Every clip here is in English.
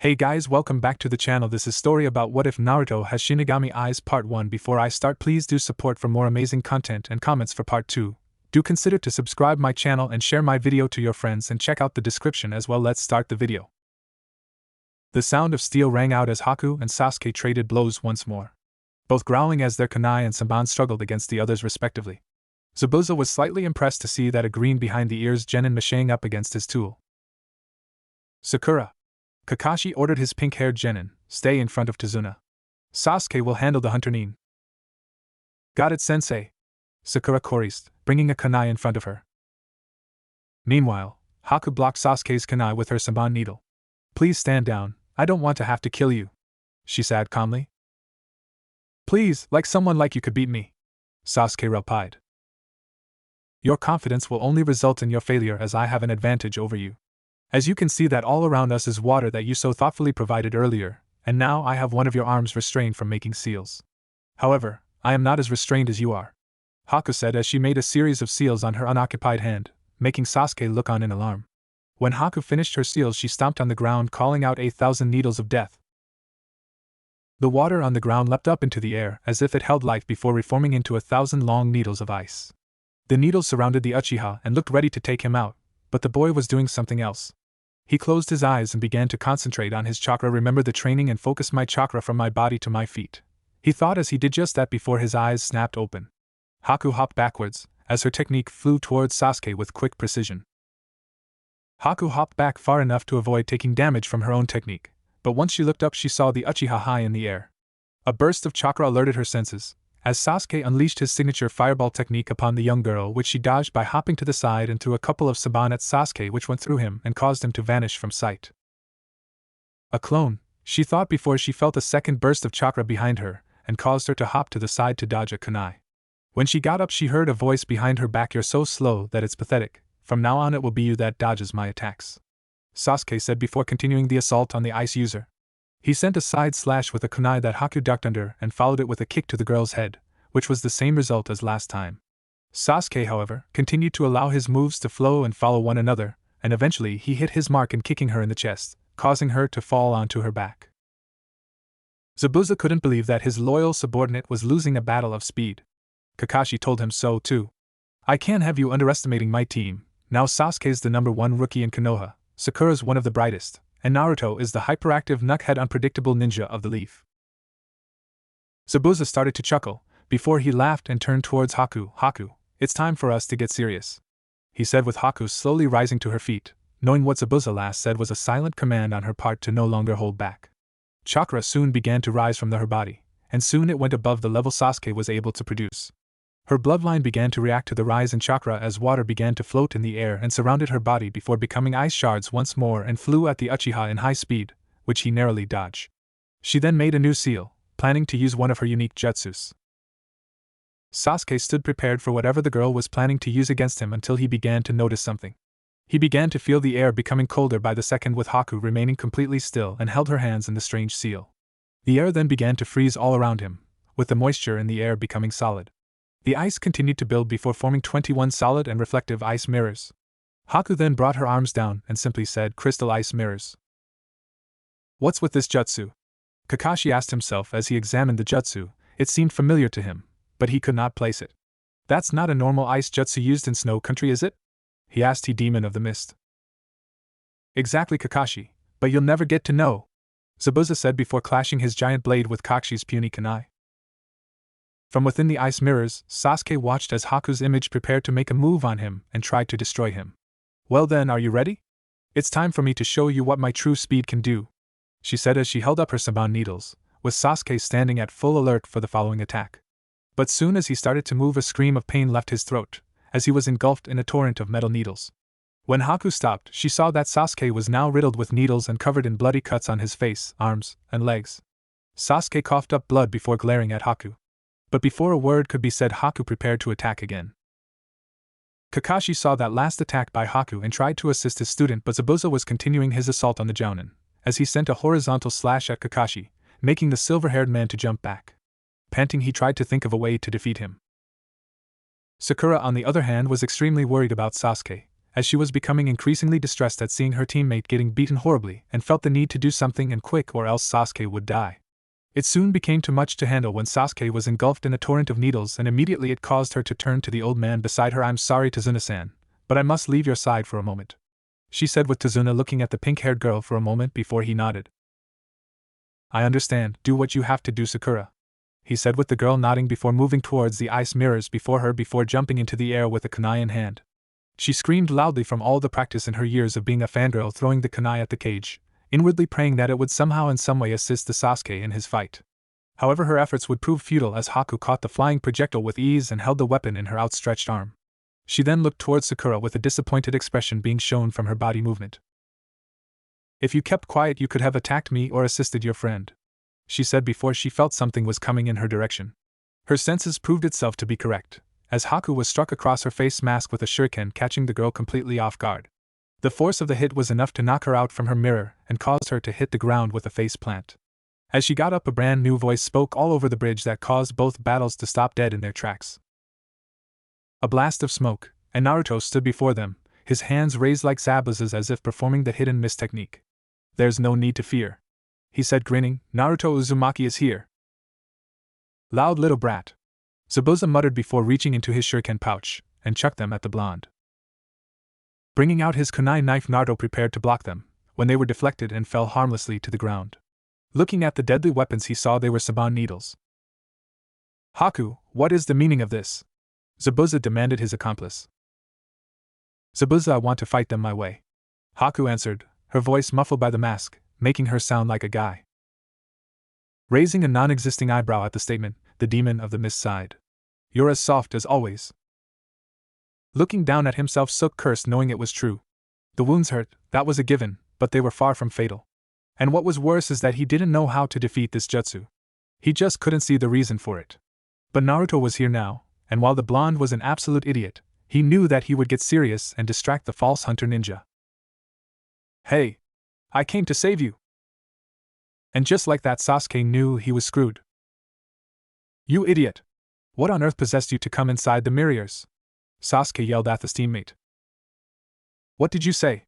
Hey guys, welcome back to the channel. This is story about what if Naruto has Shinigami eyes part 1. Before I start, please do support for more amazing content and comments for part 2. Do consider to subscribe my channel and share my video to your friends and check out the description as well. Let's start the video. The sound of steel rang out as Haku and Sasuke traded blows once more, both growling as their kunai and Saban struggled against the others respectively. Zabuza was slightly impressed to see that a green behind the ears genin machining up against his tool. Sakura. Kakashi ordered his pink-haired genin, stay in front of Tazuna. Sasuke will handle the hunter Nin. Got it, sensei. Sakura chorused, bringing a kunai in front of her. Meanwhile, Haku blocked Sasuke's kunai with her Saban needle. Please stand down, I don't want to have to kill you, she said calmly. Please, like someone like you could beat me, Sasuke replied. Your confidence will only result in your failure as I have an advantage over you. As you can see that all around us is water that you so thoughtfully provided earlier, and now I have one of your arms restrained from making seals. However, I am not as restrained as you are, Haku said as she made a series of seals on her unoccupied hand, making Sasuke look on in alarm. When Haku finished her seals, she stomped on the ground, calling out 8,000 needles of death. The water on the ground leapt up into the air as if it held life before reforming into 1,000 long needles of ice. The needles surrounded the Uchiha and looked ready to take him out, but the boy was doing something else. He closed his eyes and began to concentrate on his chakra. Remember the training and focus my chakra from my body to my feet, he thought as he did just that before his eyes snapped open. Haku hopped backwards, as her technique flew towards Sasuke with quick precision. Haku hopped back far enough to avoid taking damage from her own technique, but once she looked up she saw the Uchiha high in the air. A burst of chakra alerted her senses, as Sasuke unleashed his signature fireball technique upon the young girl, which she dodged by hopping to the side and threw a couple of Saban at Sasuke, which went through him and caused him to vanish from sight. A clone, she thought before she felt a second burst of chakra behind her, and caused her to hop to the side to dodge a kunai. When she got up she heard a voice behind her back, "You're so slow that it's pathetic, from now on it will be you that dodges my attacks," Sasuke said before continuing the assault on the ice user. He sent a side slash with a kunai that Haku ducked under and followed it with a kick to the girl's head, which was the same result as last time. Sasuke, however, continued to allow his moves to flow and follow one another, and eventually he hit his mark in kicking her in the chest, causing her to fall onto her back. Zabuza couldn't believe that his loyal subordinate was losing a battle of speed. Kakashi told him so too. I can't have you underestimating my team. Now Sasuke's the #1 rookie in Konoha, Sakura's one of the brightest, and Naruto is the hyperactive knuckhead unpredictable ninja of the leaf. Zabuza started to chuckle, before he laughed and turned towards Haku. Haku, it's time for us to get serious, he said with Haku slowly rising to her feet, knowing what Zabuza last said was a silent command on her part to no longer hold back. Chakra soon began to rise from her body, and soon it went above the level Sasuke was able to produce. Her bloodline began to react to the rise in chakra as water began to float in the air and surrounded her body before becoming ice shards once more and flew at the Uchiha in high speed, which he narrowly dodged. She then made a new seal, planning to use one of her unique jutsus. Sasuke stood prepared for whatever the girl was planning to use against him until he began to notice something. He began to feel the air becoming colder by the second, with Haku remaining completely still and held her hands in the strange seal. The air then began to freeze all around him, with the moisture in the air becoming solid. The ice continued to build before forming 21 solid and reflective ice mirrors. Haku then brought her arms down and simply said, "Crystal ice mirrors." What's with this jutsu? Kakashi asked himself as he examined the jutsu. It seemed familiar to him, but he could not place it. That's not a normal ice jutsu used in Snow Country, is it? He asked the demon of the mist. Exactly, Kakashi, but you'll never get to know, Zabuza said before clashing his giant blade with Kakashi's puny kunai. From within the ice mirrors, Sasuke watched as Haku's image prepared to make a move on him and tried to destroy him. Well then, are you ready? It's time for me to show you what my true speed can do, she said as she held up her Saban needles, with Sasuke standing at full alert for the following attack. But soon as he started to move, a scream of pain left his throat, as he was engulfed in a torrent of metal needles. When Haku stopped, she saw that Sasuke was now riddled with needles and covered in bloody cuts on his face, arms, and legs. Sasuke coughed up blood before glaring at Haku. But before a word could be said, Haku prepared to attack again. Kakashi saw that last attack by Haku and tried to assist his student, but Zabuza was continuing his assault on the Jounin, as he sent a horizontal slash at Kakashi, making the silver-haired man to jump back. Panting, he tried to think of a way to defeat him. Sakura, on the other hand, was extremely worried about Sasuke, as she was becoming increasingly distressed at seeing her teammate getting beaten horribly and felt the need to do something and quick or else Sasuke would die. It soon became too much to handle when Sasuke was engulfed in a torrent of needles, and immediately it caused her to turn to the old man beside her. "I'm sorry, Tazuna-san, but I must leave your side for a moment," she said, with Tazuna looking at the pink-haired girl for a moment before he nodded. "I understand, do what you have to do, Sakura," he said, with the girl nodding before moving towards the ice mirrors before her before jumping into the air with a kunai in hand. She screamed loudly from all the practice in her years of being a fangirl, throwing the kunai at the cage, inwardly praying that it would somehow in some way assist the Sasuke in his fight. However, her efforts would prove futile as Haku caught the flying projectile with ease and held the weapon in her outstretched arm. She then looked towards Sakura with a disappointed expression being shown from her body movement. "If you kept quiet, you could have attacked me or assisted your friend," she said before she felt something was coming in her direction. Her senses proved itself to be correct, as Haku was struck across her face mask with a shuriken, catching the girl completely off guard. The force of the hit was enough to knock her out from her mirror and caused her to hit the ground with a face plant. As she got up, a brand new voice spoke all over the bridge that caused both battles to stop dead in their tracks. A blast of smoke, and Naruto stood before them, his hands raised like Zabuza's as if performing the hidden mist technique. "There's no need to fear," he said, grinning. "Naruto Uzumaki is here." "Loud little brat," Zabuza muttered before reaching into his shuriken pouch and chucked them at the blonde. Bringing out his kunai knife, Naruto prepared to block them, when they were deflected and fell harmlessly to the ground. Looking at the deadly weapons, he saw they were Saban needles. "Haku, what is the meaning of this?" Zabuza demanded his accomplice. "Zabuza, I want to fight them my way," Haku answered, her voice muffled by the mask, making her sound like a guy. Raising a non-existing eyebrow at the statement, the demon of the mist sighed. "You're as soft as always." Looking down at himself, Sook cursed, knowing it was true. The wounds hurt, that was a given, but they were far from fatal. And what was worse is that he didn't know how to defeat this jutsu. He just couldn't see the reason for it. But Naruto was here now, and while the blonde was an absolute idiot, he knew that he would get serious and distract the false hunter ninja. "Hey! I came to save you!" And just like that, Sasuke knew he was screwed. "You idiot! What on earth possessed you to come inside the mirrors?" Sasuke yelled at his teammate. "What did you say?"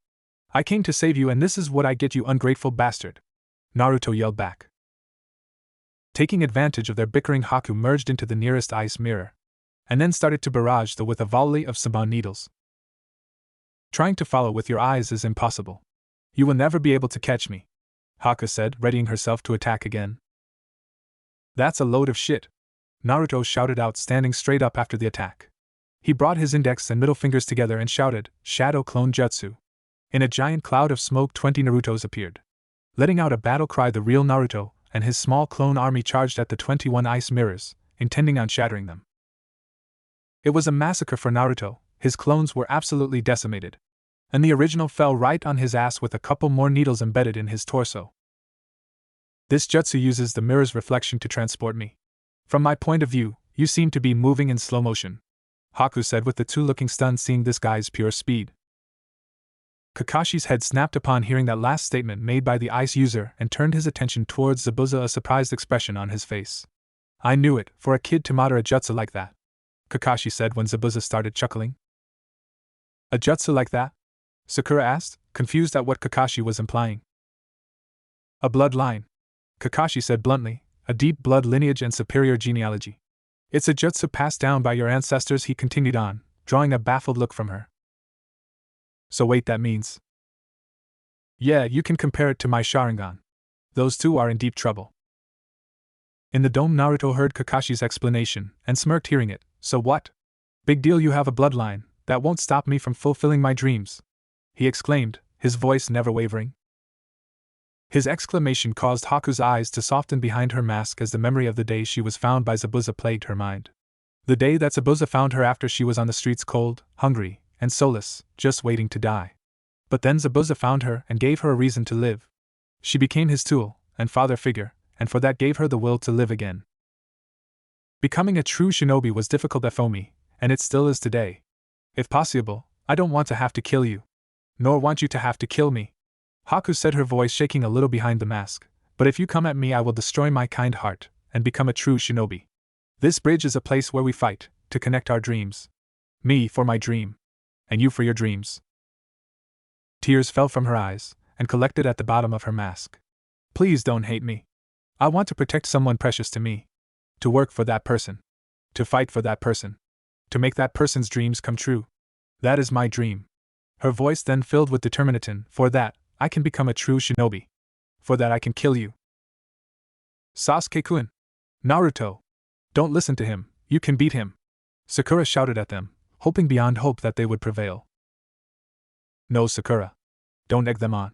"I came to save you, and this is what I get, you ungrateful bastard," Naruto yelled back. Taking advantage of their bickering, Haku merged into the nearest ice mirror, and then started to barrage the with a volley of Saban needles. "Trying to follow with your eyes is impossible. You will never be able to catch me," Haku said, readying herself to attack again. "That's a load of shit," Naruto shouted out, standing straight up after the attack. He brought his index and middle fingers together and shouted, "Shadow Clone Jutsu." In a giant cloud of smoke, 20 Narutos appeared. Letting out a battle cry, the real Naruto and his small clone army charged at the 21 ice mirrors, intending on shattering them. It was a massacre for Naruto. His clones were absolutely decimated, and the original fell right on his ass with a couple more needles embedded in his torso. "This jutsu uses the mirror's reflection to transport me. From my point of view, you seem to be moving in slow motion," Haku said, with the two looking stunned seeing this guy's pure speed. Kakashi's head snapped upon hearing that last statement made by the ice user and turned his attention towards Zabuza, a surprised expression on his face. "I knew it, for a kid to master a jutsu like that," Kakashi said when Zabuza started chuckling. "A jutsu like that?" Sakura asked, confused at what Kakashi was implying. "A bloodline," Kakashi said bluntly, "a deep blood lineage and superior genealogy. It's a jutsu passed down by your ancestors," he continued on, drawing a baffled look from her. "So wait, that means—" "Yeah, you can compare it to my Sharingan. Those two are in deep trouble." In the dome, Naruto heard Kakashi's explanation and smirked hearing it. "So what? Big deal, you have a bloodline. That won't stop me from fulfilling my dreams," he exclaimed, his voice never wavering. His exclamation caused Haku's eyes to soften behind her mask as the memory of the day she was found by Zabuza plagued her mind. The day that Zabuza found her after she was on the streets, cold, hungry, and soulless, just waiting to die. But then Zabuza found her and gave her a reason to live. She became his tool and father figure, and for that gave her the will to live again. Becoming a true shinobi was difficult for me, and it still is today. If possible, I don't want to have to kill you. Nor want you to have to kill me, Haku said, her voice shaking a little behind the mask. But if you come at me, I will destroy my kind heart and become a true shinobi. This bridge is a place where we fight, to connect our dreams. Me for my dream. And you for your dreams. Tears fell from her eyes and collected at the bottom of her mask. Please don't hate me. I want to protect someone precious to me. To work for that person. To fight for that person. To make that person's dreams come true. That is my dream. Her voice then filled with determination. For that, I can become a true shinobi. For that I can kill you. Sasuke-kun. Naruto. Don't listen to him, you can beat him. Sakura shouted at them, hoping beyond hope that they would prevail. No, Sakura. Don't egg them on.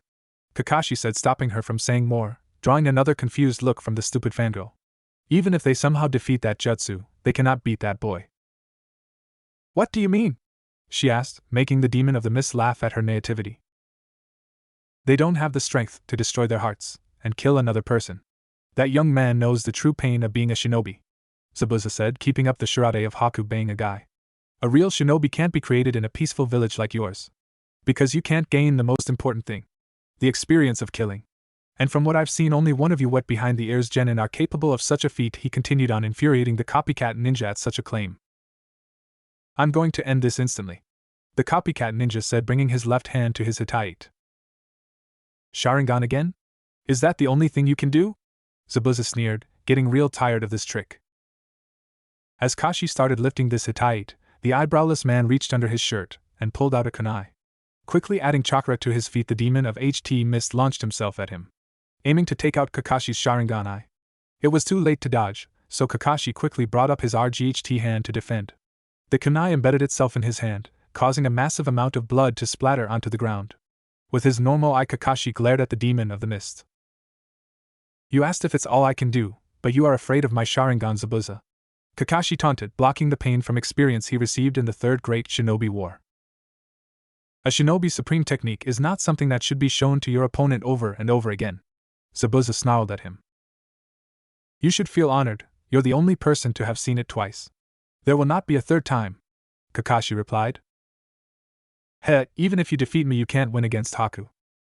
Kakashi said, stopping her from saying more, drawing another confused look from the stupid fangirl. Even if they somehow defeat that jutsu, they cannot beat that boy. What do you mean? She asked, making the demon of the mist laugh at her naivety. They don't have the strength to destroy their hearts and kill another person. That young man knows the true pain of being a shinobi, Zabuza said, keeping up the charade of Haku being a guy. A real shinobi can't be created in a peaceful village like yours. Because you can't gain the most important thing. The experience of killing. And from what I've seen, only one of you wet behind the ears genin are capable of such a feat, he continued on, infuriating the copycat ninja at such a claim. I'm going to end this instantly. The copycat ninja said, bringing his left hand to his hitate. Sharingan again? Is that the only thing you can do? Zabuza sneered, getting real tired of this trick. As Kashi started lifting this hitate, the eyebrowless man reached under his shirt and pulled out a kunai. Quickly adding chakra to his feet, the demon of HT Mist launched himself at him, aiming to take out Kakashi's Sharingan eye. It was too late to dodge, so Kakashi quickly brought up his RGHT hand to defend. The kunai embedded itself in his hand, causing a massive amount of blood to splatter onto the ground. With his normal eye, Kakashi glared at the demon of the mist. You asked if it's all I can do, but you are afraid of my Sharingan, Zabuza. Kakashi taunted, blocking the pain from experience he received in the Third Great Shinobi War. A shinobi's supreme technique is not something that should be shown to your opponent over and over again. Zabuza snarled at him. You should feel honored, you're the only person to have seen it twice. There will not be a third time, Kakashi replied. Even if you defeat me, you can't win against Haku.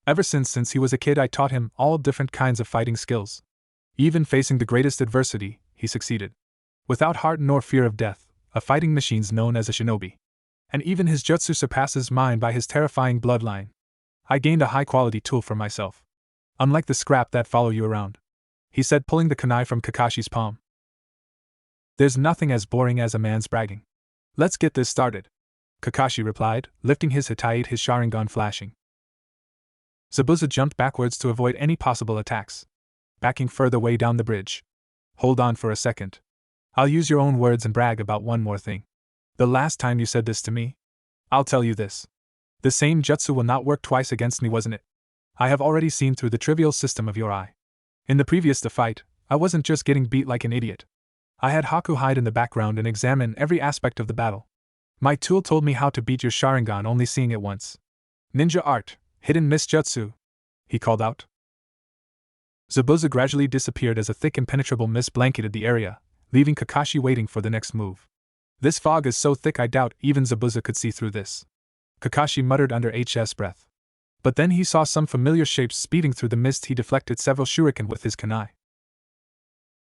Ever since he was a kid, I taught him all different kinds of fighting skills. Even facing the greatest adversity, he succeeded. Without heart nor fear of death, a fighting machine's known as a shinobi. And even his jutsu surpasses mine by his terrifying bloodline. I gained a high-quality tool for myself. Unlike the scrap that follow you around, he said, pulling the kunai from Kakashi's palm. There's nothing as boring as a man's bragging. Let's get this started, Kakashi replied, lifting his hitate, his Sharingan flashing. Zabuza jumped backwards to avoid any possible attacks, backing further way down the bridge. Hold on for a second. I'll use your own words and brag about one more thing. The last time you said this to me, I'll tell you this. The same jutsu will not work twice against me, wasn't it? I have already seen through the trivial system of your eye. In the previous fight, I wasn't just getting beat like an idiot. I had Haku hide in the background and examine every aspect of the battle. My tool told me how to beat your Sharingan only seeing it once. Ninja art, hidden mist jutsu, he called out. Zabuza gradually disappeared as a thick impenetrable mist blanketed the area, leaving Kakashi waiting for the next move. This fog is so thick I doubt even Zabuza could see through this, Kakashi muttered under his breath. But then he saw some familiar shapes speeding through the mist. He deflected several shuriken with his kunai.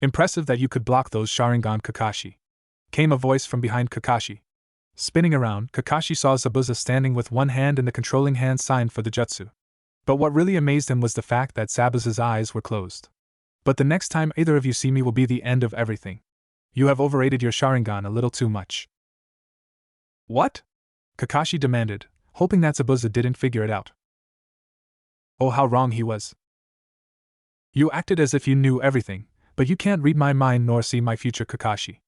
Impressive that you could block those Sharingan, Kakashi, came a voice from behind Kakashi. Spinning around, Kakashi saw Zabuza standing with one hand in the controlling hand sign for the jutsu. But what really amazed him was the fact that Zabuza's eyes were closed. But the next time either of you see me will be the end of everything. You have overrated your Sharingan a little too much. What? Kakashi demanded, hoping that Zabuza didn't figure it out. Oh, how wrong he was. You acted as if you knew everything, but you can't read my mind nor see my future, Kakashi.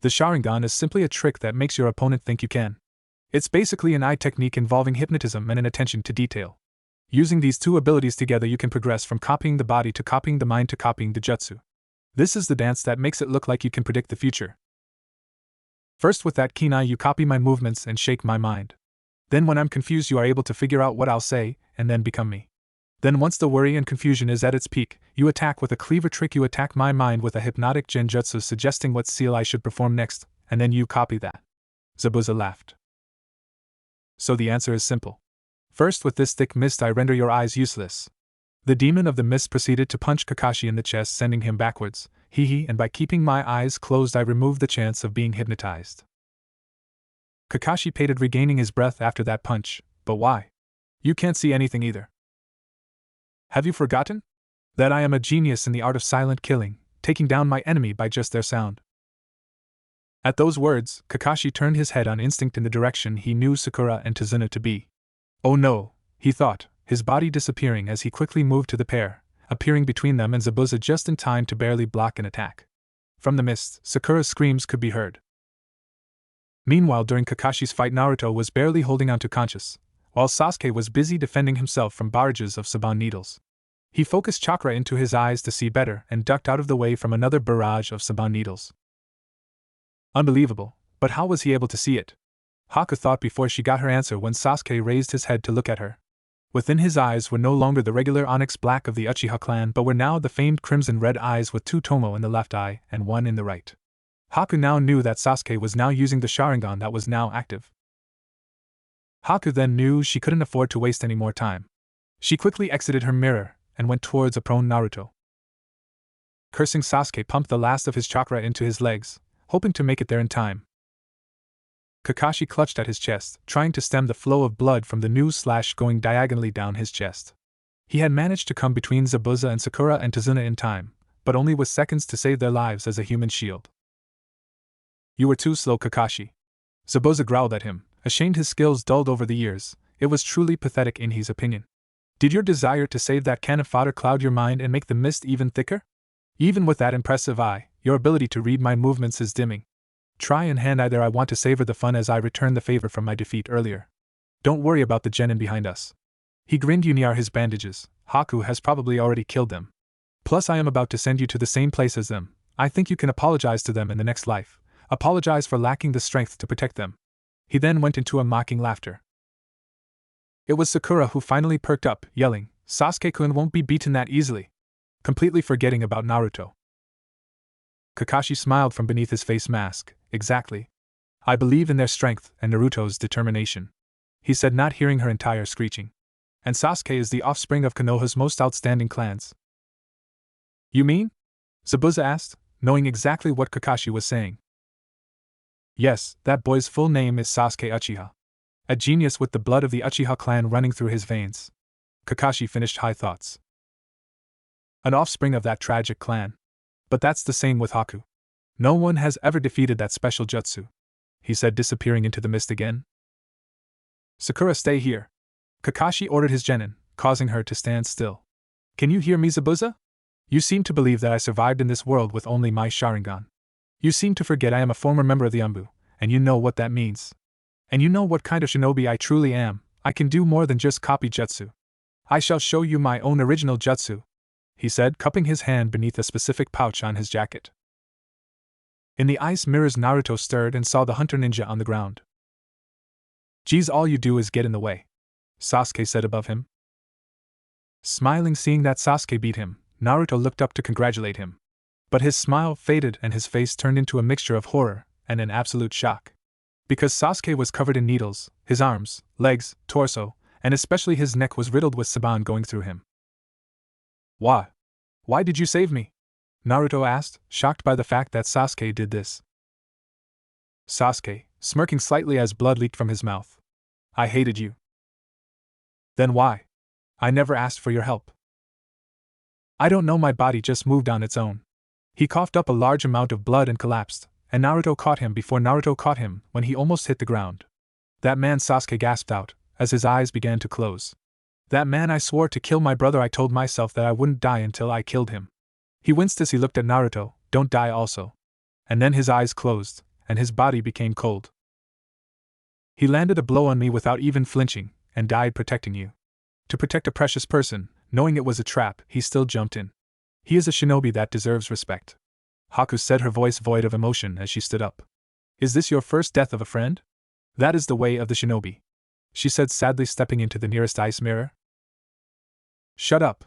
The Sharingan is simply a trick that makes your opponent think you can. It's basically an eye technique involving hypnotism and an attention to detail. Using these two abilities together, you can progress from copying the body to copying the mind to copying the jutsu. This is the dance that makes it look like you can predict the future. First, with that keen eye, you copy my movements and shake my mind. Then when I'm confused, you are able to figure out what I'll say, and then become me. Then once the worry and confusion is at its peak, you attack with a cleaver trick. You attack my mind with a hypnotic genjutsu suggesting what seal I should perform next, and then you copy that. Zabuza laughed. So the answer is simple. First, with this thick mist I render your eyes useless. The demon of the mist proceeded to punch Kakashi in the chest, sending him backwards, and by keeping my eyes closed I removed the chance of being hypnotized. Kakashi pated, regaining his breath after that punch, but why? You can't see anything either. Have you forgotten? That I am a genius in the art of silent killing, taking down my enemy by just their sound. At those words, Kakashi turned his head on instinct in the direction he knew Sakura and Tazuna to be. Oh no, he thought, his body disappearing as he quickly moved to the pair, appearing between them and Zabuza just in time to barely block an attack. From the mist, Sakura's screams could be heard. Meanwhile, during Kakashi's fight, Naruto was barely holding on to conscious, while Sasuke was busy defending himself from barrages of Saban needles. He focused chakra into his eyes to see better and ducked out of the way from another barrage of Saban needles. Unbelievable, but how was he able to see it? Haku thought before she got her answer when Sasuke raised his head to look at her. Within his eyes were no longer the regular onyx black of the Uchiha clan but were now the famed crimson red eyes with 2 tomo in the left eye and 1 in the right. Haku now knew that Sasuke was now using the Sharingan that was now active. Haku then knew she couldn't afford to waste any more time. She quickly exited her mirror and went towards a prone Naruto. Cursing, Sasuke pumped the last of his chakra into his legs, hoping to make it there in time. Kakashi clutched at his chest, trying to stem the flow of blood from the new slash going diagonally down his chest. He had managed to come between Zabuza and Sakura and Tazuna in time, but only with seconds to save their lives as a human shield. You were too slow, Kakashi. Zabuza growled at him, ashamed his skills dulled over the years. It was truly pathetic in his opinion. Did your desire to save that can of fodder cloud your mind and make the mist even thicker? Even with that impressive eye, your ability to read my movements is dimming. Try and hand either. I want to savor the fun as I return the favor from my defeat earlier. Don't worry about the genin behind us. He grinned. You near his bandages. Haku has probably already killed them. Plus I am about to send you to the same place as them. I think you can apologize to them in the next life. Apologize for lacking the strength to protect them. He then went into a mocking laughter. It was Sakura who finally perked up, yelling, Sasuke-kun won't be beaten that easily. Completely forgetting about Naruto. Kakashi smiled from beneath his face mask. Exactly. I believe in their strength and Naruto's determination, he said, not hearing her entire screeching. And Sasuke is the offspring of Konoha's most outstanding clans. You mean? Zabuza asked, knowing exactly what Kakashi was saying. Yes, that boy's full name is Sasuke Uchiha. A genius with the blood of the Uchiha clan running through his veins. Kakashi finished high thoughts. An offspring of that tragic clan. But that's the same with Haku. No one has ever defeated that special jutsu, he said, disappearing into the mist again. Sakura, stay here. Kakashi ordered his genin, causing her to stand still. Can you hear me, Zabuza? You seem to believe that I survived in this world with only my Sharingan. You seem to forget I am a former member of the Anbu, and you know what that means. And you know what kind of shinobi I truly am. I can do more than just copy jutsu. I shall show you my own original jutsu, he said, cupping his hand beneath a specific pouch on his jacket. In the ice mirrors, Naruto stirred and saw the hunter ninja on the ground. Geez, all you do is get in the way, Sasuke said above him. Smiling, seeing that Sasuke beat him, Naruto looked up to congratulate him. But his smile faded and his face turned into a mixture of horror and an absolute shock. Because Sasuke was covered in needles, his arms, legs, torso, and especially his neck was riddled with saban going through him. Why? Why did you save me? Naruto asked, shocked by the fact that Sasuke did this. Sasuke, smirking slightly as blood leaked from his mouth. I hated you. Then why? I never asked for your help. I don't know, my body just moved on its own. He coughed up a large amount of blood and collapsed, and Naruto caught him before Naruto caught him when he almost hit the ground. That man, Sasuke gasped out, as his eyes began to close. That man, I swore to kill my brother. I told myself that I wouldn't die until I killed him. He winced as he looked at Naruto. Don't die also. And then his eyes closed, and his body became cold. He landed a blow on me without even flinching, and died protecting you. To protect a precious person, knowing it was a trap, he still jumped in. He is a shinobi that deserves respect. Haku said, her voice void of emotion as she stood up. Is this your first death of a friend? That is the way of the shinobi, she said sadly, stepping into the nearest ice mirror. Shut up!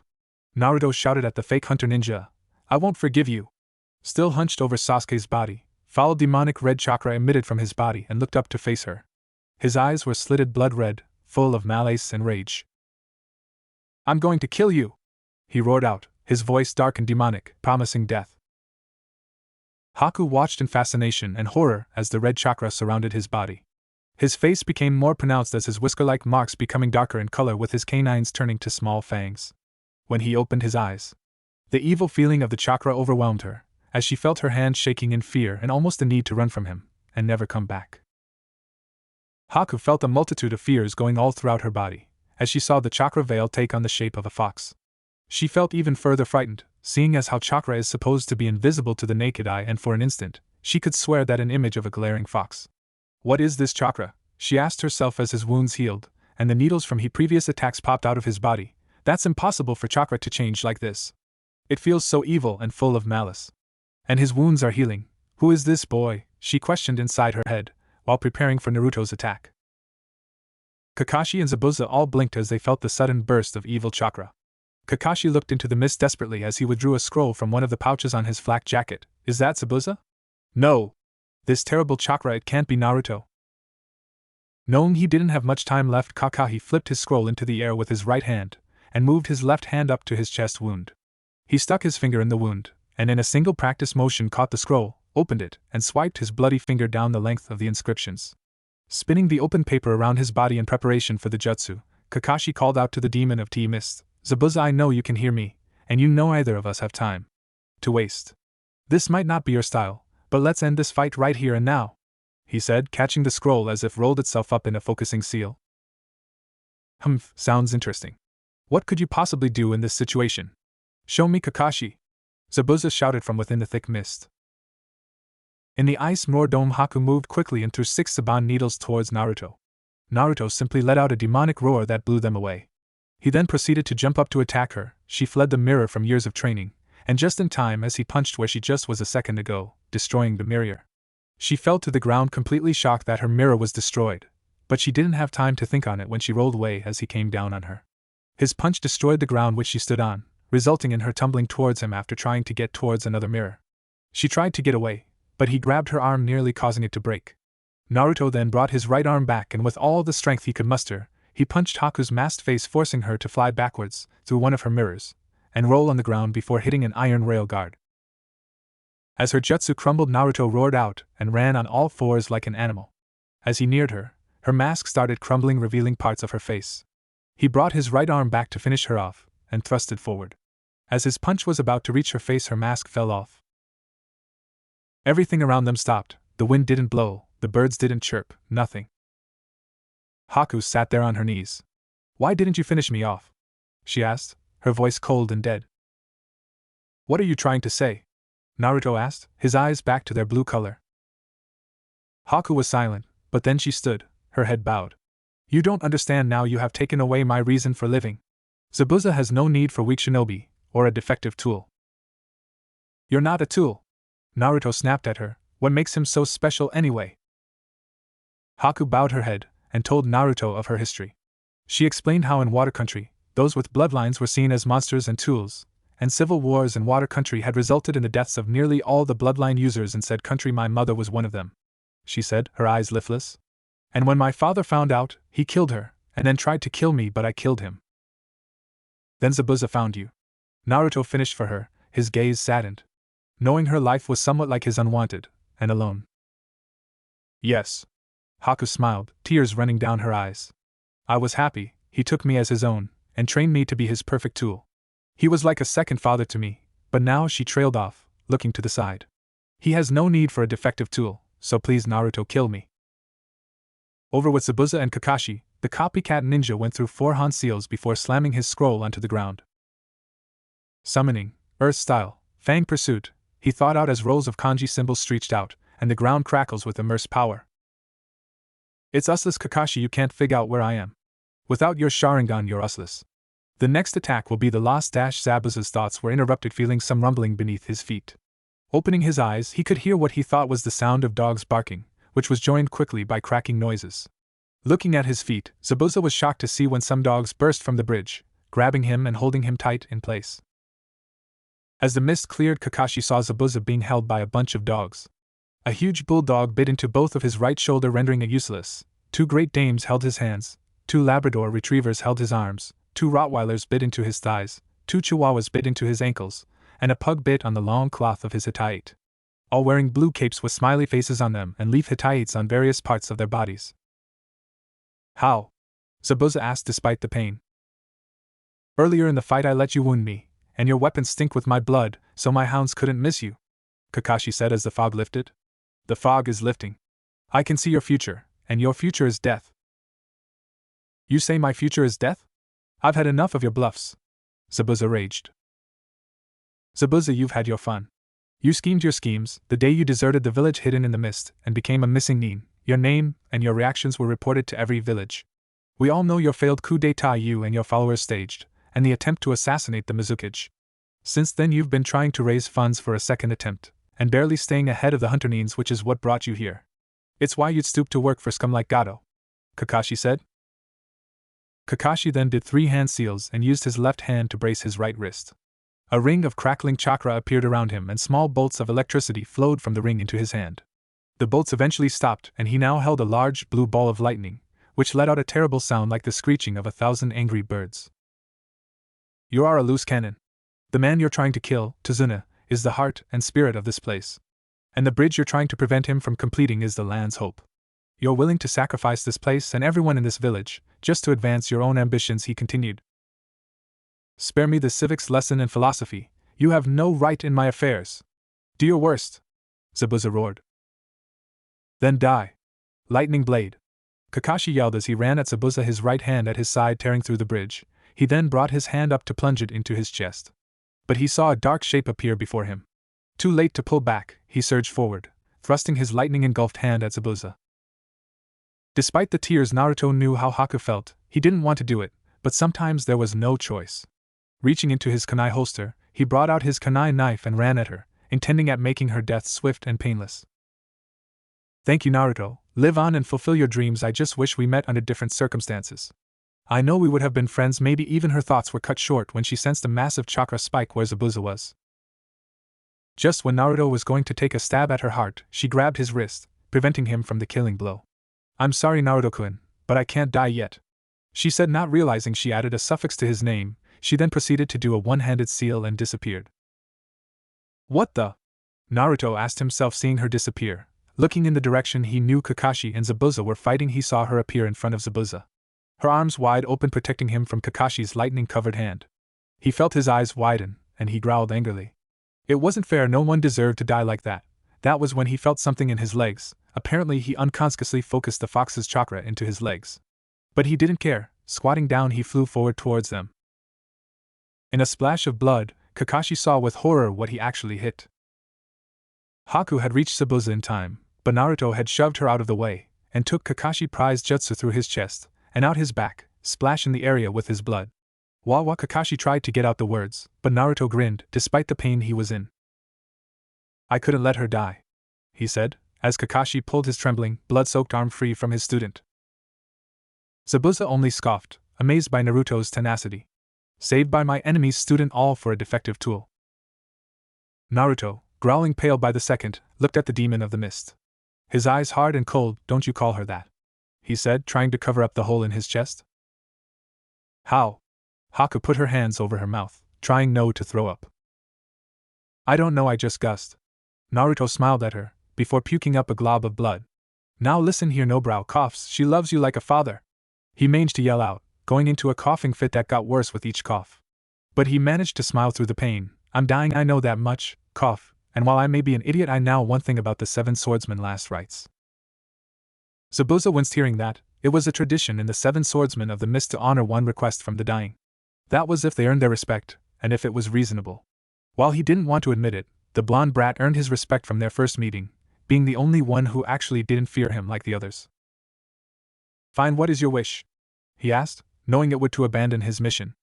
Naruto shouted at the fake hunter ninja. I won't forgive you. Still hunched over Sasuke's body, foul demonic red chakra emitted from his body and looked up to face her. His eyes were slitted blood red, full of malice and rage. I'm going to kill you! He roared out, his voice dark and demonic, promising death. Haku watched in fascination and horror as the red chakra surrounded his body. His face became more pronounced as his whisker-like marks becoming darker in color with his canines turning to small fangs. When he opened his eyes, the evil feeling of the chakra overwhelmed her, as she felt her hand shaking in fear and almost a need to run from him, and never come back. Haku felt a multitude of fears going all throughout her body, as she saw the chakra veil take on the shape of a fox. She felt even further frightened, seeing as how chakra is supposed to be invisible to the naked eye, and for an instant, she could swear that an image of a glaring fox. What is this chakra? She asked herself as his wounds healed, and the needles from his previous attacks popped out of his body. That's impossible for chakra to change like this. It feels so evil and full of malice. And his wounds are healing. Who is this boy? She questioned inside her head, while preparing for Naruto's attack. Kakashi and Zabuza all blinked as they felt the sudden burst of evil chakra. Kakashi looked into the mist desperately as he withdrew a scroll from one of the pouches on his flak jacket. Is that Zabuza? No! This terrible chakra, it can't be Naruto. Knowing he didn't have much time left, Kakashi flipped his scroll into the air with his right hand, and moved his left hand up to his chest wound. He stuck his finger in the wound, and in a single practice motion caught the scroll, opened it, and swiped his bloody finger down the length of the inscriptions. Spinning the open paper around his body in preparation for the jutsu, Kakashi called out to the demon of tea mist, Zabuza, I know you can hear me, and you know either of us have time to waste. This might not be your style, but let's end this fight right here and now, he said, catching the scroll as if rolled itself up in a focusing seal. Sounds interesting. What could you possibly do in this situation? Show me, Kakashi, Zabuza shouted from within the thick mist. In the ice roar dome, Haku moved quickly and threw 6 Saban needles towards Naruto. Naruto simply let out a demonic roar that blew them away. He then proceeded to jump up to attack her. She fled the mirror from years of training, and just in time as he punched where she just was a second ago, destroying the mirror. She fell to the ground completely shocked that her mirror was destroyed, but she didn't have time to think on it when she rolled away as he came down on her. His punch destroyed the ground which she stood on, resulting in her tumbling towards him after trying to get towards another mirror. She tried to get away, but he grabbed her arm, nearly causing it to break. Naruto then brought his right arm back, and with all the strength he could muster, he punched Haku's masked face, forcing her to fly backwards through one of her mirrors and roll on the ground before hitting an iron rail guard. As her jutsu crumbled, Naruto roared out and ran on all fours like an animal. As he neared her, her mask started crumbling, revealing parts of her face. He brought his right arm back to finish her off and thrust it forward. As his punch was about to reach her face, her mask fell off. Everything around them stopped. The wind didn't blow, the birds didn't chirp, nothing. Haku sat there on her knees. Why didn't you finish me off? She asked, her voice cold and dead. What are you trying to say? Naruto asked, his eyes back to their blue color. Haku was silent, but then she stood, her head bowed. You don't understand now. You have taken away my reason for living. Zabuza has no need for weak shinobi, or a defective tool. You're not a tool. Naruto snapped at her. What makes him so special anyway? Haku bowed her head and told Naruto of her history. She explained how in Water Country, those with bloodlines were seen as monsters and tools, and civil wars in Water Country had resulted in the deaths of nearly all the bloodline users in said country. My mother was one of them, she said, her eyes lifeless. And when my father found out, he killed her, and then tried to kill me, but I killed him. Then Zabuza found you. Naruto finished for her, his gaze saddened, knowing her life was somewhat like his, unwanted and alone. Yes. Haku smiled, tears running down her eyes. I was happy. He took me as his own, and trained me to be his perfect tool. He was like a second father to me, but now she trailed off, looking to the side. He has no need for a defective tool, so please Naruto, kill me. Over with Zabuza and Kakashi, the copycat ninja went through 4 Han seals before slamming his scroll onto the ground. Summoning, Earth style, Fang Pursuit, he thought out as rows of kanji symbols stretched out, and the ground crackles with immense power. It's useless, Kakashi, you can't figure out where I am. Without your Sharingan, you're useless. The next attack will be the lost. Zabuza's thoughts were interrupted, feeling some rumbling beneath his feet. Opening his eyes, he could hear what he thought was the sound of dogs barking, which was joined quickly by cracking noises. Looking at his feet, Zabuza was shocked to see when some dogs burst from the bridge, grabbing him and holding him tight in place. As the mist cleared, Kakashi saw Zabuza being held by a bunch of dogs. A huge bulldog bit into both of his right shoulder, rendering it useless. 2 Great Danes held his hands, 2 Labrador retrievers held his arms, 2 Rottweilers bit into his thighs, 2 Chihuahuas bit into his ankles, and a pug bit on the long cloth of his Hittite. All wearing blue capes with smiley faces on them and leaf Hittites on various parts of their bodies. How? Zabuza asked despite the pain. Earlier in the fight I let you wound me, and your weapons stink with my blood, so my hounds couldn't miss you, Kakashi said as the fog lifted. The fog is lifting. I can see your future, and your future is death. You say my future is death? I've had enough of your bluffs, Zabuza raged. Zabuza, you've had your fun. You schemed your schemes the day you deserted the village hidden in the mist and became a missing nin. Your name and your reactions were reported to every village. We all know your failed coup d'etat you and your followers staged, and the attempt to assassinate the Mizukage. Since then you've been trying to raise funds for a second attempt, and barely staying ahead of the hunter nins, which is what brought you here. It's why you'd stoop to work for scum like Gato, Kakashi said. Kakashi then did 3 hand seals and used his left hand to brace his right wrist. A ring of crackling chakra appeared around him and small bolts of electricity flowed from the ring into his hand. The bolts eventually stopped and he now held a large blue ball of lightning, which let out a terrible sound like the screeching of 1,000 angry birds. You are a loose cannon. The man you're trying to kill, Tazuna, is the heart and spirit of this place. And the bridge you're trying to prevent him from completing is the land's hope. You're willing to sacrifice this place and everyone in this village, just to advance your own ambitions, he continued. Spare me the civics lesson and philosophy, you have no right in my affairs. Do your worst, Zabuza roared. Then die. Lightning blade. Kakashi yelled as he ran at Zabuza, his right hand at his side tearing through the bridge. He then brought his hand up to plunge it into his chest. But he saw a dark shape appear before him. Too late to pull back, he surged forward, thrusting his lightning-engulfed hand at Zabuza. Despite the tears, Naruto knew how Haku felt. He didn't want to do it, but sometimes there was no choice. Reaching into his kunai holster, he brought out his kunai knife and ran at her, intending at making her death swift and painless. Thank you, Naruto. Live on and fulfill your dreams. I just wish we met under different circumstances. I know we would have been friends. Maybe even her thoughts were cut short when she sensed a massive chakra spike where Zabuza was. Just when Naruto was going to take a stab at her heart, she grabbed his wrist, preventing him from the killing blow. I'm sorry, Naruto-kun, but I can't die yet, she said, not realizing she added a suffix to his name. She then proceeded to do a one-handed seal and disappeared. What the? Naruto asked himself, seeing her disappear. Looking in the direction he knew Kakashi and Zabuza were fighting, he saw her appear in front of Zabuza, her arms wide open protecting him from Kakashi's lightning-covered hand. He felt his eyes widen, and he growled angrily. It wasn't fair, no one deserved to die like that. That was when he felt something in his legs. Apparently he unconsciously focused the fox's chakra into his legs. But he didn't care. Squatting down, he flew forward towards them. In a splash of blood, Kakashi saw with horror what he actually hit. Haku had reached Zabuza in time, but Naruto had shoved her out of the way, and took Kakashi prized jutsu through his chest, and out his back, splashing the area with his blood. Wawa Kakashi tried to get out the words, but Naruto grinned, despite the pain he was in. I couldn't let her die, he said, as Kakashi pulled his trembling, blood-soaked arm free from his student. Zabuza only scoffed, amazed by Naruto's tenacity. Saved by my enemy's student, all for a defective tool. Naruto, growling pale by the second, looked at the demon of the mist. His eyes hard and cold. Don't you call her that, he said, trying to cover up the hole in his chest. How? Haku put her hands over her mouth, trying not to throw up. I don't know, I just guessed. Naruto smiled at her, before puking up a glob of blood. Now listen here, Nobrow coughs, she loves you like a father. He managed to yell out, going into a coughing fit that got worse with each cough. But he managed to smile through the pain. I'm dying, I know that much, cough, and while I may be an idiot, I know one thing about the 7 swordsmen last rites. Zabuza winced hearing that. It was a tradition in the 7 swordsmen of the mist to honor one request from the dying. That was if they earned their respect, and if it was reasonable. While he didn't want to admit it, the blonde brat earned his respect from their first meeting, being the only one who actually didn't fear him like the others. Fine, what is your wish? He asked, knowing it would to abandon his mission.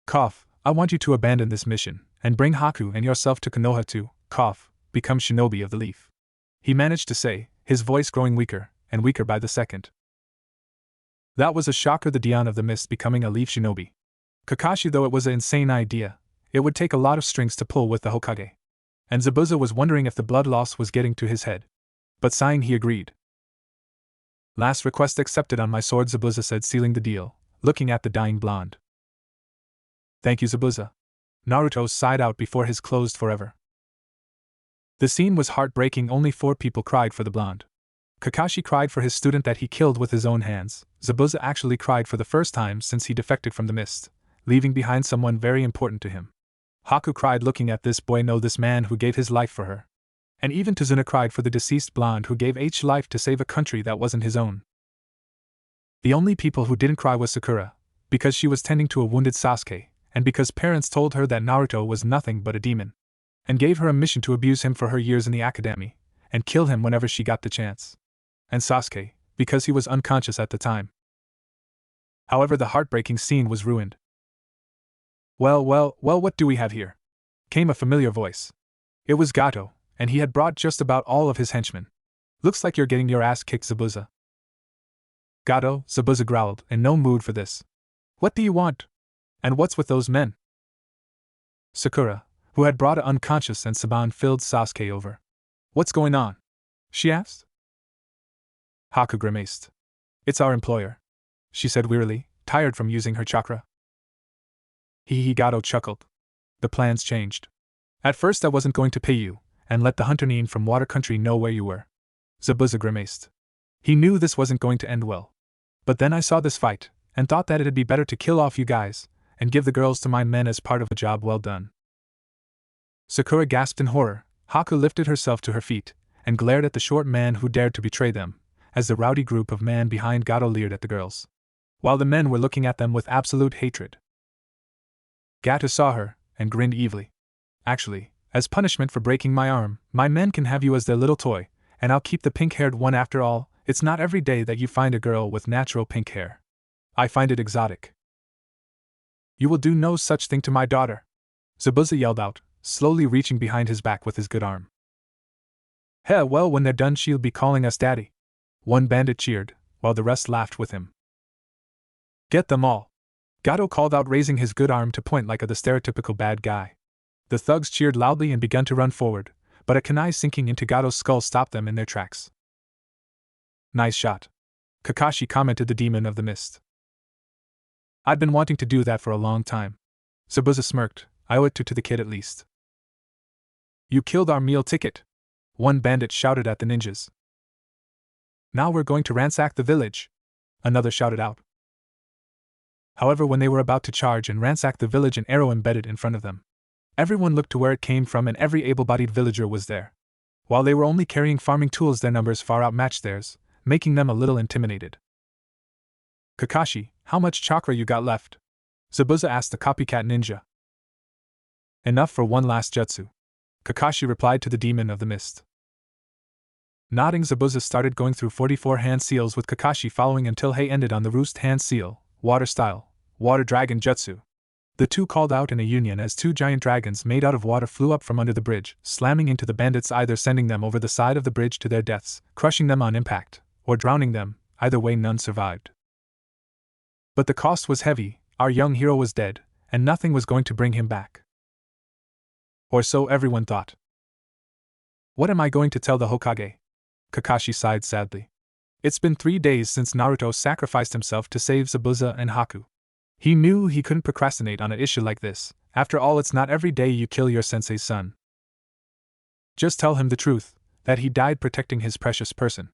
Cough, I want you to abandon this mission, and bring Haku and yourself to Konoha to, cough, become shinobi of the leaf. He managed to say, his voice growing weaker, and weaker by the second. That was a shocker, the Dion of the Mist becoming a leaf shinobi. Kakashi, though it was an insane idea, it would take a lot of strings to pull with the Hokage. And Zabuza was wondering if the blood loss was getting to his head. But sighing, he agreed. Last request accepted on my sword, Zabuza said, sealing the deal, looking at the dying blonde. Thank you, Zabuza. Naruto sighed out before his closed forever. The scene was heartbreaking. Only 4 people cried for the blonde. Kakashi cried for his student that he killed with his own hands. Zabuza actually cried for the first time since he defected from the mist, leaving behind someone very important to him. Haku cried looking at this boy, no, this man who gave his life for her. And even Tazuna cried for the deceased blonde who gave H life to save a country that wasn't his own. The only people who didn't cry was Sakura, because she was tending to a wounded Sasuke, and because parents told her that Naruto was nothing but a demon, and gave her a mission to abuse him for her years in the academy, and kill him whenever she got the chance. And Sasuke, because he was unconscious at the time. However, the heartbreaking scene was ruined. Well, what do we have here? Came a familiar voice. It was Gato, and he had brought just about all of his henchmen. Looks like you're getting your ass kicked, Zabuza. Gato, Zabuza growled, in no mood for this. What do you want? And what's with those men? Sakura, who had brought a unconscious and Saban filled Sasuke over. What's going on? She asked. Haku grimaced. It's our employer, she said wearily, tired from using her chakra. Gato chuckled. The plans changed. At first I wasn't going to pay you, and let the hunter Nin from Water Country know where you were. Zabuza grimaced. He knew this wasn't going to end well. But then I saw this fight, and thought that it'd be better to kill off you guys, and give the girls to my men as part of a job well done. Sakura gasped in horror. Haku lifted herself to her feet, and glared at the short man who dared to betray them, as the rowdy group of men behind Gato leered at the girls, while the men were looking at them with absolute hatred. Gato saw her, and grinned evilly. Actually, as punishment for breaking my arm, my men can have you as their little toy, and I'll keep the pink-haired one after all. It's not every day that you find a girl with natural pink hair. I find it exotic. You will do no such thing to my daughter, Zabuza yelled out, slowly reaching behind his back with his good arm. Heh, well, when they're done she'll be calling us daddy. One bandit cheered, while the rest laughed with him. Get them all, Gato called out, raising his good arm to point like the stereotypical bad guy. The thugs cheered loudly and began to run forward, but a kunai sinking into Gato's skull stopped them in their tracks. Nice shot, Kakashi commented, the demon of the mist. I'd been wanting to do that for a long time. Zabuza smirked. I owe it to the kid at least. You killed our meal ticket, one bandit shouted at the ninjas. Now we're going to ransack the village, another shouted out. However, when they were about to charge and ransack the village, an arrow embedded in front of them. Everyone looked to where it came from, and every able-bodied villager was there. While they were only carrying farming tools, their numbers far outmatched theirs, making them a little intimidated. Kakashi, how much chakra you got left? Zabuza asked the copycat ninja. Enough for one last jutsu, Kakashi replied to the demon of the mist. Nodding, Zabuza started going through 44 hand seals, with Kakashi following until he ended on the roost hand seal, water style, water dragon jutsu. The two called out in a union as two giant dragons made out of water flew up from under the bridge, slamming into the bandits, either sending them over the side of the bridge to their deaths, crushing them on impact, or drowning them. Either way, none survived. But the cost was heavy. Our young hero was dead, and nothing was going to bring him back. Or so everyone thought. What am I going to tell the Hokage? Kakashi sighed sadly. It's been 3 days since Naruto sacrificed himself to save Zabuza and Haku. He knew he couldn't procrastinate on an issue like this. After all, it's not every day you kill your sensei's son. Just tell him the truth, that he died protecting his precious person.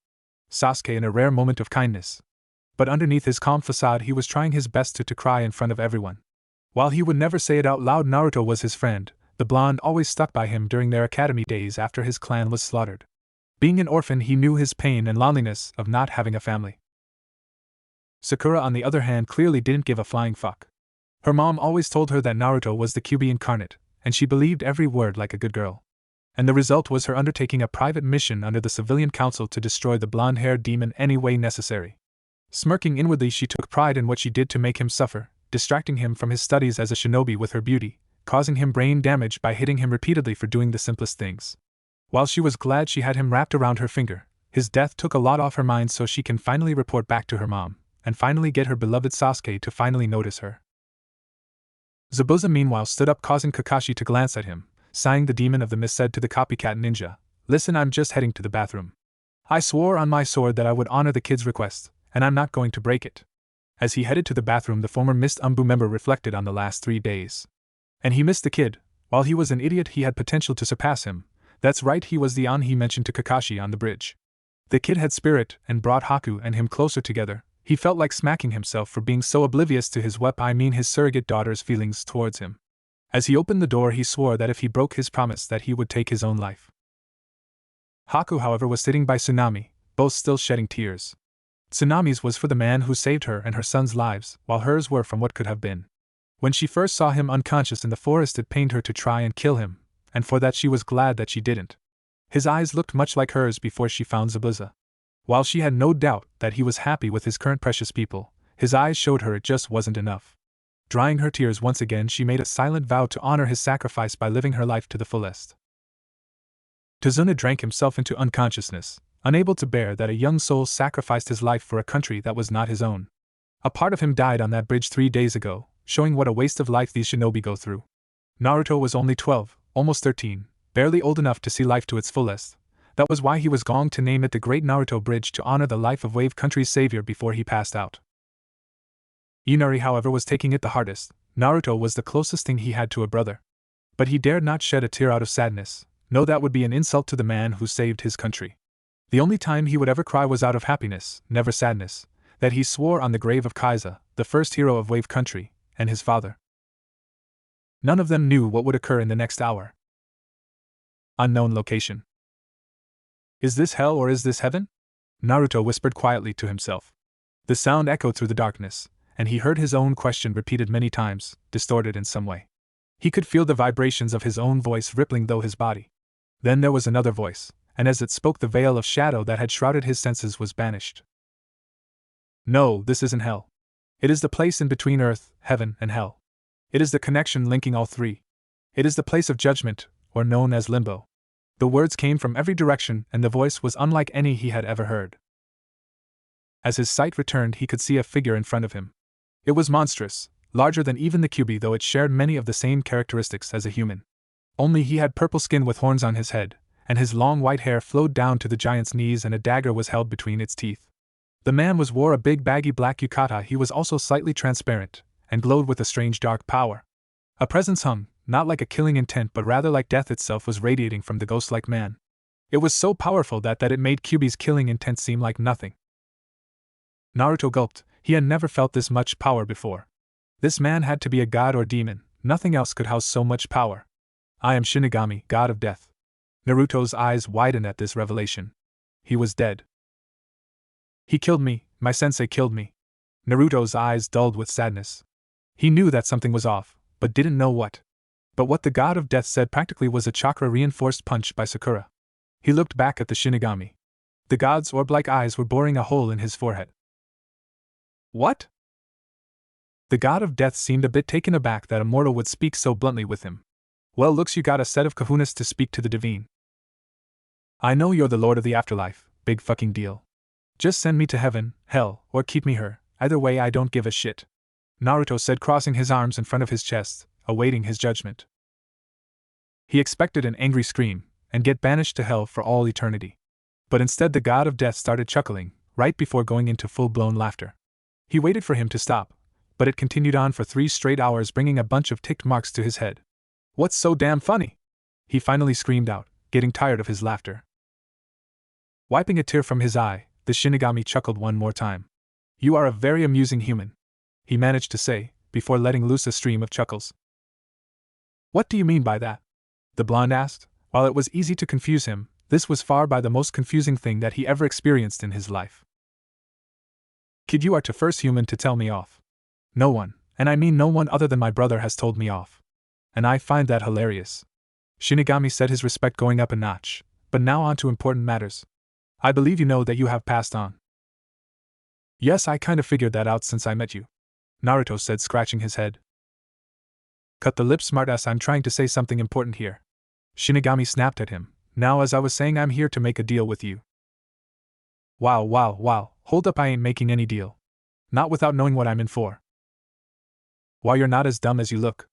Sasuke, in a rare moment of kindness. But underneath his calm facade, he was trying his best to cry in front of everyone. While he would never say it out loud, Naruto was his friend. The blonde always stuck by him during their academy days after his clan was slaughtered. Being an orphan, he knew his pain and loneliness of not having a family. Sakura, on the other hand, clearly didn't give a flying fuck. Her mom always told her that Naruto was the QB incarnate, and she believed every word like a good girl. And the result was her undertaking a private mission under the civilian council to destroy the blonde-haired demon any way necessary. Smirking inwardly, she took pride in what she did to make him suffer, distracting him from his studies as a shinobi with her beauty, causing him brain damage by hitting him repeatedly for doing the simplest things. While she was glad she had him wrapped around her finger, his death took a lot off her mind so she can finally report back to her mom, and finally get her beloved Sasuke to finally notice her. Zabuza meanwhile stood up, causing Kakashi to glance at him. Sighing, the demon of the mist said to the copycat ninja, "Listen, I'm just heading to the bathroom. I swore on my sword that I would honor the kid's request, and I'm not going to break it." As he headed to the bathroom, the former Mist Umbu member reflected on the last 3 days. And he missed the kid. While he was an idiot, he had potential to surpass him. That's right, he was the An he mentioned to Kakashi on the bridge. The kid had spirit and brought Haku and him closer together. He felt like smacking himself for being so oblivious to his his surrogate daughter's feelings towards him. As he opened the door, he swore that if he broke his promise that he would take his own life. Haku, however, was sitting by Tsunami, both still shedding tears. Tsunami's was for the man who saved her and her son's lives, while hers were from what could have been. When she first saw him unconscious in the forest, it pained her to try and kill him, and for that she was glad that she didn't. His eyes looked much like hers before she found Zabuza. While she had no doubt that he was happy with his current precious people, his eyes showed her it just wasn't enough. Drying her tears once again, she made a silent vow to honor his sacrifice by living her life to the fullest. Tazuna drank himself into unconsciousness, unable to bear that a young soul sacrificed his life for a country that was not his own. A part of him died on that bridge 3 days ago, showing what a waste of life these shinobi go through. Naruto was only 12, almost 13, barely old enough to see life to its fullest. That was why he was going to name it the Great Naruto Bridge to honor the life of Wave Country's savior before he passed out. Inari, however, was taking it the hardest. Naruto was the closest thing he had to a brother. But he dared not shed a tear out of sadness. No, that would be an insult to the man who saved his country. The only time he would ever cry was out of happiness, never sadness, that he swore on the grave of Kaiza, the first hero of Wave Country, and his father. None of them knew what would occur in the next hour. Unknown location. Is this hell or is this heaven? Naruto whispered quietly to himself. The sound echoed through the darkness, and he heard his own question repeated many times, distorted in some way. He could feel the vibrations of his own voice rippling through his body. Then there was another voice, and as it spoke, the veil of shadow that had shrouded his senses was banished. No, this isn't hell. It is the place in between earth, heaven, and hell. It is the connection linking all three. It is the place of judgment, or known as limbo. The words came from every direction, and the voice was unlike any he had ever heard. As his sight returned, he could see a figure in front of him. It was monstrous, larger than even the Kyuubi, though it shared many of the same characteristics as a human. Only he had purple skin with horns on his head, and his long white hair flowed down to the giant's knees, and a dagger was held between its teeth. The man wore a big baggy black yukata. He was also slightly transparent, and glowed with a strange dark power. A presence hung, not like a killing intent but rather like death itself, was radiating from the ghost-like man. It was so powerful that it made Kyuubi's killing intent seem like nothing. Naruto gulped. He had never felt this much power before. This man had to be a god or demon. Nothing else could house so much power. I am Shinigami, god of death. Naruto's eyes widened at this revelation. He was dead. He killed me, my sensei killed me. Naruto's eyes dulled with sadness. He knew that something was off, but didn't know what. But what the god of death said practically was a chakra-reinforced punch by Sakura. He looked back at the Shinigami. The god's orb-like eyes were boring a hole in his forehead. What? The god of death seemed a bit taken aback that a mortal would speak so bluntly with him. Well, looks you got a set of kahunas to speak to the divine. I know you're the lord of the afterlife, big fucking deal. Just send me to heaven, hell, or keep me here, either way I don't give a shit. Naruto said, crossing his arms in front of his chest, awaiting his judgment. He expected an angry scream, and get banished to hell for all eternity. But instead the god of death started chuckling, right before going into full-blown laughter. He waited for him to stop, but it continued on for 3 straight hours, bringing a bunch of ticked marks to his head. What's so damn funny? He finally screamed out, getting tired of his laughter. Wiping a tear from his eye, the Shinigami chuckled one more time. You are a very amusing human, he managed to say, before letting loose a stream of chuckles. What do you mean by that? The blonde asked. While it was easy to confuse him, this was far by the most confusing thing that he ever experienced in his life. Kid, you are the first human to tell me off. No one, and I mean no one other than my brother, has told me off. And I find that hilarious. Shinigami said, his respect going up a notch. But now on to important matters. I believe you know that you have passed on. Yes, I kind of figured that out since I met you, Naruto said, scratching his head. Cut the lip, smartass, I'm trying to say something important here. Shinigami snapped at him. Now, as I was saying, I'm here to make a deal with you. Wow, hold up, I ain't making any deal. Not without knowing what I'm in for. Why, you're not as dumb as you look.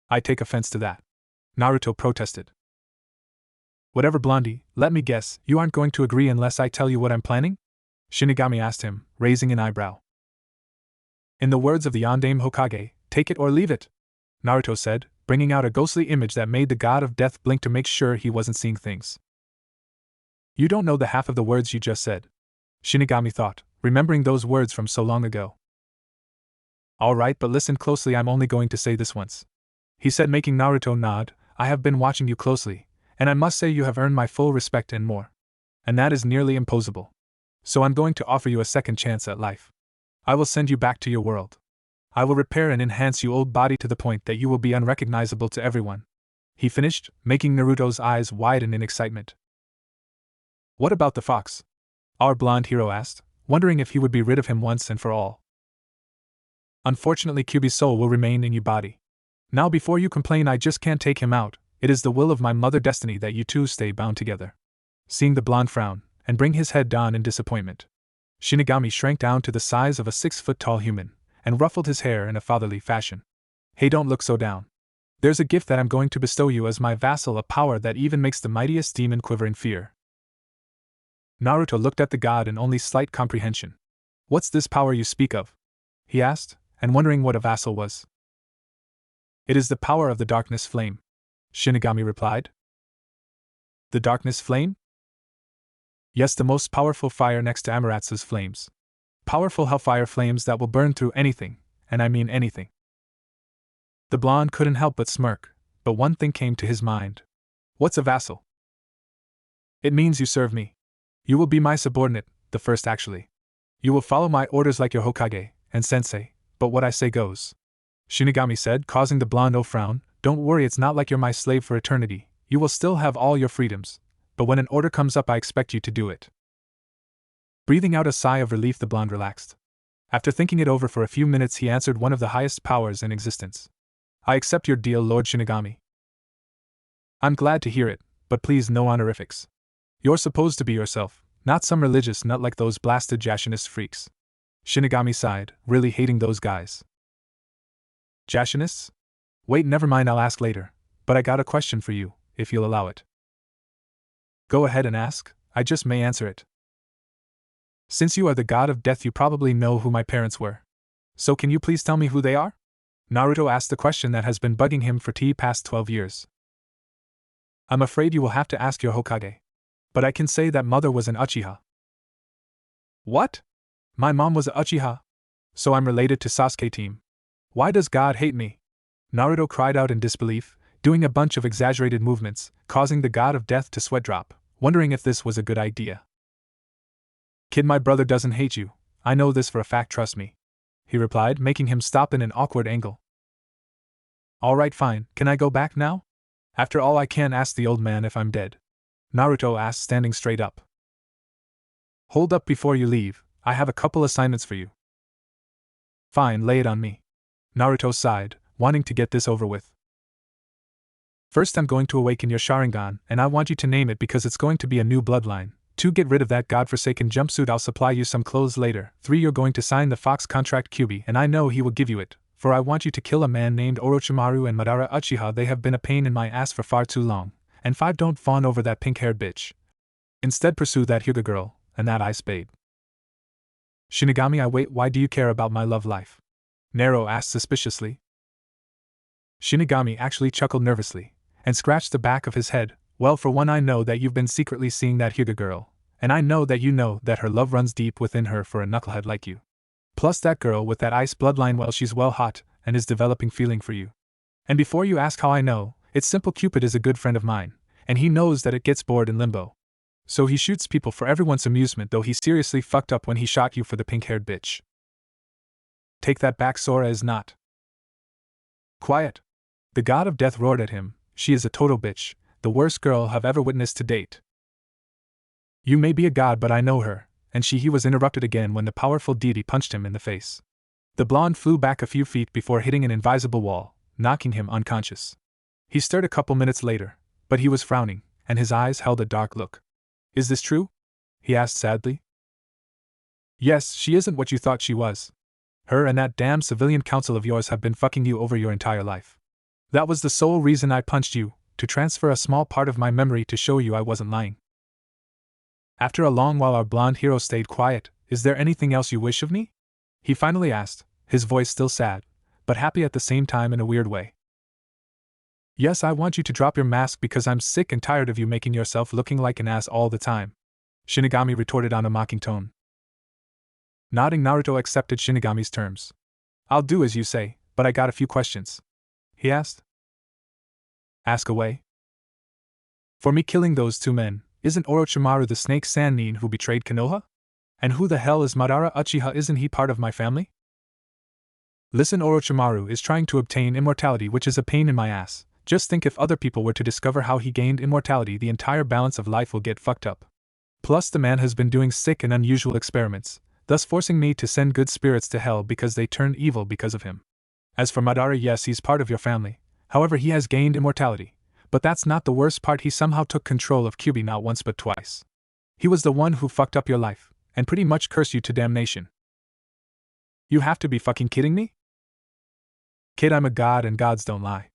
I take offense to that, Naruto protested. Whatever, Blondie, let me guess, you aren't going to agree unless I tell you what I'm planning? Shinigami asked him, raising an eyebrow. In the words of the Yondaime Hokage, take it or leave it, Naruto said, bringing out a ghostly image that made the god of death blink to make sure he wasn't seeing things. You don't know the half of the words you just said. Shinigami thought, remembering those words from so long ago. Alright, but listen closely, I'm only going to say this once. He said, making Naruto nod. I have been watching you closely, and I must say you have earned my full respect and more. And that is nearly impossible. So I'm going to offer you a second chance at life. I will send you back to your world. I will repair and enhance your old body to the point that you will be unrecognizable to everyone. He finished, making Naruto's eyes widen in excitement. What about the fox? Our blonde hero asked, wondering if he would be rid of him once and for all. Unfortunately, Kyuubi's soul will remain in your body. Now before you complain, I just can't take him out. It is the will of my mother destiny that you two stay bound together. Seeing the blonde frown, and bring his head down in disappointment, Shinigami shrank down to the size of a 6-foot-tall human, and ruffled his hair in a fatherly fashion. Hey, don't look so down. There's a gift that I'm going to bestow you as my vassal, a power that even makes the mightiest demon quiver in fear. Naruto looked at the god in only slight comprehension. What's this power you speak of? He asked, and wondering what a vassal was. It is the power of the darkness flame, Shinigami replied. The darkness flame? Yes, the most powerful fire next to Amaratsu's flames. Powerful hellfire flames that will burn through anything, and I mean anything. The blonde couldn't help but smirk, but one thing came to his mind. What's a vassal? It means you serve me. You will be my subordinate, the first actually. You will follow my orders like your Hokage and sensei, but what I say goes. Shinigami said, causing the blonde to frown. Don't worry, it's not like you're my slave for eternity. You will still have all your freedoms, but when an order comes up I expect you to do it. Breathing out a sigh of relief, the blonde relaxed. After thinking it over for a few minutes, he answered, one of the highest powers in existence. I accept your deal, Lord Shinigami. I'm glad to hear it, but please no honorifics. You're supposed to be yourself, not some religious nut like those blasted Jashinist freaks. Shinigami sighed, really hating those guys. Jashinists? Wait, never mind, I'll ask later, but I got a question for you, if you'll allow it. Go ahead and ask, I just may answer it. Since you are the god of death, you probably know who my parents were. So can you please tell me who they are? Naruto asked the question that has been bugging him for the past 12 years. I'm afraid you will have to ask your Hokage. But I can say that mother was an Uchiha. What? My mom was a Uchiha? So I'm related to Sasuke team. Why does God hate me? Naruto cried out in disbelief, doing a bunch of exaggerated movements, causing the god of death to sweat drop, wondering if this was a good idea. Kid, my brother doesn't hate you. I know this for a fact, trust me. He replied, making him stop in an awkward angle. Alright, fine, can I go back now? After all, I can't ask the old man if I'm dead. Naruto asked, standing straight up. Hold up before you leave, I have a couple assignments for you. Fine, lay it on me. Naruto sighed, wanting to get this over with. First, I'm going to awaken your Sharingan, and I want you to name it because it's going to be a new bloodline. 2. Get rid of that godforsaken jumpsuit, I'll supply you some clothes later. 3. You're going to sign the Fox contract, Kyuubi, and I know he will give you it, for I want you to kill a man named Orochimaru and Madara Uchiha. They have been a pain in my ass for far too long. And 5. Don't fawn over that pink-haired bitch. Instead, pursue that Hyuga girl, and that ice babe. Shinigami, I wait, why do you care about my love life? Nero asked suspiciously. Shinigami actually chuckled nervously, and scratched the back of his head. Well, for one, I know that you've been secretly seeing that Hyuga girl, and I know that you know that her love runs deep within her for a knucklehead like you. Plus that girl with that ice bloodline, well, she's well hot, and is developing feeling for you. And before you ask how I know, it's simple. Cupid is a good friend of mine, and he knows that it gets bored in limbo. So he shoots people for everyone's amusement, though he seriously fucked up when he shot you for the pink-haired bitch. Take that back, Sora is not. Quiet. The god of death roared at him, she is a total bitch, the worst girl I've ever witnessed to date. You may be a god, but I know her, and he was interrupted again when the powerful deity punched him in the face. The blonde flew back a few feet before hitting an invisible wall, knocking him unconscious. He stirred a couple minutes later, but he was frowning, and his eyes held a dark look. Is this true? He asked sadly. Yes, she isn't what you thought she was. Her and that damn civilian council of yours have been fucking you over your entire life. That was the sole reason I punched you, to transfer a small part of my memory to show you I wasn't lying. After a long while, our blonde hero stayed quiet. Is there anything else you wish of me? He finally asked, his voice still sad, but happy at the same time in a weird way. Yes, I want you to drop your mask because I'm sick and tired of you making yourself looking like an ass all the time. Shinigami retorted on a mocking tone. Nodding, Naruto accepted Shinigami's terms. I'll do as you say, but I got a few questions, he asked. Ask away. For me killing those two men, isn't Orochimaru the snake Sannin who betrayed Konoha? And who the hell is Madara Uchiha? Isn't he part of my family? Listen, Orochimaru is trying to obtain immortality, which is a pain in my ass. Just think if other people were to discover how he gained immortality, the entire balance of life will get fucked up. Plus the man has been doing sick and unusual experiments, thus forcing me to send good spirits to hell because they turned evil because of him. As for Madara, yes, he's part of your family, however he has gained immortality. But that's not the worst part, he somehow took control of Kyuubi not once but twice. He was the one who fucked up your life, and pretty much cursed you to damnation. You have to be fucking kidding me? Kid, I'm a god and gods don't lie.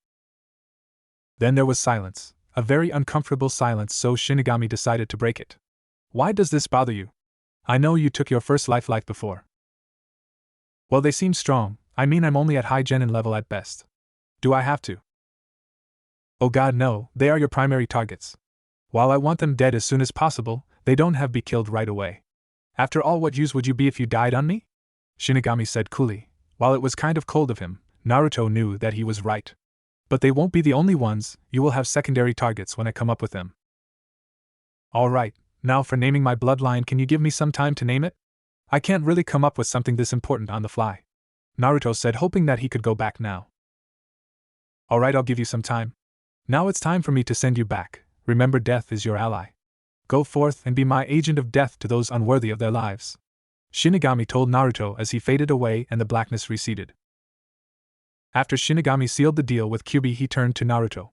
Then there was silence, a very uncomfortable silence, so Shinigami decided to break it. Why does this bother you? I know you took your first life before. Well, they seem strong. I mean, I'm only at high genin level at best. Do I have to? Oh god, no, they are your primary targets. While I want them dead as soon as possible, they don't have to be killed right away. After all, what use would you be if you died on me? Shinigami said coolly. While it was kind of cold of him, Naruto knew that he was right. But they won't be the only ones, you will have secondary targets when I come up with them. Alright, now for naming my bloodline, can you give me some time to name it? I can't really come up with something this important on the fly, Naruto said, hoping that he could go back now. Alright, I'll give you some time. Now it's time for me to send you back. Remember, death is your ally. Go forth and be my agent of death to those unworthy of their lives. Shinigami told Naruto as he faded away and the blackness receded. After Shinigami sealed the deal with Kyuubi, he turned to Naruto.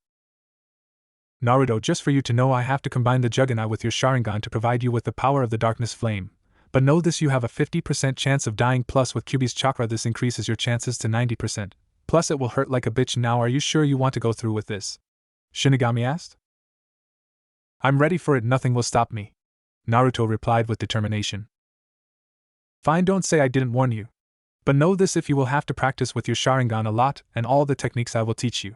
Naruto, just for you to know, I have to combine the Juggernaut with your Sharingan to provide you with the power of the darkness flame. But know this, you have a 50% chance of dying, plus with Kyuubi's chakra this increases your chances to 90%. Plus it will hurt like a bitch. Now are you sure you want to go through with this? Shinigami asked. I'm ready for it, nothing will stop me, Naruto replied with determination. Fine, don't say I didn't warn you. But know this, if you will have to practice with your Sharingan a lot, and all the techniques I will teach you.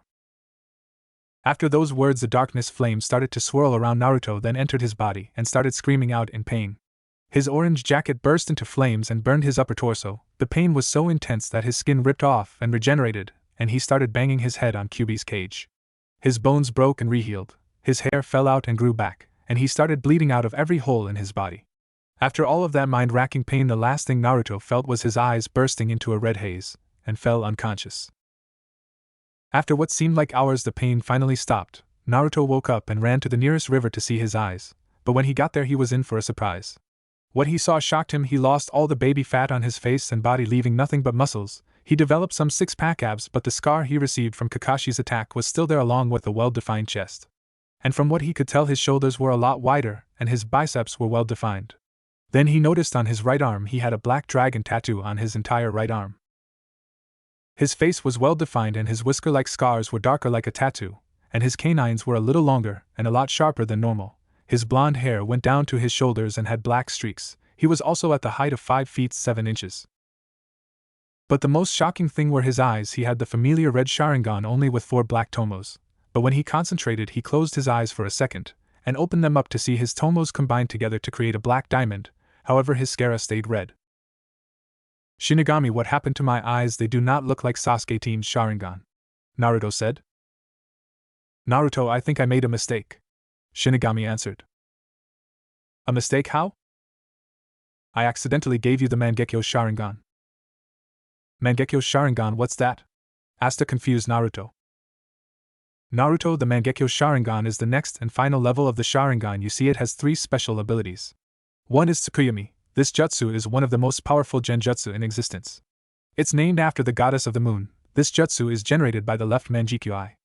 After those words, the darkness flame started to swirl around Naruto, then entered his body and started screaming out in pain. His orange jacket burst into flames and burned his upper torso. The pain was so intense that his skin ripped off and regenerated, and he started banging his head on Kyuubi's cage. His bones broke and rehealed, his hair fell out and grew back, and he started bleeding out of every hole in his body. After all of that mind-racking pain, the last thing Naruto felt was his eyes bursting into a red haze, and fell unconscious. After what seemed like hours, the pain finally stopped. Naruto woke up and ran to the nearest river to see his eyes, but when he got there he was in for a surprise. What he saw shocked him. He lost all the baby fat on his face and body, leaving nothing but muscles. He developed some six-pack abs, but the scar he received from Kakashi's attack was still there, along with a well-defined chest. And from what he could tell, his shoulders were a lot wider, and his biceps were well-defined. Then he noticed on his right arm he had a black dragon tattoo on his entire right arm. His face was well-defined and his whisker-like scars were darker like a tattoo, and his canines were a little longer and a lot sharper than normal. His blonde hair went down to his shoulders and had black streaks. He was also at the height of 5 feet 7 inches. But the most shocking thing were his eyes. He had the familiar red Sharingan, only with 4 black tomos. But when he concentrated, he closed his eyes for a second, and opened them up to see his tomos combined together to create a black diamond. However, his scara stayed red. Shinigami, what happened to my eyes? They do not look like Sasuke Team's Sharingan, Naruto said. Naruto, I think I made a mistake, Shinigami answered. A mistake? How? I accidentally gave you the Mangekyo Sharingan. Mangekyo Sharingan, what's that? Asked a confused Naruto. Naruto, the Mangekyo Sharingan is the next and final level of the Sharingan. You see, it has 3 special abilities. One is Tsukuyomi. This jutsu is one of the most powerful genjutsu in existence. It's named after the goddess of the moon. This jutsu is generated by the left Mangekyou eye.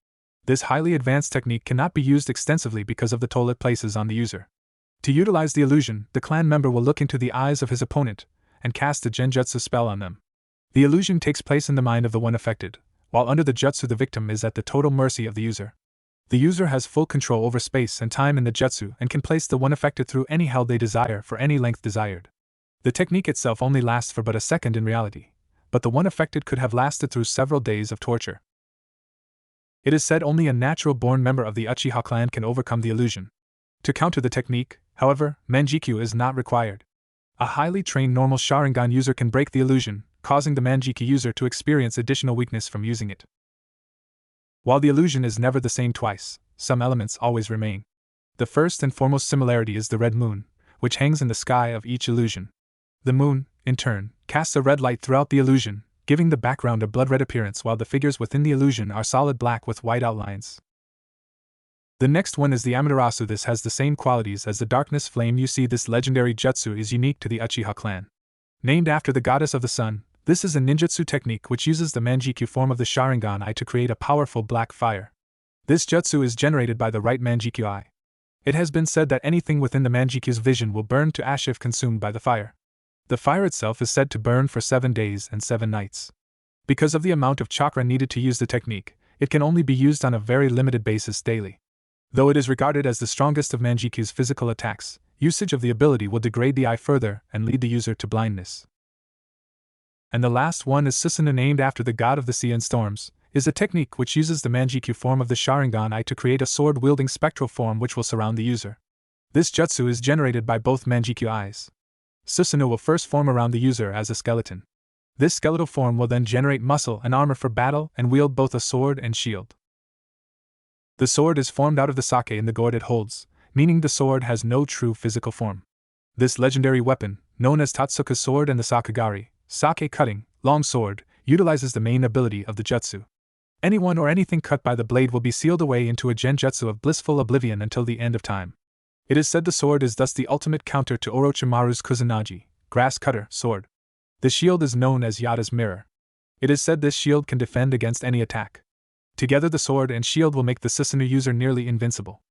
This highly advanced technique cannot be used extensively because of the toll it places on the user. To utilize the illusion, the clan member will look into the eyes of his opponent and cast a genjutsu spell on them. The illusion takes place in the mind of the one affected, while under the jutsu the victim is at the total mercy of the user. The user has full control over space and time in the jutsu and can place the one affected through any hell they desire for any length desired. The technique itself only lasts for but a second in reality, but the one affected could have lasted through several days of torture. It is said only a natural-born member of the Uchiha clan can overcome the illusion. To counter the technique, However, Manjikyu is not required. A highly trained normal Sharingan user can break the illusion, causing the Manjikyu user to experience additional weakness from using it. While the illusion is never the same twice, some elements always remain. The first and foremost similarity is the red moon, which hangs in the sky of each illusion. The moon, in turn, casts a red light throughout the illusion, giving the background a blood-red appearance while the figures within the illusion are solid black with white outlines. The next one is the Amaterasu. This has the same qualities as the darkness flame. You see, this legendary jutsu is unique to the Uchiha clan. Named after the goddess of the sun, this is a ninjutsu technique which uses the Manjikyu form of the Sharingan eye to create a powerful black fire. This jutsu is generated by the right Manjikyu eye. It has been said that anything within the Manjikyu's vision will burn to ash if consumed by the fire. The fire itself is said to burn for 7 days and 7 nights. Because of the amount of chakra needed to use the technique, it can only be used on a very limited basis daily. Though it is regarded as the strongest of Manjikyu's physical attacks, usage of the ability will degrade the eye further and lead the user to blindness. And the last one is Susanoo, named after the god of the sea and storms, is a technique which uses the Manjikyu form of the Sharingan eye to create a sword-wielding spectral form which will surround the user. This jutsu is generated by both Manjikyu eyes. Susanoo will first form around the user as a skeleton. This skeletal form will then generate muscle and armor for battle and wield both a sword and shield. The sword is formed out of the sake in the gourd it holds, meaning the sword has no true physical form. This legendary weapon, known as Tatsuka's sword and the Sakagari, sake cutting, long sword, utilizes the main ability of the jutsu. Anyone or anything cut by the blade will be sealed away into a genjutsu of blissful oblivion until the end of time. It is said the sword is thus the ultimate counter to Orochimaru's Kusanagi, grass cutter, sword. The shield is known as Yada's mirror. It is said this shield can defend against any attack. Together the sword and shield will make the Susanoo user nearly invincible.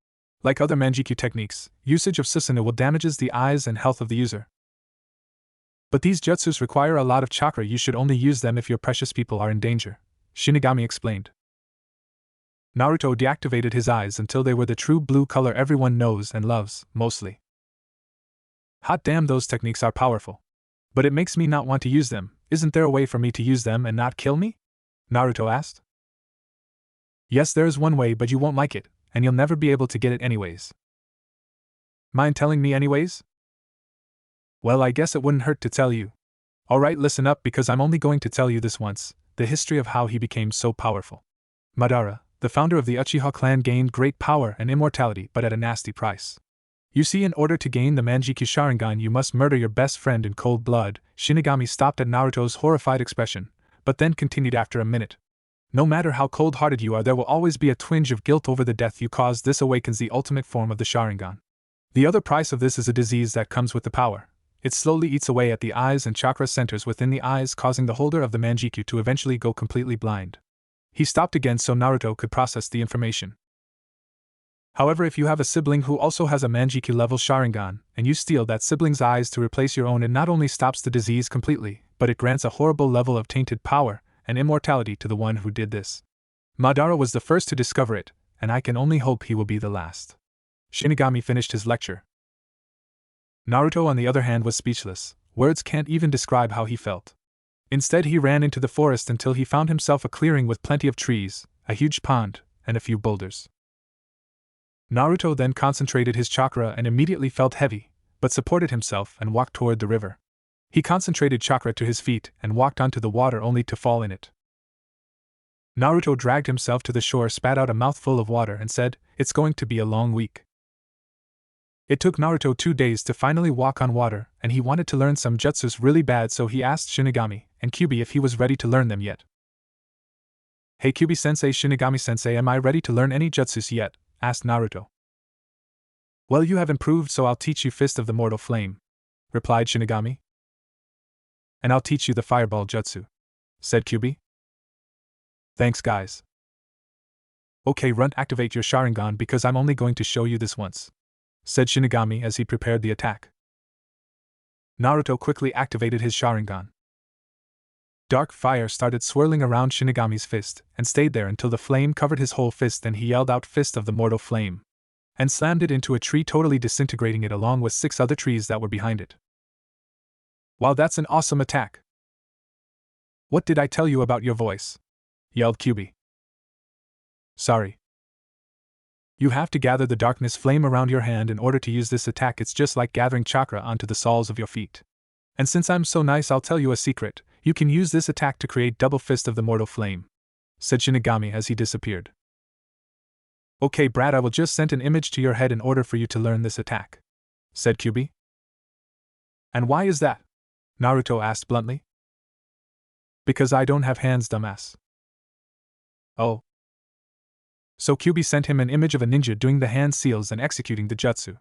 Like other Manjikyu techniques, usage of Susanoo will damages the eyes and health of the user. But these jutsus require a lot of chakra. You should only use them if your precious people are in danger, Shinigami explained. Naruto deactivated his eyes until they were the true blue color everyone knows and loves, mostly. Hot damn, those techniques are powerful. But it makes me not want to use them. Isn't there a way for me to use them and not kill me? Naruto asked. Yes, there is one way, but you won't like it, and you'll never be able to get it anyways. Mind telling me anyways? Well, I guess it wouldn't hurt to tell you. Alright, listen up, because I'm only going to tell you this once, the history of how he became so powerful. Madara, the founder of the Uchiha clan, gained great power and immortality, but at a nasty price. You see, in order to gain the Manjikyu Sharingan you must murder your best friend in cold blood. Shinigami stopped at Naruto's horrified expression, but then continued after a minute. No matter how cold-hearted you are, there will always be a twinge of guilt over the death you caused. This awakens the ultimate form of the Sharingan. The other price of this is a disease that comes with the power. It slowly eats away at the eyes and chakra centers within the eyes, causing the holder of the Manjikyu to eventually go completely blind. He stopped again so Naruto could process the information. However, if you have a sibling who also has a Manjikyu-level Sharingan, and you steal that sibling's eyes to replace your own, it not only stops the disease completely, but it grants a horrible level of tainted power and immortality to the one who did this. Madara was the first to discover it, and I can only hope he will be the last. Shinigami finished his lecture. Naruto, on the other hand, was speechless. Words can't even describe how he felt. Instead, he ran into the forest until he found himself a clearing with plenty of trees, a huge pond, and a few boulders. Naruto then concentrated his chakra and immediately felt heavy, but supported himself and walked toward the river. He concentrated chakra to his feet and walked onto the water only to fall in it. Naruto dragged himself to the shore, spat out a mouthful of water and said, "It's going to be a long week." It took Naruto 2 days to finally walk on water, and he wanted to learn some jutsus really bad, so he asked Shinigami and Kyubi if he was ready to learn them yet. "Hey Kyubi-sensei, Shinigami-sensei, am I ready to learn any jutsus yet?" asked Naruto. "Well, you have improved, so I'll teach you Fist of the Mortal Flame," replied Shinigami. "And I'll teach you the Fireball Jutsu," said Kyubi. "Thanks, guys." "Okay, Runt, activate your Sharingan because I'm only going to show you this once," said Shinigami as he prepared the attack. Naruto quickly activated his Sharingan. Dark fire started swirling around Shinigami's fist, and stayed there until the flame covered his whole fist. Then he yelled out, "Fist of the Mortal Flame," and slammed it into a tree, totally disintegrating it along with 6 other trees that were behind it. "Wow, that's an awesome attack!" "What did I tell you about your voice?" yelled Kyubi. "Sorry." You have to gather the darkness flame around your hand in order to use this attack. It's just like gathering chakra onto the soles of your feet. And since I'm so nice, I'll tell you a secret. You can use this attack to create double fist of the mortal flame," said Shinigami as he disappeared. "Okay, Brad, I will just send an image to your head in order for you to learn this attack," said Kyubi. "And why is that?" Naruto asked bluntly. "Because I don't have hands, dumbass." "Oh." So Kyubi sent him an image of a ninja doing the hand seals and executing the jutsu.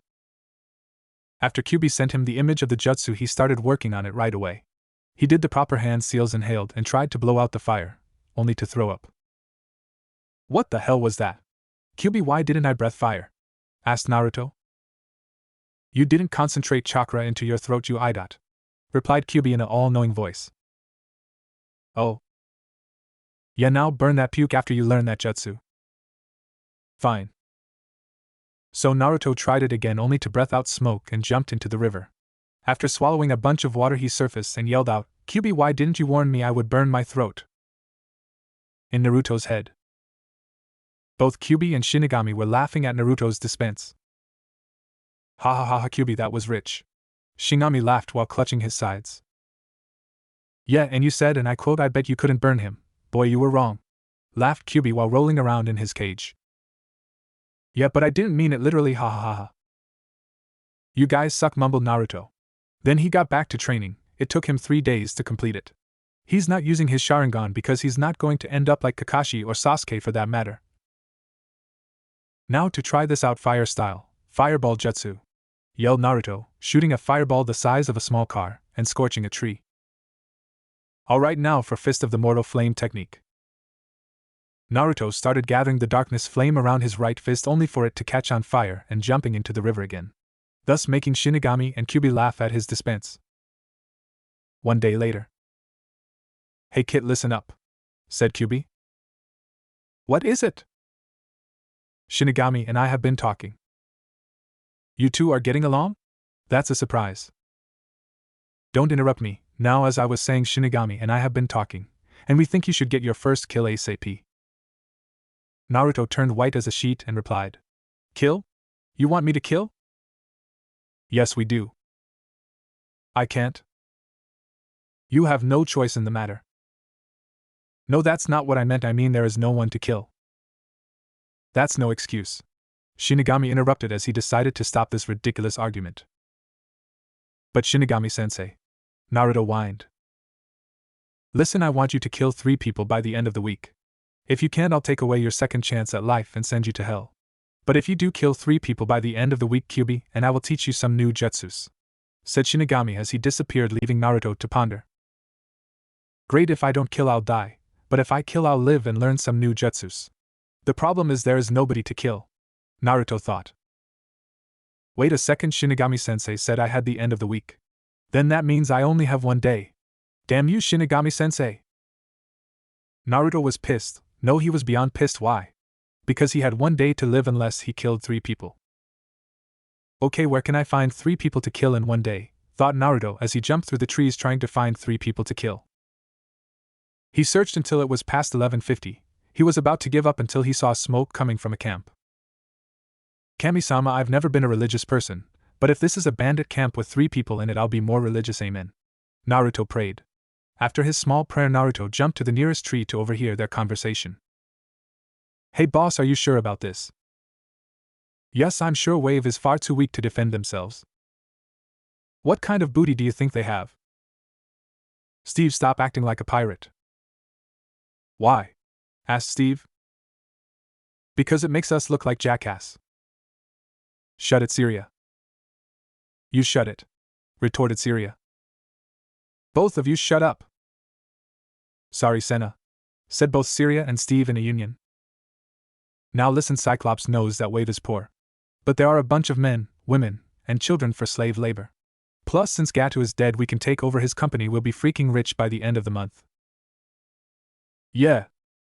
After Kyubi sent him the image of the jutsu, he started working on it right away. He did the proper hand seals, inhaled, and tried to blow out the fire, only to throw up. "What the hell was that? Kyubi, why didn't I breath fire?" asked Naruto. "You didn't concentrate chakra into your throat, you idiot," replied Kyubi in an all-knowing voice. "Oh. Yeah, now burn that puke after you learn that jutsu." "Fine." So Naruto tried it again, only to breath out smoke, and jumped into the river. After swallowing a bunch of water, he surfaced and yelled out, "Kyubi, why didn't you warn me I would burn my throat?" In Naruto's head. Both Kyubi and Shinigami were laughing at Naruto's defense. "Ha ha ha ha, Kyubi, that was rich." Shinigami laughed while clutching his sides. "Yeah, and you said, and I quote, I bet you couldn't burn him. Boy, you were wrong," laughed Kyubi while rolling around in his cage. "Yeah, but I didn't mean it literally, ha ha ha ha." "You guys suck," mumbled Naruto. Then he got back to training. It took him 3 days to complete it. He's not using his Sharingan because he's not going to end up like Kakashi or Sasuke for that matter. "Now to try this out, fire style, fireball jutsu," yelled Naruto, shooting a fireball the size of a small car and scorching a tree. "Alright, now for fist of the mortal flame technique." Naruto started gathering the darkness flame around his right fist, only for it to catch on fire and jumping into the river again, thus making Shinigami and Kyubi laugh at his defense. 1 day later. "Hey kid, listen up," said Kyubi. "What is it?" "Shinigami and I have been talking." "You two are getting along? That's a surprise." "Don't interrupt me. Now, as I was saying, Shinigami and I have been talking, and we think you should get your first kill ASAP." Naruto turned white as a sheet and replied, "Kill? You want me to kill?" "Yes, we do." "I can't." "You have no choice in the matter." "No, that's not what I meant. I mean, there is no one to kill." "That's no excuse," Shinigami interrupted as he decided to stop this ridiculous argument. "But Shinigami-sensei," Naruto whined. "Listen, I want you to kill 3 people by the end of the week. If you can't, I'll take away your second chance at life and send you to hell. But if you do kill 3 people by the end of the week, Kyubi, and I will teach you some new jutsus," said Shinigami as he disappeared, leaving Naruto to ponder. "Great, if I don't kill I'll die, but if I kill I'll live and learn some new jutsus. The problem is there is nobody to kill," Naruto thought. "Wait a second, Shinigami-sensei said I had the end of the week. Then that means I only have 1 day. Damn you, Shinigami-sensei!" Naruto was pissed. No, he was beyond pissed. Why? Because he had 1 day to live unless he killed 3 people. "Okay, where can I find 3 people to kill in 1 day?" thought Naruto as he jumped through the trees trying to find 3 people to kill. He searched until it was past 11:50. He was about to give up until he saw smoke coming from a camp. "Kami-sama, I've never been a religious person, but if this is a bandit camp with 3 people in it, I'll be more religious, amen," Naruto prayed. After his small prayer, Naruto jumped to the nearest tree to overhear their conversation. "Hey boss, are you sure about this?" "Yes, I'm sure. Wave is far too weak to defend themselves." "What kind of booty do you think they have?" "Steve, stop acting like a pirate." "Why?" asked Steve. "Because it makes us look like jackass." "Shut it, Syria." "You shut it," retorted Syria. "Both of you shut up." "Sorry, Senna," said both Syria and Steve in a union. "Now listen, Cyclops knows that Wave is poor. But there are a bunch of men, women, and children for slave labor. Plus, since Gato is dead, we can take over his company. We'll be freaking rich by the end of the month." "Yeah,"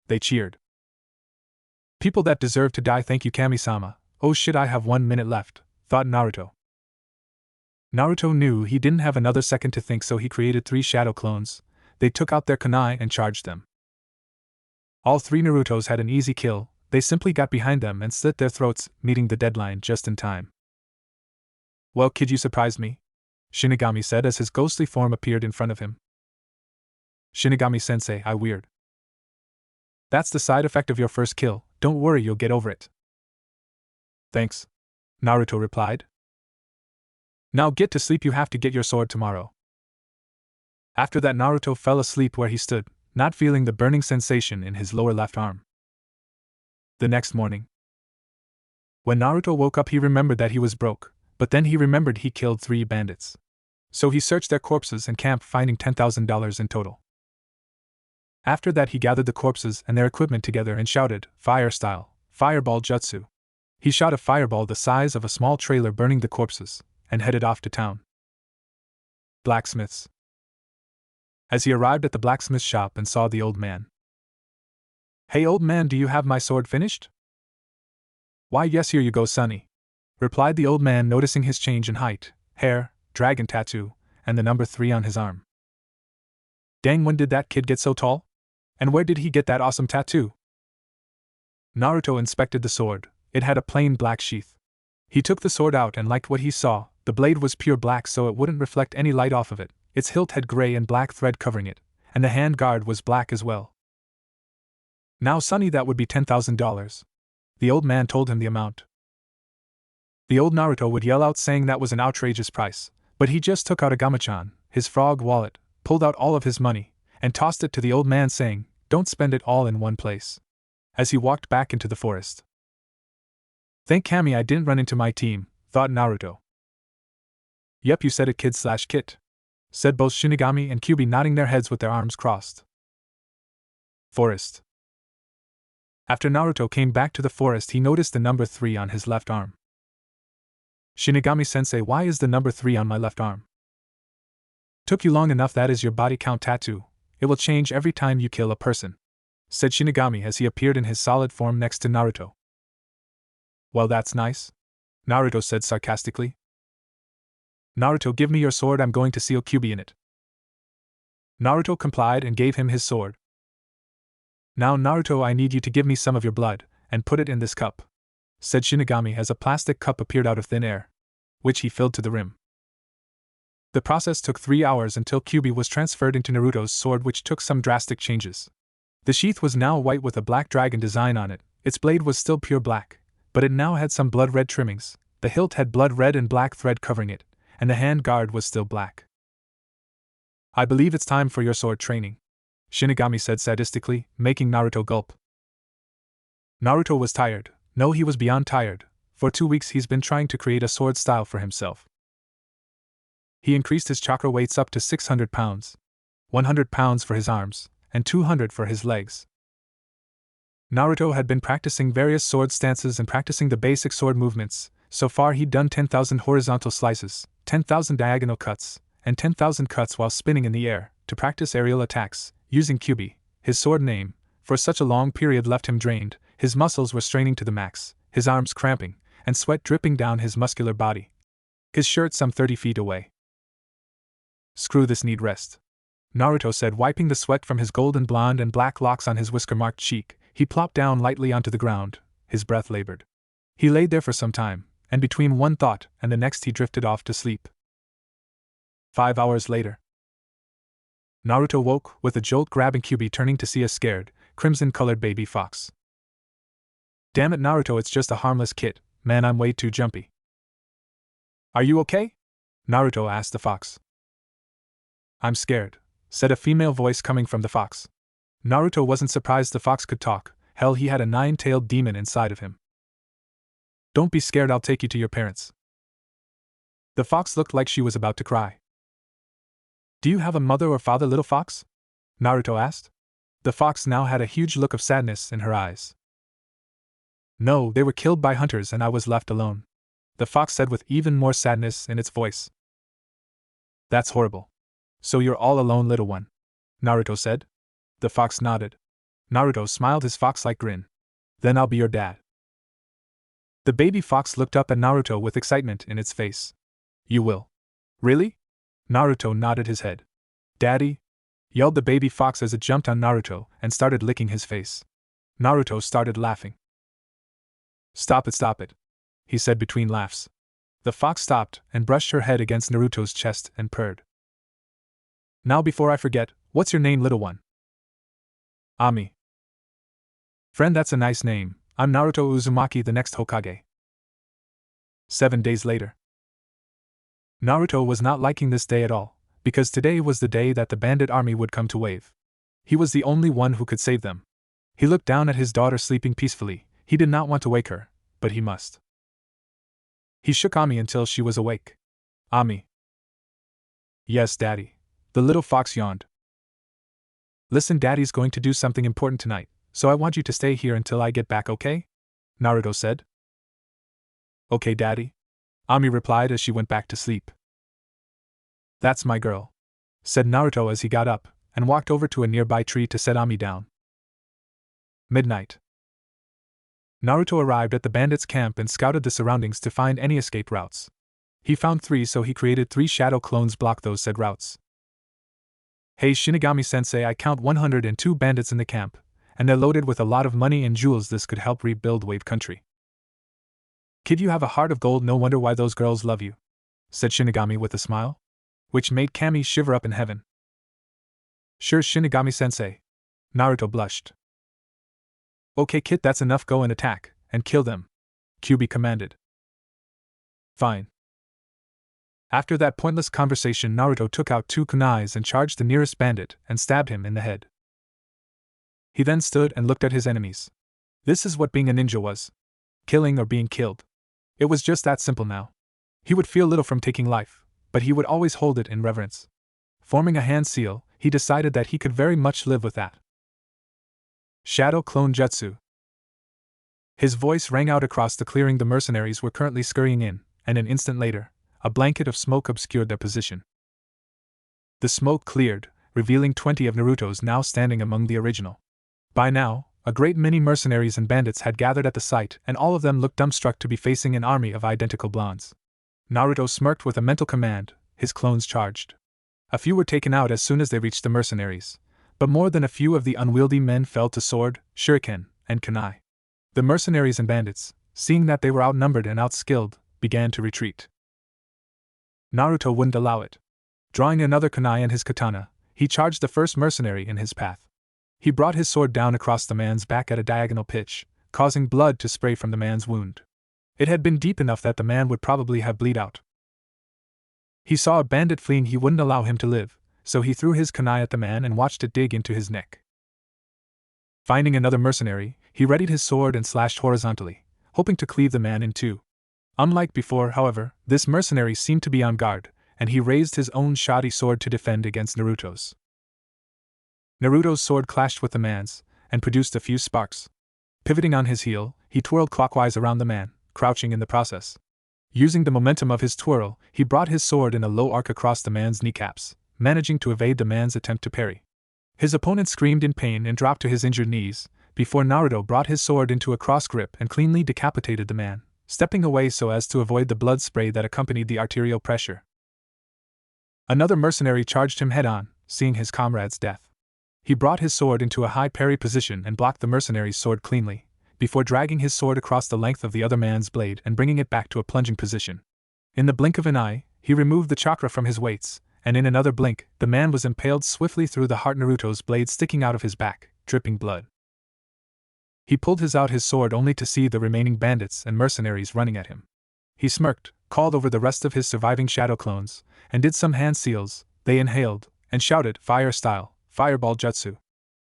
they cheered. "People that deserve to die, thank you, Kami-sama." "Oh shit, I have 1 minute left," thought Naruto. Naruto knew he didn't have another second to think, so he created 3 shadow clones. They took out their kunai and charged them. All 3 Narutos had an easy kill. They simply got behind them and slit their throats, meeting the deadline just in time. "Well, kid, you surprised me," Shinigami said as his ghostly form appeared in front of him. "Shinigami-sensei, I weird. That's the side effect of your first kill, don't worry, you'll get over it." "Thanks," Naruto replied. "Now get to sleep, you have to get your sword tomorrow." After that, Naruto fell asleep where he stood, not feeling the burning sensation in his lower left arm. The next morning, when Naruto woke up, he remembered that he was broke, but then he remembered he killed 3 bandits. So he searched their corpses and camped, finding $10,000 in total. After that, he gathered the corpses and their equipment together and shouted, "Fire style, fireball jutsu." He shot a fireball the size of a small trailer, burning the corpses, and headed off to town. Blacksmiths. As he arrived at the blacksmith shop and saw the old man. "Hey old man, do you have my sword finished?" "Why yes, here you go, sonny," replied the old man, noticing his change in height, hair, dragon tattoo, and the number 3 on his arm. "Dang, when did that kid get so tall? And where did he get that awesome tattoo?" Naruto inspected the sword. It had a plain black sheath. He took the sword out and liked what he saw. The blade was pure black, so it wouldn't reflect any light off of it. Its hilt had gray and black thread covering it, and the hand guard was black as well. "Now, sonny, that would be $10,000. The old man told him the amount. The old Naruto would yell out saying that was an outrageous price, but he just took out a gamachan, his frog wallet, pulled out all of his money, and tossed it to the old man, saying, "Don't spend it all in one place," as he walked back into the forest. "Thank Kami I didn't run into my team," thought Naruto. "Yep, you said it, kid/kit," said both Shinigami and Kyuubi, nodding their heads with their arms crossed. Forest. After Naruto came back to the forest, he noticed the number 3 on his left arm. "Shinigami-sensei, why is the number 3 on my left arm?" "Took you long enough, that is your body count tattoo. It will change every time you kill a person," said Shinigami as he appeared in his solid form next to Naruto. "Well, that's nice," Naruto said sarcastically. "Naruto, give me your sword, I'm going to seal Kyuubi in it." Naruto complied and gave him his sword. "Now, Naruto, I need you to give me some of your blood, and put it in this cup," said Shinigami as a plastic cup appeared out of thin air, which he filled to the rim. The process took 3 hours until Kyuubi was transferred into Naruto's sword, which took some drastic changes. The sheath was now white with a black dragon design on it. Its blade was still pure black, but it now had some blood red trimmings. The hilt had blood red and black thread covering it, and the hand guard was still black. "I believe it's time for your sword training," Shinigami said sadistically, making Naruto gulp. Naruto was tired. No, he was beyond tired. For 2 weeks he's been trying to create a sword style for himself. He increased his chakra weights up to 600 pounds. 100 pounds for his arms, and 200 for his legs. Naruto had been practicing various sword stances and practicing the basic sword movements. So far he'd done 10,000 horizontal slices, 10,000 diagonal cuts, and 10,000 cuts while spinning in the air, to practice aerial attacks, using Kyuubi, his sword name. For such a long period left him drained, his muscles were straining to the max, his arms cramping, and sweat dripping down his muscular body. His shirt some 30 feet away. "Screw this, need rest," Naruto said, wiping the sweat from his golden blonde and black locks on his whisker-marked cheek. He plopped down lightly onto the ground, his breath labored. He lay there for some time, and between one thought and the next he drifted off to sleep. 5 hours later, Naruto woke with a jolt, grabbing Kyuubi, turning to see a scared, crimson-colored baby fox. "Damn it, Naruto, it's just a harmless kid, man, I'm way too jumpy." "Are you okay?" Naruto asked the fox. "I'm scared," said a female voice coming from the fox. Naruto wasn't surprised the fox could talk. Hell, he had a 9-tailed demon inside of him. "Don't be scared, I'll take you to your parents." The fox looked like she was about to cry. "Do you have a mother or father, little fox?" Naruto asked. The fox now had a huge look of sadness in her eyes. "No, they were killed by hunters and I was left alone," the fox said with even more sadness in its voice. "That's horrible. So you're all alone, little one?" Naruto said. The fox nodded. Naruto smiled his fox-like grin. "Then I'll be your dad." The baby fox looked up at Naruto with excitement in its face. "You will? Really?" Naruto nodded his head. "Daddy?" yelled the baby fox as it jumped on Naruto and started licking his face. Naruto started laughing. Stop it, he said between laughs. The fox stopped and brushed her head against Naruto's chest and purred. Now before I forget, what's your name, little one? Ami. Friend, that's a nice name. I'm Naruto Uzumaki, the next Hokage. 7 days later. Naruto was not liking this day at all, because today was the day that the bandit army would come to Wave. He was the only one who could save them. He looked down at his daughter sleeping peacefully. He did not want to wake her, but he must. He shook Ami until she was awake. Ami. Yes, Daddy. The little fox yawned. Listen, Daddy's going to do something important tonight, so I want you to stay here until I get back, okay? Naruto said. Okay, Daddy. Ami replied as she went back to sleep. That's my girl, said Naruto as he got up and walked over to a nearby tree to set Ami down. Midnight. Naruto arrived at the bandits' camp and scouted the surroundings to find any escape routes. He found 3, so he created 3 shadow clones block those said routes. Hey Shinigami-sensei, I count 102 bandits in the camp, and they're loaded with a lot of money and jewels. This could help rebuild Wave Country. Kid, you have a heart of gold, no wonder why those girls love you, said Shinigami with a smile, which made Kami shiver up in heaven. Sure, Shinigami-sensei. Naruto blushed. Okay kid, that's enough, go and attack, and kill them, Kyuubi commanded. Fine. After that pointless conversation, Naruto took out 2 kunais and charged the nearest bandit and stabbed him in the head. He then stood and looked at his enemies. This is what being a ninja was. Killing or being killed. It was just that simple now. He would feel little from taking life, but he would always hold it in reverence. Forming a hand seal, he decided that he could very much live with that. Shadow Clone Jutsu. His voice rang out across the clearing the mercenaries were currently scurrying in, and an instant later, a blanket of smoke obscured their position. The smoke cleared, revealing 20 of Naruto's now standing among the original. By now, a great many mercenaries and bandits had gathered at the site, and all of them looked dumbstruck to be facing an army of identical blondes. Naruto smirked with a mental command. His clones charged. A few were taken out as soon as they reached the mercenaries, but more than a few of the unwieldy men fell to sword, shuriken, and kunai. The mercenaries and bandits, seeing that they were outnumbered and outskilled, began to retreat. Naruto wouldn't allow it. Drawing another kunai and his katana, he charged the first mercenary in his path. He brought his sword down across the man's back at a diagonal pitch, causing blood to spray from the man's wound. It had been deep enough that the man would probably have bleed out. He saw a bandit fleeing, he wouldn't allow him to live, so he threw his kunai at the man and watched it dig into his neck. Finding another mercenary, he readied his sword and slashed horizontally, hoping to cleave the man in 2. Unlike before, however, this mercenary seemed to be on guard, and he raised his own shoddy sword to defend against Naruto's. Naruto's sword clashed with the man's, and produced a few sparks. Pivoting on his heel, he twirled clockwise around the man, crouching in the process. Using the momentum of his twirl, he brought his sword in a low arc across the man's kneecaps, managing to evade the man's attempt to parry. His opponent screamed in pain and dropped to his injured knees, before Naruto brought his sword into a cross grip and cleanly decapitated the man, stepping away so as to avoid the blood spray that accompanied the arterial pressure. Another mercenary charged him head-on, seeing his comrade's death. He brought his sword into a high parry position and blocked the mercenary's sword cleanly, before dragging his sword across the length of the other man's blade and bringing it back to a plunging position. In the blink of an eye, he removed the chakra from his weights, and in another blink, the man was impaled swiftly through the heart, Naruto's blade sticking out of his back, dripping blood. He pulled out his sword only to see the remaining bandits and mercenaries running at him. He smirked, called over the rest of his surviving shadow clones, and did some hand seals. They inhaled, and shouted, fire style, fireball jutsu.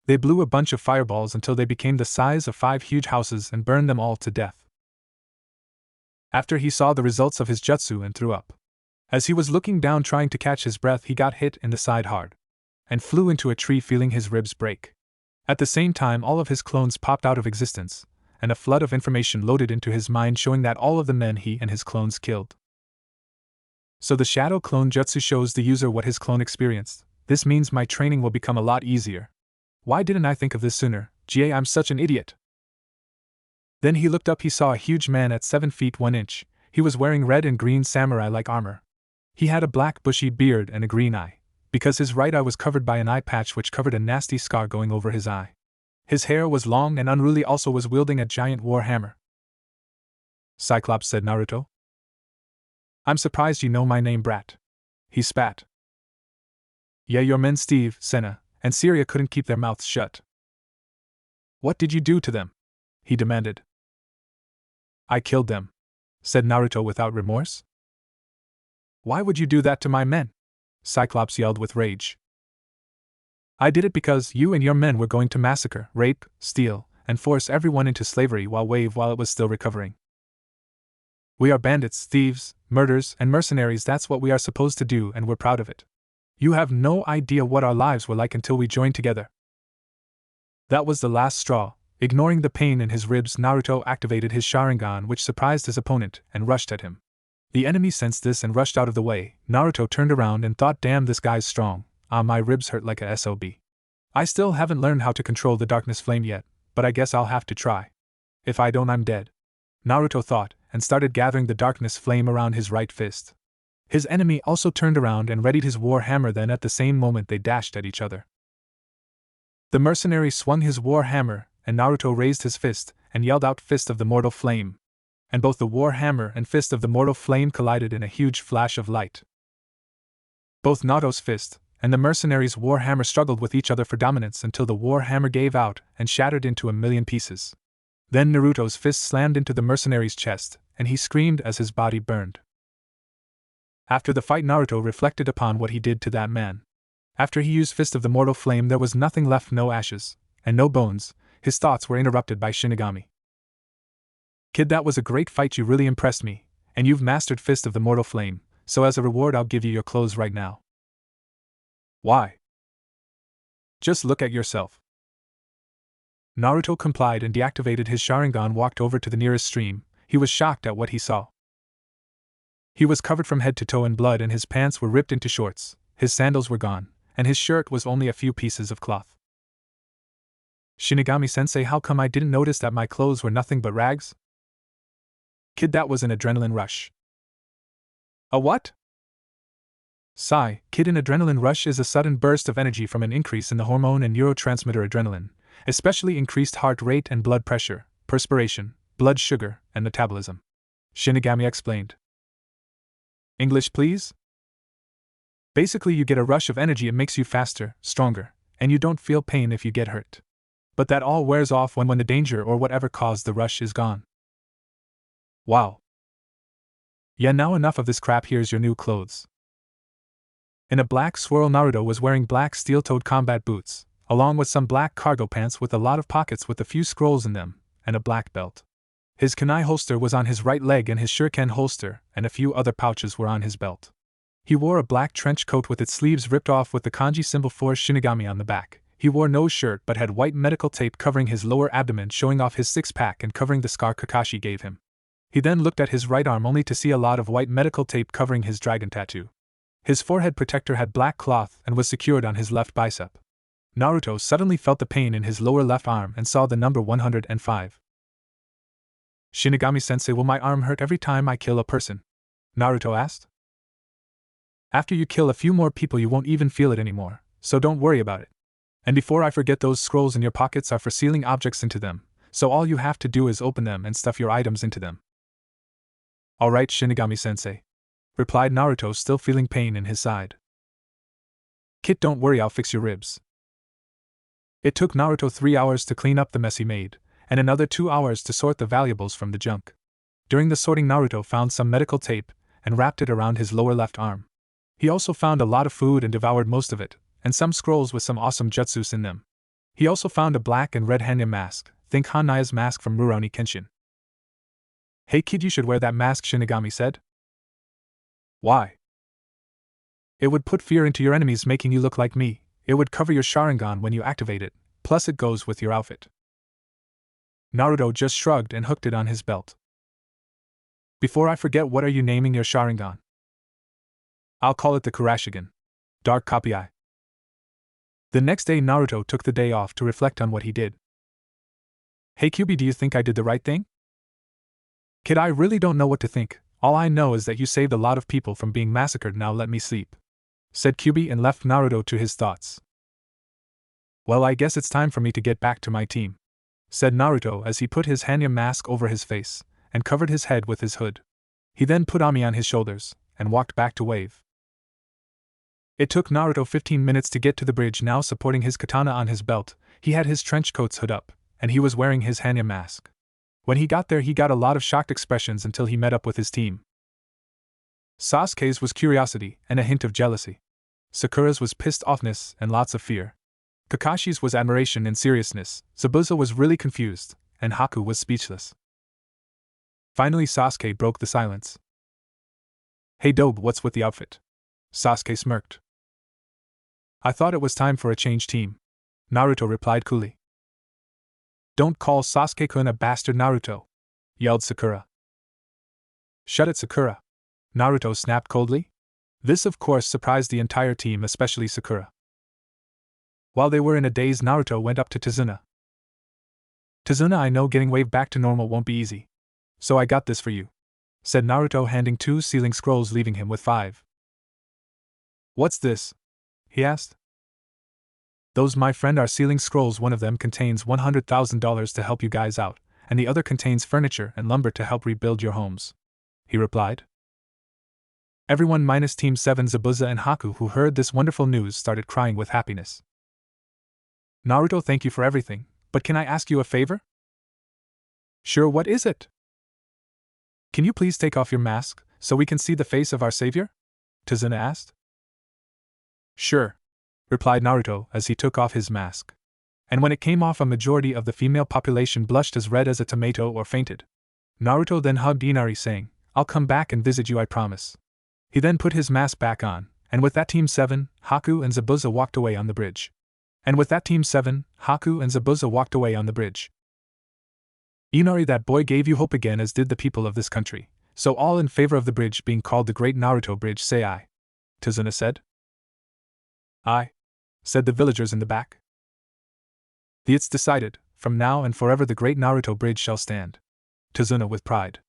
They blew a bunch of fireballs until they became the size of 5 huge houses and burned them all to death. After he saw the results of his jutsu and threw up. As he was looking down trying to catch his breath, he got hit in the side hard, and flew into a tree feeling his ribs break. At the same time, all of his clones popped out of existence, and a flood of information loaded into his mind showing that all of the men he and his clones killed. So the Shadow Clone Jutsu shows the user what his clone experienced. This means my training will become a lot easier. Why didn't I think of this sooner? Gee, I'm such an idiot. Then he looked up. He saw a huge man at 7 feet 1 inch. He was wearing red and green samurai-like armor. He had a black bushy beard and a green eye, because his right eye was covered by an eye patch which covered a nasty scar going over his eye. His hair was long and unruly, also was wielding a giant war hammer. Cyclops said Naruto. I'm surprised you know my name, brat. He spat. Yeah, your men Steve, Senna, and Syria couldn't keep their mouths shut. What did you do to them? He demanded. I killed them, said Naruto without remorse. Why would you do that to my men? Cyclops yelled with rage. I did it because you and your men were going to massacre, rape, steal, and force everyone into slavery while it was still recovering. We are bandits, thieves, murderers, and mercenaries. That's what we are supposed to do, and we're proud of it. You have no idea what our lives were like until we joined together. That was the last straw. Ignoring the pain in his ribs, Naruto activated his Sharingan, which surprised his opponent, and rushed at him. The enemy sensed this and rushed out of the way. Naruto turned around and thought, damn, this guy's strong. My ribs hurt like a SOB. I still haven't learned how to control the darkness flame yet, but I guess I'll have to try. If I don't, I'm dead. Naruto thought, and started gathering the darkness flame around his right fist. His enemy also turned around and readied his war hammer. Then at the same moment they dashed at each other. The mercenary swung his war hammer, and Naruto raised his fist, and yelled out, Fist of the Mortal Flame. And both the war hammer and Fist of the Mortal Flame collided in a huge flash of light. Both Naruto's fist and the mercenary's war hammer struggled with each other for dominance until the war hammer gave out and shattered into a million pieces. Then Naruto's fist slammed into the mercenary's chest, and he screamed as his body burned. After the fight, Naruto reflected upon what he did to that man. After he used Fist of the Mortal Flame, there was nothing left, no ashes, and no bones. His thoughts were interrupted by Shinigami. Kid, that was a great fight, you really impressed me, and you've mastered Fist of the Mortal Flame, so as a reward I'll give you your clothes right now. Why? Just look at yourself. Naruto complied and deactivated his Sharingan, walked over to the nearest stream. He was shocked at what he saw. He was covered from head to toe in blood, and his pants were ripped into shorts, his sandals were gone, and his shirt was only a few pieces of cloth. Shinigami-sensei, how come I didn't notice that my clothes were nothing but rags? Kid, that was an adrenaline rush. A what? Sigh, kid, an adrenaline rush is a sudden burst of energy from an increase in the hormone and neurotransmitter adrenaline, especially increased heart rate and blood pressure, perspiration, blood sugar, and metabolism. Shinigami explained. English, please? Basically, you get a rush of energy, it makes you faster, stronger, and you don't feel pain if you get hurt. But that all wears off when the danger or whatever caused the rush is gone. Wow. Yeah, now enough of this crap, here's your new clothes. In a black swirl, Naruto was wearing black steel-toed combat boots, along with some black cargo pants with a lot of pockets with a few scrolls in them, and a black belt. His kunai holster was on his right leg, and his shuriken holster and a few other pouches were on his belt. He wore a black trench coat with its sleeves ripped off with the kanji symbol for Shinigami on the back. He wore no shirt but had white medical tape covering his lower abdomen, showing off his six-pack and covering the scar Kakashi gave him. He then looked at his right arm only to see a lot of white medical tape covering his dragon tattoo. His forehead protector had black cloth and was secured on his left bicep. Naruto suddenly felt the pain in his lower left arm and saw the number 105. Shinigami-sensei, will my arm hurt every time I kill a person? Naruto asked. After you kill a few more people you won't even feel it anymore, so don't worry about it. And before I forget, those scrolls in your pockets are for sealing objects into them, so all you have to do is open them and stuff your items into them. Alright, Shinigami-sensei, replied Naruto, still feeling pain in his side. Kit, don't worry, I'll fix your ribs. It took Naruto 3 hours to clean up the mess he made, and another 2 hours to sort the valuables from the junk. During the sorting, Naruto found some medical tape and wrapped it around his lower left arm. He also found a lot of food and devoured most of it, and some scrolls with some awesome jutsus in them. He also found a black and red Hanya mask, think Hanaya's mask from Rurouni Kenshin. Hey kid, you should wear that mask, Shinigami said. Why? It would put fear into your enemies, making you look like me. It would cover your Sharingan when you activate it, plus it goes with your outfit. Naruto just shrugged and hooked it on his belt. Before I forget, what are you naming your Sharingan? I'll call it the Kurashigan. Dark Copy Eye. The next day, Naruto took the day off to reflect on what he did. Hey Kyubi, do you think I did the right thing? Kid, I really don't know what to think. All I know is that you saved a lot of people from being massacred. Now let me sleep, said Kyubi, and left Naruto to his thoughts. Well, I guess it's time for me to get back to my team, said Naruto as he put his Hanya mask over his face and covered his head with his hood. He then put Ami on his shoulders, and walked back to Wave. It took Naruto 15 minutes to get to the bridge. Now supporting his katana on his belt, he had his trench coat's hood up, and he was wearing his Hanya mask. When he got there, he got a lot of shocked expressions until he met up with his team. Sasuke's was curiosity and a hint of jealousy. Sakura's was pissed offness and lots of fear. Kakashi's was admiration and seriousness. Zabuza was really confused, and Haku was speechless. Finally, Sasuke broke the silence. "Hey Dobe, what's with the outfit?" Sasuke smirked. "I thought it was time for a change team," Naruto replied coolly. "Don't call Sasuke-kun a bastard, Naruto," yelled Sakura. "Shut it, Sakura," Naruto snapped coldly. This of course surprised the entire team, especially Sakura. While they were in a daze, Naruto went up to Tazuna. "Tazuna, I know getting Wave back to normal won't be easy. So I got this for you," said Naruto, handing 2 sealing scrolls, leaving him with 5. "What's this?" he asked. "Those, my friend, are sealing scrolls. One of them contains $100,000 to help you guys out, and the other contains furniture and lumber to help rebuild your homes," he replied. Everyone minus Team 7, Zabuza and Haku, who heard this wonderful news, started crying with happiness. "Naruto, thank you for everything, but can I ask you a favor?" "Sure, what is it?" "Can you please take off your mask, so we can see the face of our savior?" Tazuna asked. "Sure," replied Naruto as he took off his mask. And when it came off, a majority of the female population blushed as red as a tomato or fainted. Naruto then hugged Inari, saying, "I'll come back and visit you, I promise." He then put his mask back on, and with that Team 7, Haku and Zabuza walked away on the bridge. "Inari, that boy gave you hope again, as did the people of this country. So all in favor of the bridge being called the Great Naruto Bridge, say aye," Tazuna said. "Aye," said the villagers in the back. "It's decided. From now and forever the Great Naruto Bridge shall stand," Tazuna with pride.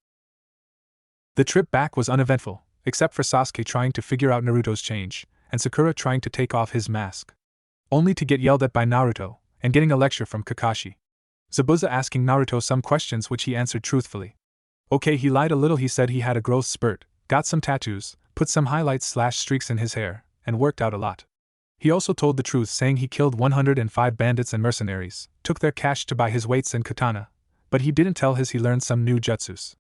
The trip back was uneventful, except for Sasuke trying to figure out Naruto's change, and Sakura trying to take off his mask, only to get yelled at by Naruto, and getting a lecture from Kakashi. Zabuza asking Naruto some questions which he answered truthfully. Okay, he lied a little. He said he had a growth spurt, got some tattoos, put some highlights/streaks in his hair, and worked out a lot. He also told the truth, saying he killed 105 bandits and mercenaries, took their cash to buy his weights and katana, but he didn't tell he learned some new jutsus.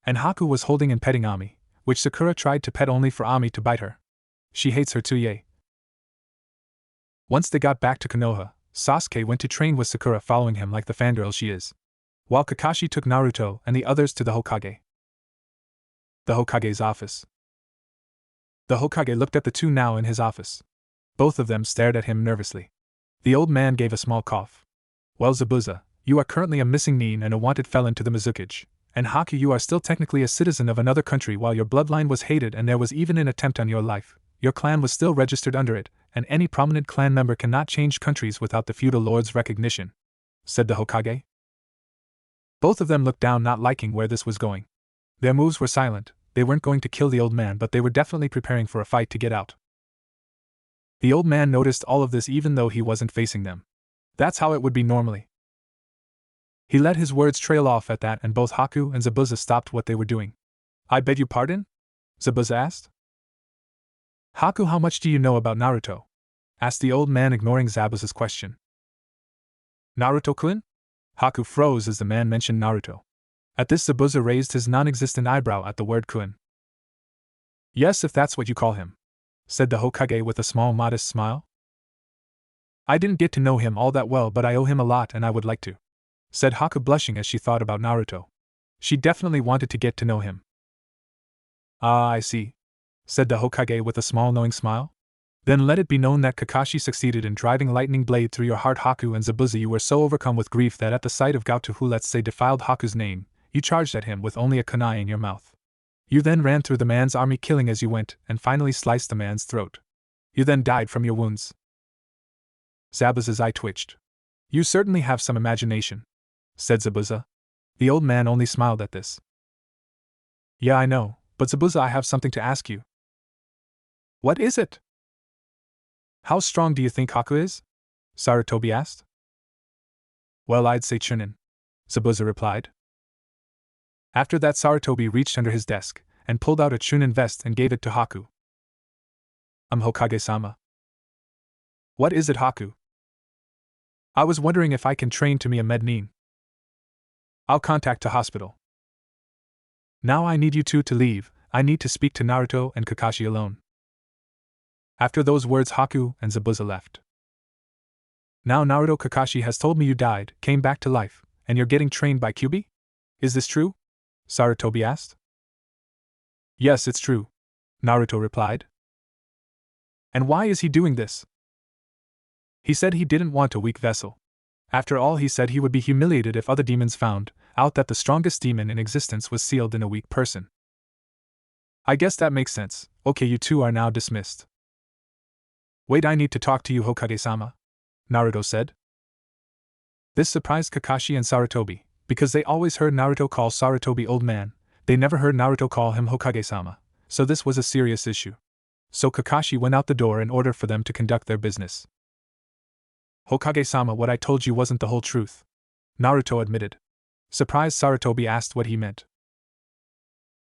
And Haku was holding and petting Ami, which Sakura tried to pet only for Ami to bite her. She hates her too, yay. Once they got back to Konoha, Sasuke went to train with Sakura, following him like the fangirl she is, while Kakashi took Naruto and the others to the Hokage. The Hokage's office. The Hokage looked at the two now in his office. Both of them stared at him nervously. The old man gave a small cough. "Well, Zabuza, you are currently a missing nin and a wanted felon to the Mizukage. And Haku, you are still technically a citizen of another country. While your bloodline was hated and there was even an attempt on your life, your clan was still registered under it, and any prominent clan member cannot change countries without the feudal lord's recognition," said the Hokage. Both of them looked down, not liking where this was going. Their moves were silent. They weren't going to kill the old man, but they were definitely preparing for a fight to get out. The old man noticed all of this even though he wasn't facing them. That's how it would be normally. He let his words trail off at that, and both Haku and Zabuza stopped what they were doing. "I beg your pardon?" Zabuza asked. "Haku, how much do you know about Naruto?" asked the old man, ignoring Zabuza's question. "Naruto-kun?" Haku froze as the man mentioned Naruto. At this, Zabuza raised his non-existent eyebrow at the word kun. "Yes, if that's what you call him," said the Hokage with a small modest smile. "I didn't get to know him all that well, but I owe him a lot and I would like to," said Haku, blushing as she thought about Naruto. She definitely wanted to get to know him. "Ah, I see," said the Hokage with a small knowing smile. "Then let it be known that Kakashi succeeded in driving lightning blade through your heart, Haku, and Zabuza, you were so overcome with grief that at the sight of Gaoto, who let's say defiled Haku's name, you charged at him with only a kunai in your mouth. You then ran through the man's army, killing as you went, and finally sliced the man's throat. You then died from your wounds." Zabuza's eye twitched. "You certainly have some imagination," said Zabuza. The old man only smiled at this. "Yeah, I know, but Zabuza, I have something to ask you." "What is it?" "How strong do you think Haku is?" Sarutobi asked. "Well, I'd say Chunin," Zabuza replied. After that, Sarutobi reached under his desk and pulled out a Chunin vest and gave it to Haku. Hokage-sama. What is it, Haku? I was wondering if I can train to be a mednin. I'll contact the hospital. Now I need you two to leave. I need to speak to Naruto and Kakashi alone. After those words, Haku and Zabuza left. Now Naruto, Kakashi has told me you died, came back to life, and you're getting trained by Kyuubi? Is this true? Sarutobi asked. Yes, it's true, Naruto replied. And why is he doing this? He said he didn't want a weak vessel. After all, he said he would be humiliated if other demons found out that the strongest demon in existence was sealed in a weak person. I guess that makes sense. Okay, you two are now dismissed. Wait, I need to talk to you, Hokage-sama, Naruto said. This surprised Kakashi and Sarutobi, because they always heard Naruto call Sarutobi old man, they never heard Naruto call him Hokage-sama, so this was a serious issue. So Kakashi went out the door in order for them to conduct their business. Hokage-sama, what I told you wasn't the whole truth, Naruto admitted. Surprised, Sarutobi asked what he meant.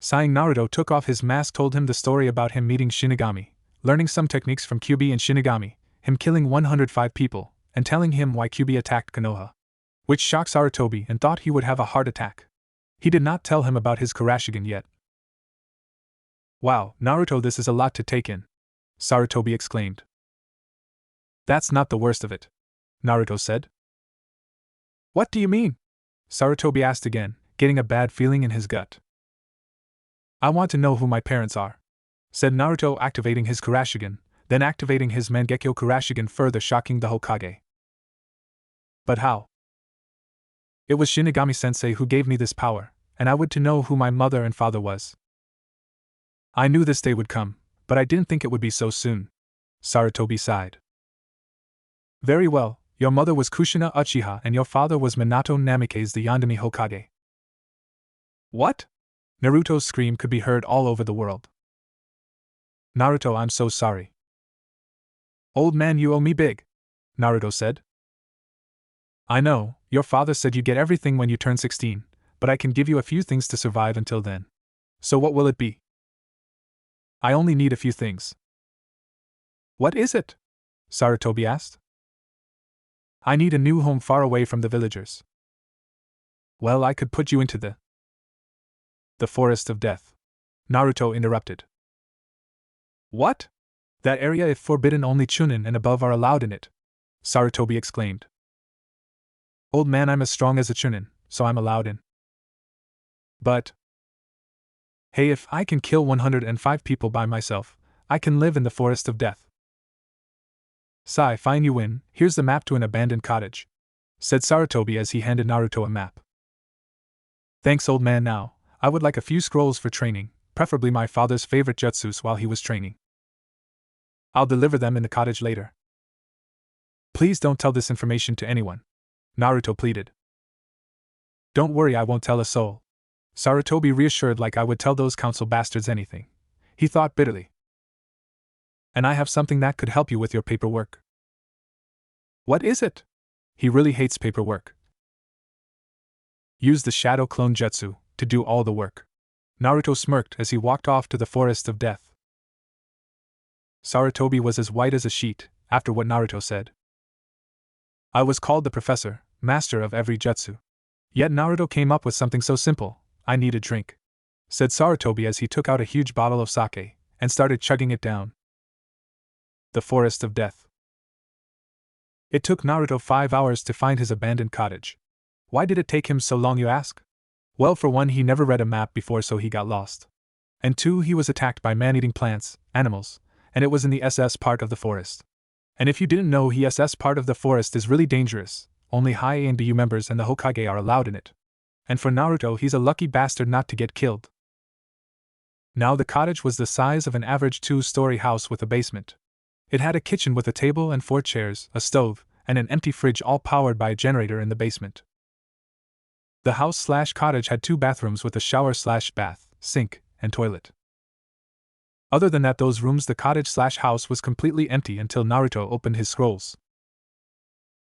Sighing, Naruto took off his mask, told him the story about him meeting Shinigami, learning some techniques from Kyuubi and Shinigami, him killing 105 people, and telling him why Kyuubi attacked Konoha, which shocked Sarutobi and thought he would have a heart attack. He did not tell him about his Kurashigan yet. Wow, Naruto, this is a lot to take in, Sarutobi exclaimed. That's not the worst of it, Naruto said. What do you mean? Sarutobi asked again, getting a bad feeling in his gut. I want to know who my parents are, said Naruto, activating his Kurashigan, then activating his Mangekyo Kurashigan, further shocking the Hokage. But how? It was Shinigami-sensei who gave me this power, and I would to know who my mother and father was. I knew this day would come, but I didn't think it would be so soon, Sarutobi sighed. Very well, your mother was Kushina Uchiha and your father was Minato Namikaze, the Yandere Hokage. What? Naruto's scream could be heard all over the world. Naruto, I'm so sorry. Old man, you owe me big, Naruto said. I know, your father said you get everything when you turn 16, but I can give you a few things to survive until then. So what will it be? I only need a few things. What is it? Sarutobi asked. I need a new home far away from the villagers. Well, I could put you into the forest of death, Naruto interrupted. What? That area, if forbidden, only Chunin and above are allowed in it, Sarutobi exclaimed. Old man, I'm as strong as a Chunin, so I'm allowed in. But hey, if I can kill 105 people by myself, I can live in the forest of death. Sai, fine, you win. Here's the map to an abandoned cottage, said Sarutobi as he handed Naruto a map. Thanks, old man. Now, I would like a few scrolls for training, preferably my father's favorite jutsus while he was training. I'll deliver them in the cottage later. Please don't tell this information to anyone, Naruto pleaded. Don't worry, I won't tell a soul, Sarutobi reassured, like I would tell those council bastards anything. He thought bitterly. And I have something that could help you with your paperwork. What is it? He really hates paperwork. Use the Shadow Clone Jutsu to do all the work. Naruto smirked as he walked off to the forest of death. Sarutobi was as white as a sheet after what Naruto said. I was called the professor, master of every jutsu. Yet Naruto came up with something so simple. I need a drink, said Sarutobi as he took out a huge bottle of sake and started chugging it down. The forest of death. It took Naruto 5 hours to find his abandoned cottage. Why did it take him so long, you ask? Well, for one, he never read a map before, so he got lost. And two, he was attacked by man-eating plants, animals, and it was in the SS part of the forest. And if you didn't know, the SS part of the forest is really dangerous. Only high A and BU members and the Hokage are allowed in it. And for Naruto, he's a lucky bastard not to get killed. Now the cottage was the size of an average 2-story house with a basement. It had a kitchen with a table and 4 chairs, a stove, and an empty fridge, all powered by a generator in the basement. The house/cottage had 2 bathrooms with a shower/bath, sink, and toilet. Other than that, those rooms, the cottage/house was completely empty until Naruto opened his scrolls.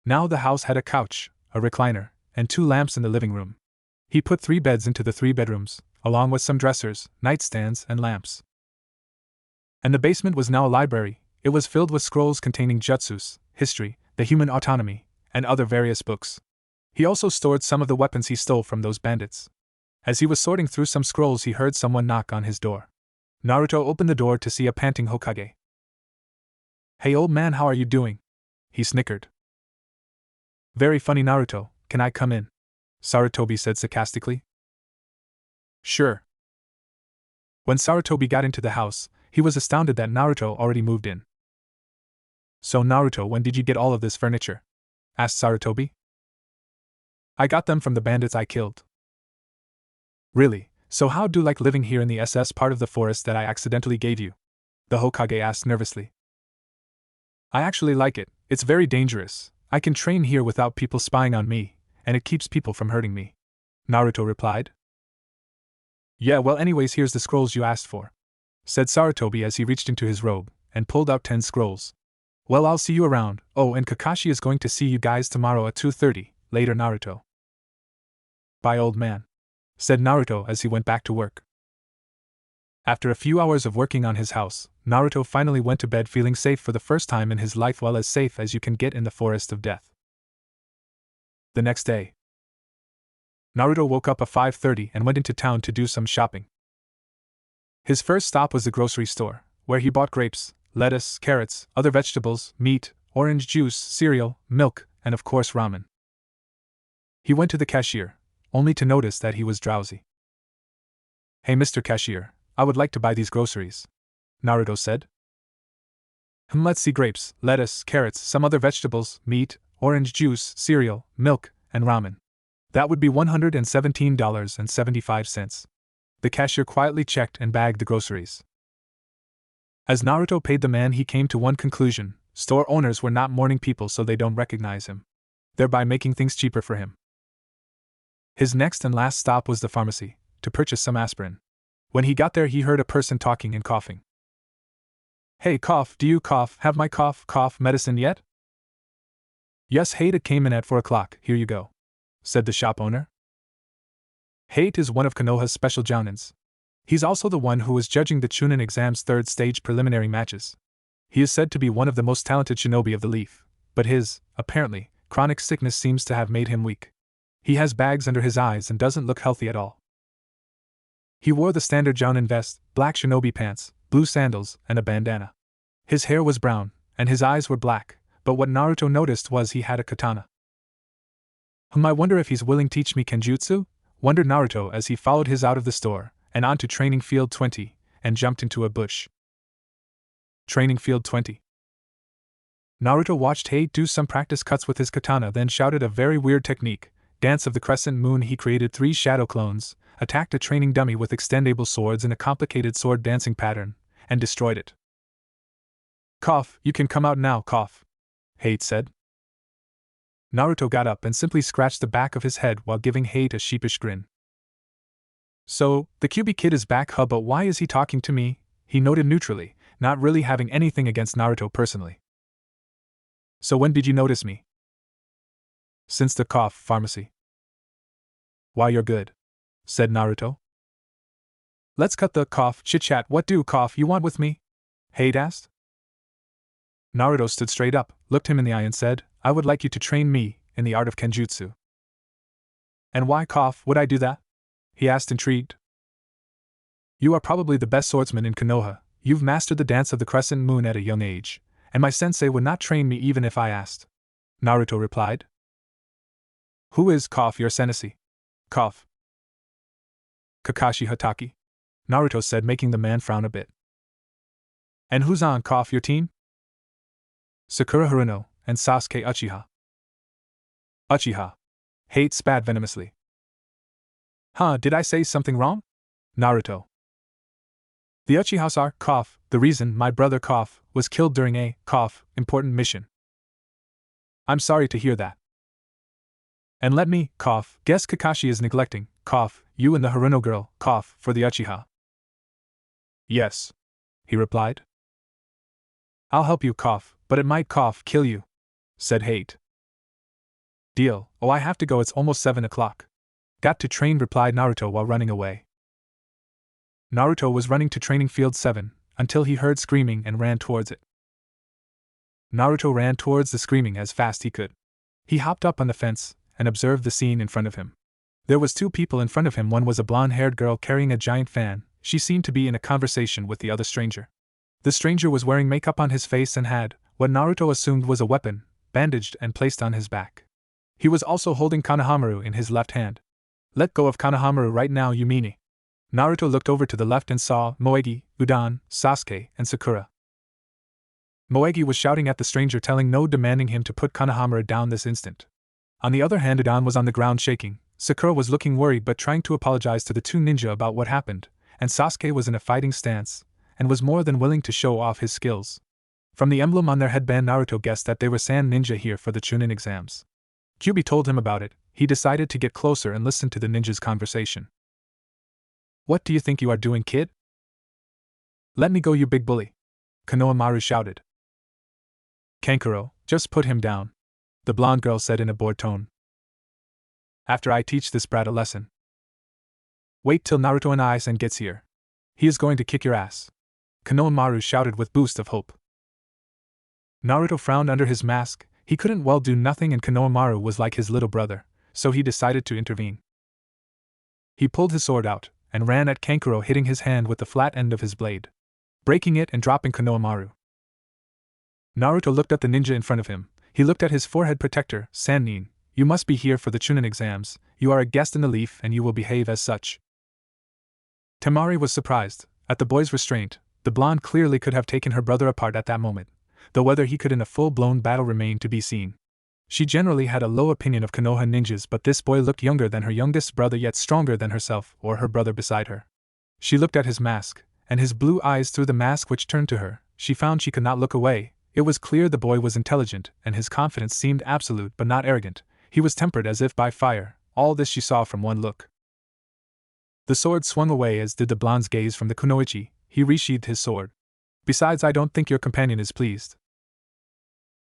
Now the house had a couch, a recliner, and 2 lamps in the living room. He put 3 beds into the 3 bedrooms, along with some dressers, nightstands, and lamps. And the basement was now a library. It was filled with scrolls containing jutsus, history, the human autonomy, and other various books. He also stored some of the weapons he stole from those bandits. As he was sorting through some scrolls, he heard someone knock on his door. Naruto opened the door to see a panting Hokage. "Hey old man, how are you doing?" he snickered. "Very funny, Naruto, can I come in?" Sarutobi said sarcastically. "Sure." When Sarutobi got into the house, he was astounded that Naruto already moved in. "So Naruto, when did you get all of this furniture?" asked Sarutobi. "I got them from the bandits I killed." "Really? So how do you like living here in the SS part of the forest that I accidentally gave you?" the Hokage asked nervously. "I actually like it. It's very dangerous. I can train here without people spying on me, and it keeps people from hurting me," Naruto replied. "Yeah, well, anyways, here's the scrolls you asked for," said Sarutobi as he reached into his robe and pulled out 10 scrolls. "Well, I'll see you around. Oh, and Kakashi is going to see you guys tomorrow at 2:30, later, Naruto." "Bye, old man," said Naruto as he went back to work. After a few hours of working on his house, Naruto finally went to bed feeling safe for the first time in his life, well, as safe as you can get in the forest of death. The next day, Naruto woke up at 5:30 and went into town to do some shopping. His first stop was the grocery store, where he bought grapes, lettuce, carrots, other vegetables, meat, orange juice, cereal, milk, and of course ramen. He went to the cashier, only to notice that he was drowsy. "Hey, Mr. Cashier, I would like to buy these groceries," Naruto said. Let's see, grapes, lettuce, carrots, some other vegetables, meat, orange juice, cereal, milk, and ramen. That would be $117.75. The cashier quietly checked and bagged the groceries. As Naruto paid the man, he came to one conclusion: store owners were not morning people, so they don't recognize him, thereby making things cheaper for him. His next and last stop was the pharmacy, to purchase some aspirin. When he got there, he heard a person talking and coughing. "Hey, cough, do you have my cough medicine yet?" "Yes, Hate came in at 4 o'clock, here you go," said the shop owner. Hate is one of Konoha's special jounins. He's also the one who was judging the Chunin exam's 3rd stage preliminary matches. He is said to be one of the most talented shinobi of the Leaf, but his, apparently, chronic sickness seems to have made him weak. He has bags under his eyes and doesn't look healthy at all. He wore the standard jounin vest, black shinobi pants, blue sandals, and a bandana. His hair was brown, and his eyes were black, but what Naruto noticed was he had a katana. I wonder if he's willing to teach me kenjutsu?" wondered Naruto as he followed his out of the store, and on to Training Field 20, and jumped into a bush. Training Field 20. Naruto watched Hate do some practice cuts with his katana, then shouted a very weird technique, Dance of the Crescent Moon. He created 3 shadow clones, attacked a training dummy with extendable swords in a complicated sword dancing pattern, and destroyed it. "Cough, you can come out now, cough," Hate said. Naruto got up and simply scratched the back of his head while giving Hate a sheepish grin. "So, the QB kid is back, huh? But why is he talking to me?" he noted neutrally, not really having anything against Naruto personally. "So when did you notice me?" "Since the pharmacy." "Why, you're good," said Naruto. "Let's cut the chit-chat. What do you want with me?" Hate asked. Naruto stood straight up, looked him in the eye and said, "I would like you to train me in the art of kenjutsu." "And why would I do that?" he asked, intrigued. "You are probably the best swordsman in Konoha. You've mastered the Dance of the Crescent Moon at a young age, and my sensei would not train me even if I asked," Naruto replied. "Who is your sensei?" "Kakashi Hatake," Naruto said, making the man frown a bit. "And who's on your team?" "Sakura Haruno and Sasuke Uchiha." "Uchiha," Hate spat venomously. Did I say something wrong?" Naruto. "The Uchihas are the reason my brother was killed during a important mission." "I'm sorry to hear that." "And let me guess, Kakashi is neglecting you and the Haruno girl for the Uchiha." "Yes," he replied. "I'll help you but it might kill you," said Hate. "Deal. Oh, I have to go, it's almost 7 o'clock. Got to train, replied Naruto while running away. Naruto was running to training field 7, until he heard screaming and ran towards it. Naruto ran towards the screaming as fast he could. He hopped up on the fence and observed the scene in front of him. There was 2 people in front of him. One was a blonde-haired girl carrying a giant fan. She seemed to be in a conversation with the other stranger. The stranger was wearing makeup on his face and had, what Naruto assumed was a weapon, bandaged and placed on his back. He was also holding Konohamaru in his left hand. Let go of Konohamaru right now, you meanie. Naruto looked over to the left and saw Moegi, Udan, Sasuke, and Sakura. Moegi was shouting at the stranger, telling no, demanding him to put Konohamaru down this instant. On the other hand, Udan was on the ground shaking. Sakura was looking worried but trying to apologize to the 2 ninja about what happened, and Sasuke was in a fighting stance, and was more than willing to show off his skills. From the emblem on their headband, Naruto guessed that they were Sand Ninja here for the Chunin exams. Kyuubi told him about it. He decided to get closer and listen to the ninja's conversation. What do you think you are doing, kid? Let me go, you big bully, Konohamaru shouted. Kankuro, just put him down, the blonde girl said in a bored tone. After I teach this brat a lesson. Wait till Naruto and Aizen gets here. He is going to kick your ass, Konohamaru shouted with boost of hope. Naruto frowned under his mask. He couldn't well do nothing, and Konohamaru was like his little brother, so he decided to intervene. He pulled his sword out and ran at Kankuro, hitting his hand with the flat end of his blade, breaking it and dropping Konohamaru. Naruto looked at the ninja in front of him. He looked at his forehead protector. Sannin, you must be here for the Chunin exams. You are a guest in the leaf and you will behave as such. Temari was surprised at the boy's restraint. The blonde clearly could have taken her brother apart at that moment, though whether he could in a full-blown battle remained to be seen. She generally had a low opinion of Konoha ninjas, but this boy looked younger than her youngest brother, yet stronger than herself or her brother beside her. She looked at his mask, and his blue eyes through the mask which turned to her. She found she could not look away. It was clear the boy was intelligent, and his confidence seemed absolute but not arrogant. He was tempered as if by fire. All this she saw from one look. The sword swung away, as did the blonde's gaze from the kunoichi. He resheathed his sword. Besides, I don't think your companion is pleased.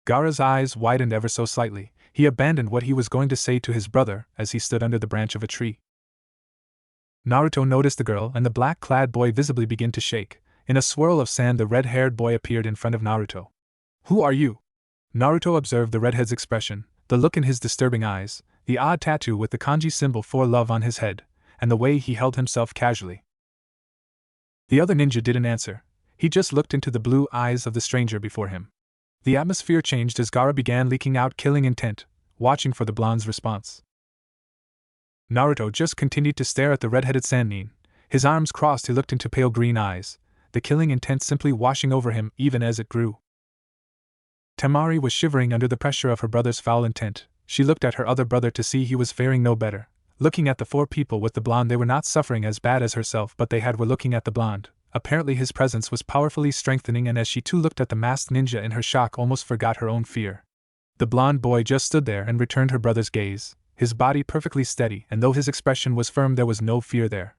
Gaara's eyes widened ever so slightly. He abandoned what he was going to say to his brother as he stood under the branch of a tree. Naruto noticed the girl and the black-clad boy visibly begin to shake. In a swirl of sand, the red-haired boy appeared in front of Naruto. Who are you? Naruto observed the redhead's expression, the look in his disturbing eyes, the odd tattoo with the kanji symbol for love on his head, and the way he held himself casually. The other ninja didn't answer. He just looked into the blue eyes of the stranger before him. The atmosphere changed as Gaara began leaking out killing intent, watching for the blonde's response. Naruto just continued to stare at the red-headed Sannin. His arms crossed, he looked into pale green eyes, the killing intent simply washing over him even as it grew. Temari was shivering under the pressure of her brother's foul intent. She looked at her other brother to see he was faring no better. Looking at the 4 people with the blonde, they were not suffering as bad as herself, but they were looking at the blonde. Apparently his presence was powerfully strengthening, and as she too looked at the masked ninja in her shock, almost forgot her own fear. The blonde boy just stood there and returned her brother's gaze, his body perfectly steady, and though his expression was firm, there was no fear there.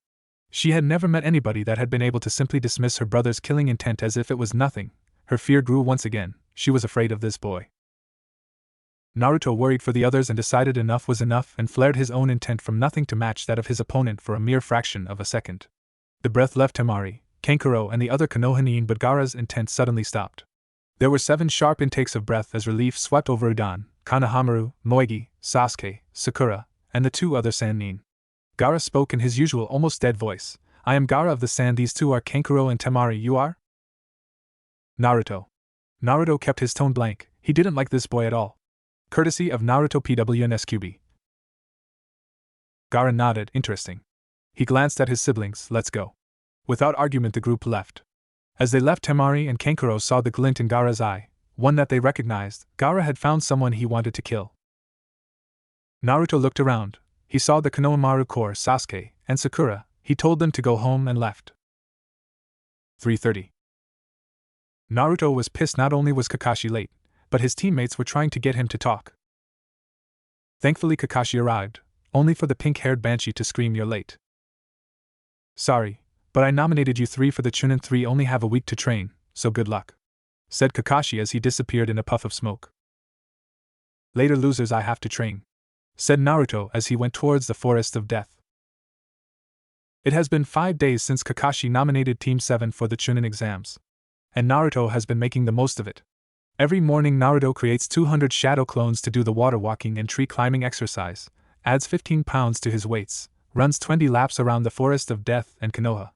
She had never met anybody that had been able to simply dismiss her brother's killing intent as if it was nothing. Her fear grew once again. She was afraid of this boy. Naruto worried for the others and decided enough was enough and flared his own intent from nothing to match that of his opponent for a mere fraction of a second. The breath left Temari, Kankuro, and the other Konoha, but Gaara's intent suddenly stopped. There were 7 sharp intakes of breath as relief swept over Udan, Konohamaru, Moegi, Sasuke, Sakura, and the 2 other Sannin. Gaara spoke in his usual almost dead voice. I am Gaara of the Sand, these 2 are Kankuro and Temari, you are? Naruto. Naruto kept his tone blank. He didn't like this boy at all. Courtesy of Naruto PWNSQB. Gaara nodded, interesting. He glanced at his siblings. Let's go. Without argument, the group left. As they left, Temari and Kankuro saw the glint in Gaara's eye, one that they recognized. Gaara had found someone he wanted to kill. Naruto looked around. He saw the Konohamaru Corps, Sasuke, and Sakura. He told them to go home and left. 3:30. Naruto was pissed. Not only was Kakashi late, but his teammates were trying to get him to talk. Thankfully Kakashi arrived, only for the pink-haired Banshee to scream, "You're late." "Sorry, but I nominated you 3 for the Chunin 3, only have a week to train, so good luck," said Kakashi as he disappeared in a puff of smoke. "Later, losers, I have to train," said Naruto as he went towards the Forest of Death. It has been 5 days since Kakashi nominated Team 7 for the Chunin exams, and Naruto has been making the most of it. Every morning Naruto creates 200 shadow clones to do the water walking and tree climbing exercise, adds 15 pounds to his weights, runs 20 laps around the Forest of Death and Konoha,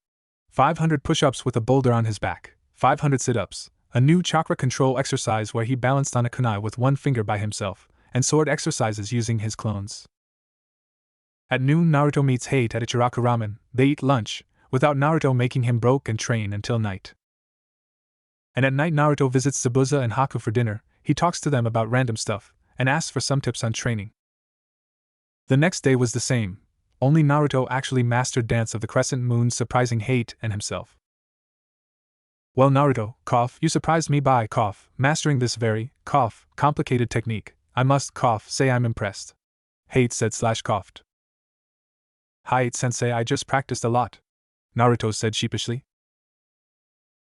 500 push-ups with a boulder on his back, 500 sit-ups, a new chakra control exercise where he balanced on a kunai with one finger by himself, and sword exercises using his clones. At noon Naruto meets Hate at Ichiraku Ramen. They eat lunch, without Naruto making him broke and train until night. And at night Naruto visits Zabuza and Haku for dinner. He talks to them about random stuff, and asks for some tips on training. The next day was the same, only Naruto actually mastered Dance of the Crescent Moon, surprising Hate and himself. Well Naruto, you surprised me by, mastering this very, complicated technique. I must, say I'm impressed. Hate said / coughed. Hate-sensei, I just practiced a lot, Naruto said sheepishly.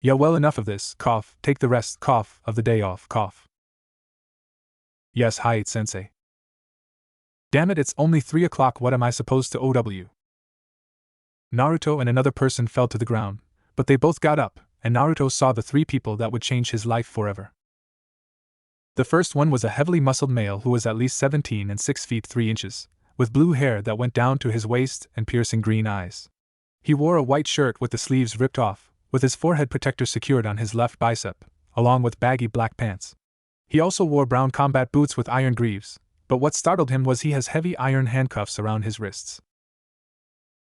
Yeah, well, enough of this, take the rest, of the day off, Yes, Hate-sensei. Damn it, it's only 3 o'clock, what am I supposed to OW? Naruto and another person fell to the ground, but they both got up, and Naruto saw the 3 people that would change his life forever. The first one was a heavily muscled male who was at least 17 and 6 feet 3 inches, with blue hair that went down to his waist and piercing green eyes. He wore a white shirt with the sleeves ripped off, with his forehead protector secured on his left bicep, along with baggy black pants. He also wore brown combat boots with iron greaves, but what startled him was he has heavy iron handcuffs around his wrists.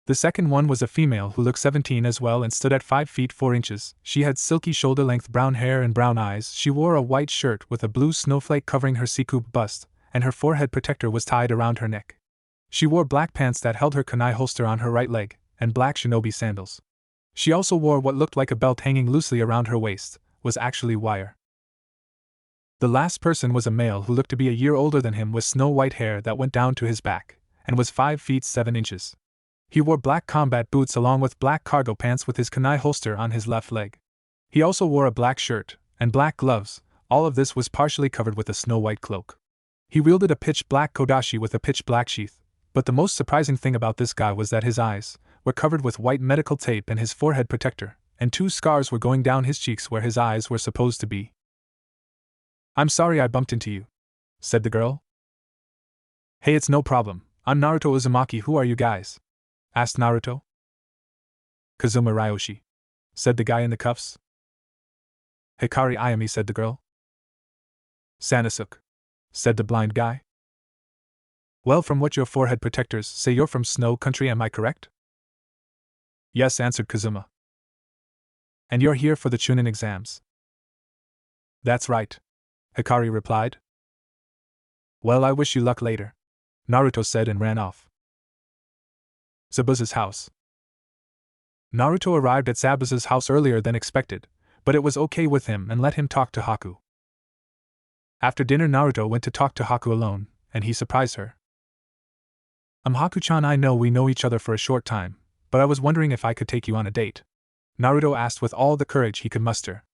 The second one was a female who looked 17 as well and stood at 5 feet 4 inches. She had silky shoulder-length brown hair and brown eyes. She wore a white shirt with a blue snowflake covering her C-coupe bust, and her forehead protector was tied around her neck. She wore black pants that held her kunai holster on her right leg, and black shinobi sandals. She also wore what looked like a belt hanging loosely around her waist, was actually wire. The last person was a male who looked to be a year older than him with snow-white hair that went down to his back, and was 5 feet 7 inches. He wore black combat boots along with black cargo pants with his kunai holster on his left leg. He also wore a black shirt, and black gloves. All of this was partially covered with a snow-white cloak. He wielded a pitch-black kodashi with a pitch-black sheath, but the most surprising thing about this guy was that his eyes were covered with white medical tape and his forehead protector, and 2 scars were going down his cheeks where his eyes were supposed to be. I'm sorry I bumped into you, said the girl. Hey, it's no problem. I'm Naruto Uzumaki. Who are you guys? Asked Naruto. Kazuma Ryoshi, said the guy in the cuffs. Hikari Ayami, said the girl. Sanasuke, said the blind guy. Well, from what your forehead protectors say, you're from Snow Country, am I correct? Yes, answered Kazuma. And you're here for the Chunin exams? That's right, Hikari replied. Well, I wish you luck later, Naruto said and ran off. Zabuza's house. Naruto arrived at Zabuza's house earlier than expected, but it was okay with him and let him talk to Haku. After dinner Naruto went to talk to Haku alone, and he surprised her. Haku-chan, I know we know each other for a short time, but I was wondering if I could take you on a date, Naruto asked with all the courage he could muster.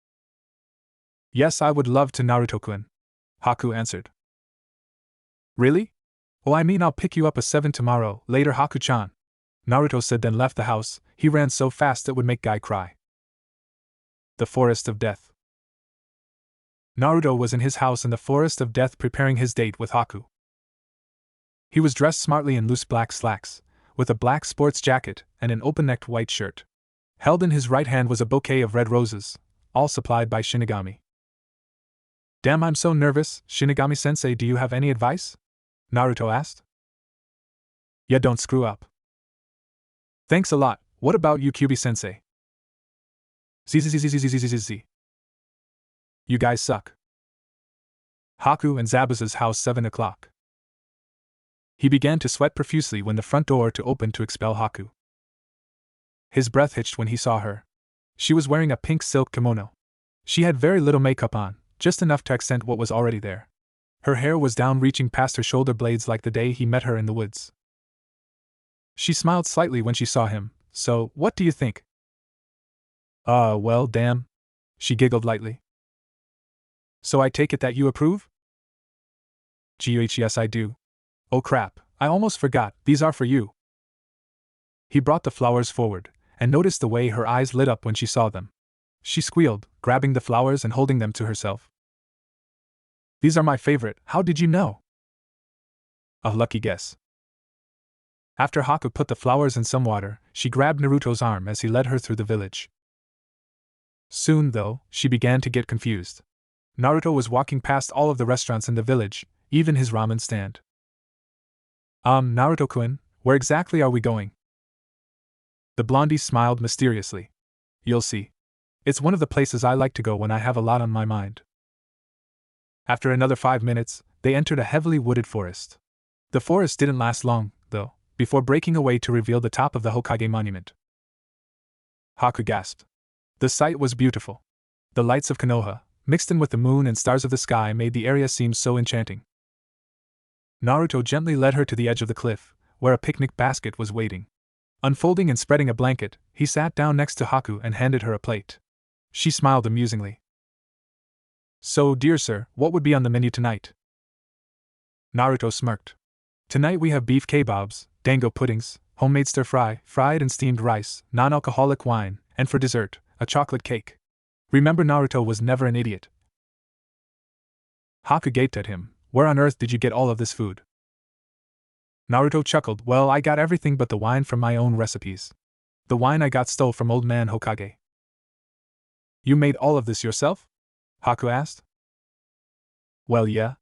Yes, I would love to, Naruto-kun, Haku answered. Really? Oh, I mean I'll pick you up at 7 tomorrow, later, Haku-chan, Naruto said, then left the house. He ran so fast it would make Guy cry. The Forest of Death. Naruto was in his house in the Forest of Death preparing his date with Haku. He was dressed smartly in loose black slacks, with a black sports jacket and an open-necked white shirt. Held in his right hand was a bouquet of red roses, all supplied by Shinigami. Damn, I'm so nervous. Shinigami-sensei, do you have any advice? Naruto asked. Yeah, don't screw up. Thanks a lot. What about you, Kyuubi-sensei? ZZZZZZZZZ. You guys suck. Haku and Zabuza's house, 7 o'clock. He began to sweat profusely when the front door opened to expel Haku. His breath hitched when he saw her. She was wearing a pink silk kimono. She had very little makeup on, just enough to accent what was already there. Her hair was down, reaching past her shoulder blades like the day he met her in the woods. She smiled slightly when she saw him. So, what do you think? Well, damn. She giggled lightly. So I take it that you approve? Yes, I do. Oh crap, I almost forgot, these are for you. He brought the flowers forward, and noticed the way her eyes lit up when she saw them. She squealed, grabbing the flowers and holding them to herself. These are my favorite, how did you know? A lucky guess. After Haku put the flowers in some water, she grabbed Naruto's arm as he led her through the village. Soon, though, she began to get confused. Naruto was walking past all of the restaurants in the village, even his ramen stand. Naruto-kun, where exactly are we going? The blondie smiled mysteriously. You'll see. It's one of the places I like to go when I have a lot on my mind. After another 5 minutes, they entered a heavily wooded forest. The forest didn't last long, though, before breaking away to reveal the top of the Hokage monument. Haku gasped. The sight was beautiful. The lights of Konoha, mixed in with the moon and stars of the sky, made the area seem so enchanting. Naruto gently led her to the edge of the cliff, where a picnic basket was waiting. Unfolding and spreading a blanket, he sat down next to Haku and handed her a plate. She smiled amusingly. So, dear sir, what would be on the menu tonight? Naruto smirked. Tonight we have beef kebabs, dango puddings, homemade stir-fry, fried and steamed rice, non-alcoholic wine, and for dessert, a chocolate cake. Remember, Naruto was never an idiot. Haku gaped at him. Where on earth did you get all of this food? Naruto chuckled. Well, I got everything but the wine from my own recipes. The wine I got stole from old man Hokage. You made all of this yourself? Haku asked. Well, yeah.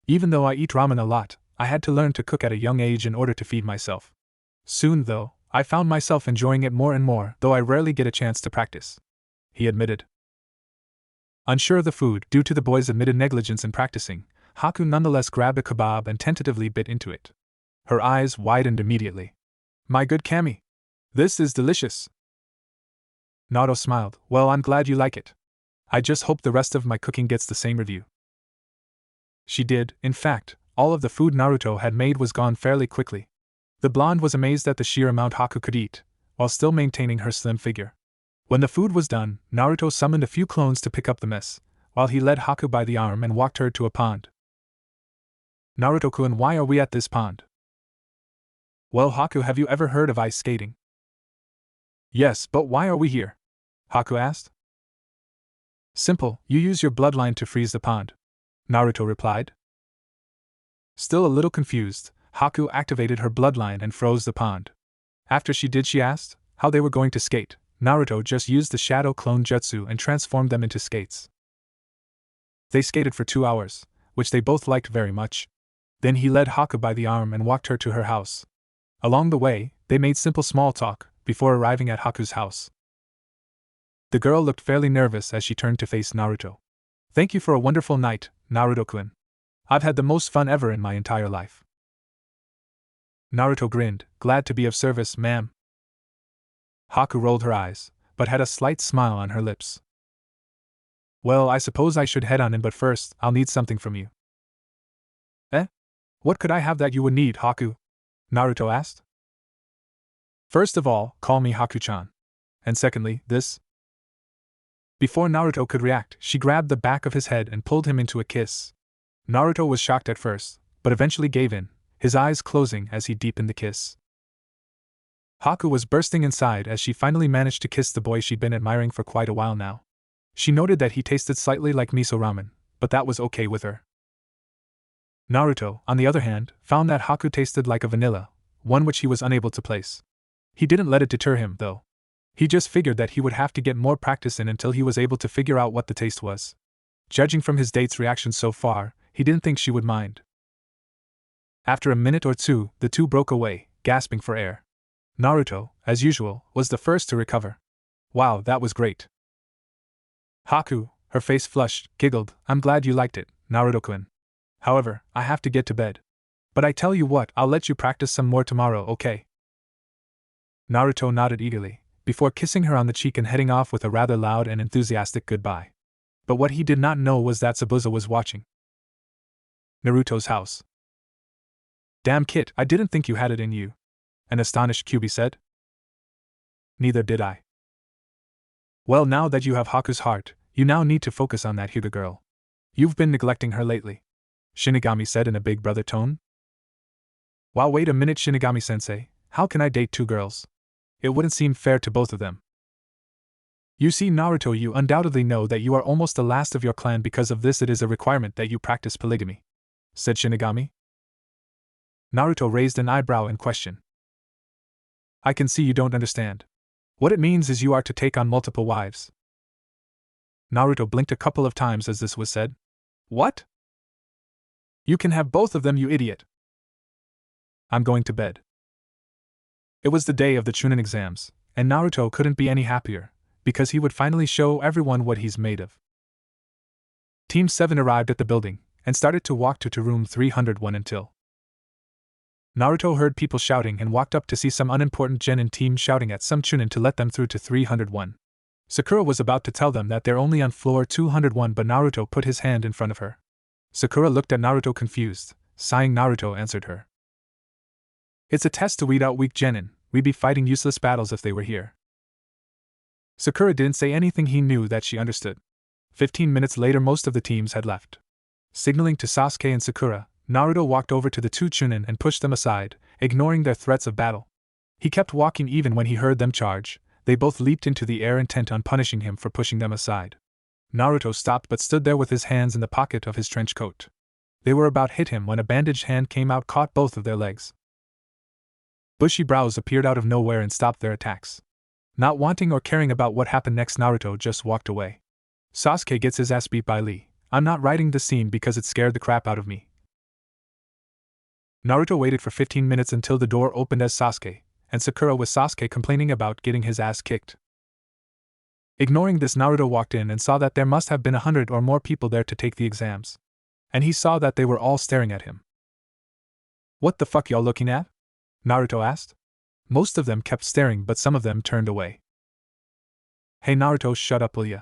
Even though I eat ramen a lot, I had to learn to cook at a young age in order to feed myself. Soon, though, I found myself enjoying it more and more, though I rarely get a chance to practice, he admitted. Unsure of the food due to the boy's admitted negligence in practicing, Haku nonetheless grabbed a kebab and tentatively bit into it. Her eyes widened immediately. My good Kami! This is delicious! Naruto smiled. Well, I'm glad you like it. I just hope the rest of my cooking gets the same review. She did. In fact, all of the food Naruto had made was gone fairly quickly. The blonde was amazed at the sheer amount Haku could eat, while still maintaining her slim figure. When the food was done, Naruto summoned a few clones to pick up the mess, while he led Haku by the arm and walked her to a pond. Naruto-kun, why are we at this pond? Well, Haku, have you ever heard of ice skating? Yes, but why are we here? Haku asked. Simple, you use your bloodline to freeze the pond, Naruto replied. Still a little confused, Haku activated her bloodline and froze the pond. After she did, she asked how they were going to skate. Naruto just used the shadow clone jutsu and transformed them into skates. They skated for 2 hours, which they both liked very much. Then he led Haku by the arm and walked her to her house. Along the way, they made simple small talk before arriving at Haku's house. The girl looked fairly nervous as she turned to face Naruto. Thank you for a wonderful night, Naruto-kun. I've had the most fun ever in my entire life. Naruto grinned. Glad to be of service, ma'am. Haku rolled her eyes, but had a slight smile on her lips. Well, I suppose I should head on in, but first, I'll need something from you. Eh? What could I have that you would need, Haku? Naruto asked. First of all, call me Haku-chan. And secondly, this. Before Naruto could react, she grabbed the back of his head and pulled him into a kiss. Naruto was shocked at first, but eventually gave in, his eyes closing as he deepened the kiss. Haku was bursting inside as she finally managed to kiss the boy she'd been admiring for quite a while now. She noted that he tasted slightly like miso ramen, but that was okay with her. Naruto, on the other hand, found that Haku tasted like a vanilla, one which he was unable to place. He didn't let it deter him, though. He just figured that he would have to get more practice in until he was able to figure out what the taste was. Judging from his date's reaction so far, he didn't think she would mind. After a minute or two, the two broke away, gasping for air. Naruto, as usual, was the first to recover. Wow, that was great. Haku, her face flushed, giggled. I'm glad you liked it, Naruto-kun. However, I have to get to bed. But I tell you what, I'll let you practice some more tomorrow, okay? Naruto nodded eagerly, before kissing her on the cheek and heading off with a rather loud and enthusiastic goodbye. But what he did not know was that Zabuza was watching. Naruto's house. Damn Kit, I didn't think you had it in you, an astonished Kyuubi said. Neither did I. Well, now that you have Haku's heart, you now need to focus on that Hyuga girl. You've been neglecting her lately, Shinigami said in a big brother tone. Wow, wait a minute, Shinigami-sensei, how can I date two girls? It wouldn't seem fair to both of them. You see, Naruto, you undoubtedly know that you are almost the last of your clan. Because of this, it is a requirement that you practice polygamy, said Shinigami. Naruto raised an eyebrow in question. I can see you don't understand. What it means is you are to take on multiple wives. Naruto blinked a couple of times as this was said. What? You can have both of them, you idiot. I'm going to bed. It was the day of the Chunin exams, and Naruto couldn't be any happier, because he would finally show everyone what he's made of. Team 7 arrived at the building, and started to walk to room 301 until Naruto heard people shouting and walked up to see some unimportant Genin team shouting at some Chunin to let them through to 301. Sakura was about to tell them that they're only on floor 201, but Naruto put his hand in front of her. Sakura looked at Naruto confused. Sighing, Naruto answered her. It's a test to weed out weak Genin. We'd be fighting useless battles if they were here. Sakura didn't say anything. He knew that she understood. 15 minutes later, most of the teams had left. Signaling to Sasuke and Sakura, Naruto walked over to the two Chunin and pushed them aside, ignoring their threats of battle. He kept walking even when he heard them charge. They both leaped into the air, intent on punishing him for pushing them aside. Naruto stopped but stood there with his hands in the pocket of his trench coat. They were about to hit him when a bandaged hand came out, caught both of their legs. Bushy brows appeared out of nowhere and stopped their attacks. Not wanting or caring about what happened next, Naruto just walked away. Sasuke gets his ass beat by Lee. I'm not writing the scene because it scared the crap out of me. Naruto waited for 15 minutes until the door opened as Sasuke and Sakura with Sasuke complaining about getting his ass kicked. Ignoring this, Naruto walked in and saw that there must have been 100 or more people there to take the exams. And he saw that they were all staring at him. What the fuck y'all looking at? Naruto asked. Most of them kept staring, but some of them turned away. Hey Naruto, shut up will ya?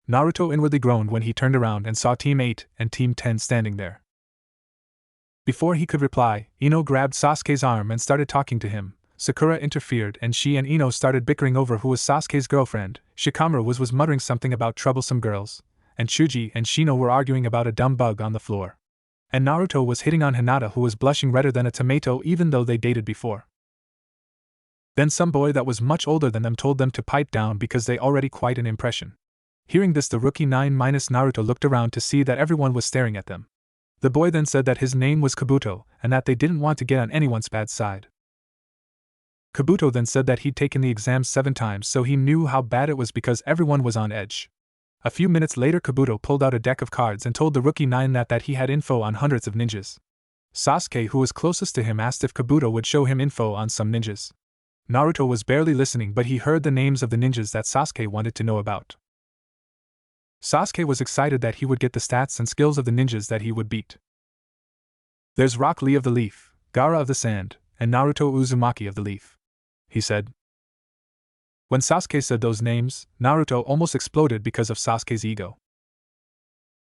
Naruto inwardly groaned when he turned around and saw Team 8 and Team 10 standing there. Before he could reply, Ino grabbed Sasuke's arm and started talking to him. Sakura interfered and she and Ino started bickering over who was Sasuke's girlfriend. Shikamaru was muttering something about troublesome girls, and Chuji and Shino were arguing about a dumb bug on the floor. And Naruto was hitting on Hinata, who was blushing redder than a tomato even though they dated before. Then some boy that was much older than them told them to pipe down because they already quite an impression. Hearing this, the rookie 9- Naruto looked around to see that everyone was staring at them. The boy then said that his name was Kabuto and that they didn't want to get on anyone's bad side. Kabuto then said that he'd taken the exams 7 times, so he knew how bad it was because everyone was on edge. A few minutes later, Kabuto pulled out a deck of cards and told the rookie 9 that he had info on hundreds of ninjas. Sasuke, who was closest to him, asked if Kabuto would show him info on some ninjas. Naruto was barely listening, but he heard the names of the ninjas that Sasuke wanted to know about. Sasuke was excited that he would get the stats and skills of the ninjas that he would beat. There's Rock Lee of the Leaf, Gaara of the Sand, and Naruto Uzumaki of the Leaf, he said. When Sasuke said those names, Naruto almost exploded because of Sasuke's ego.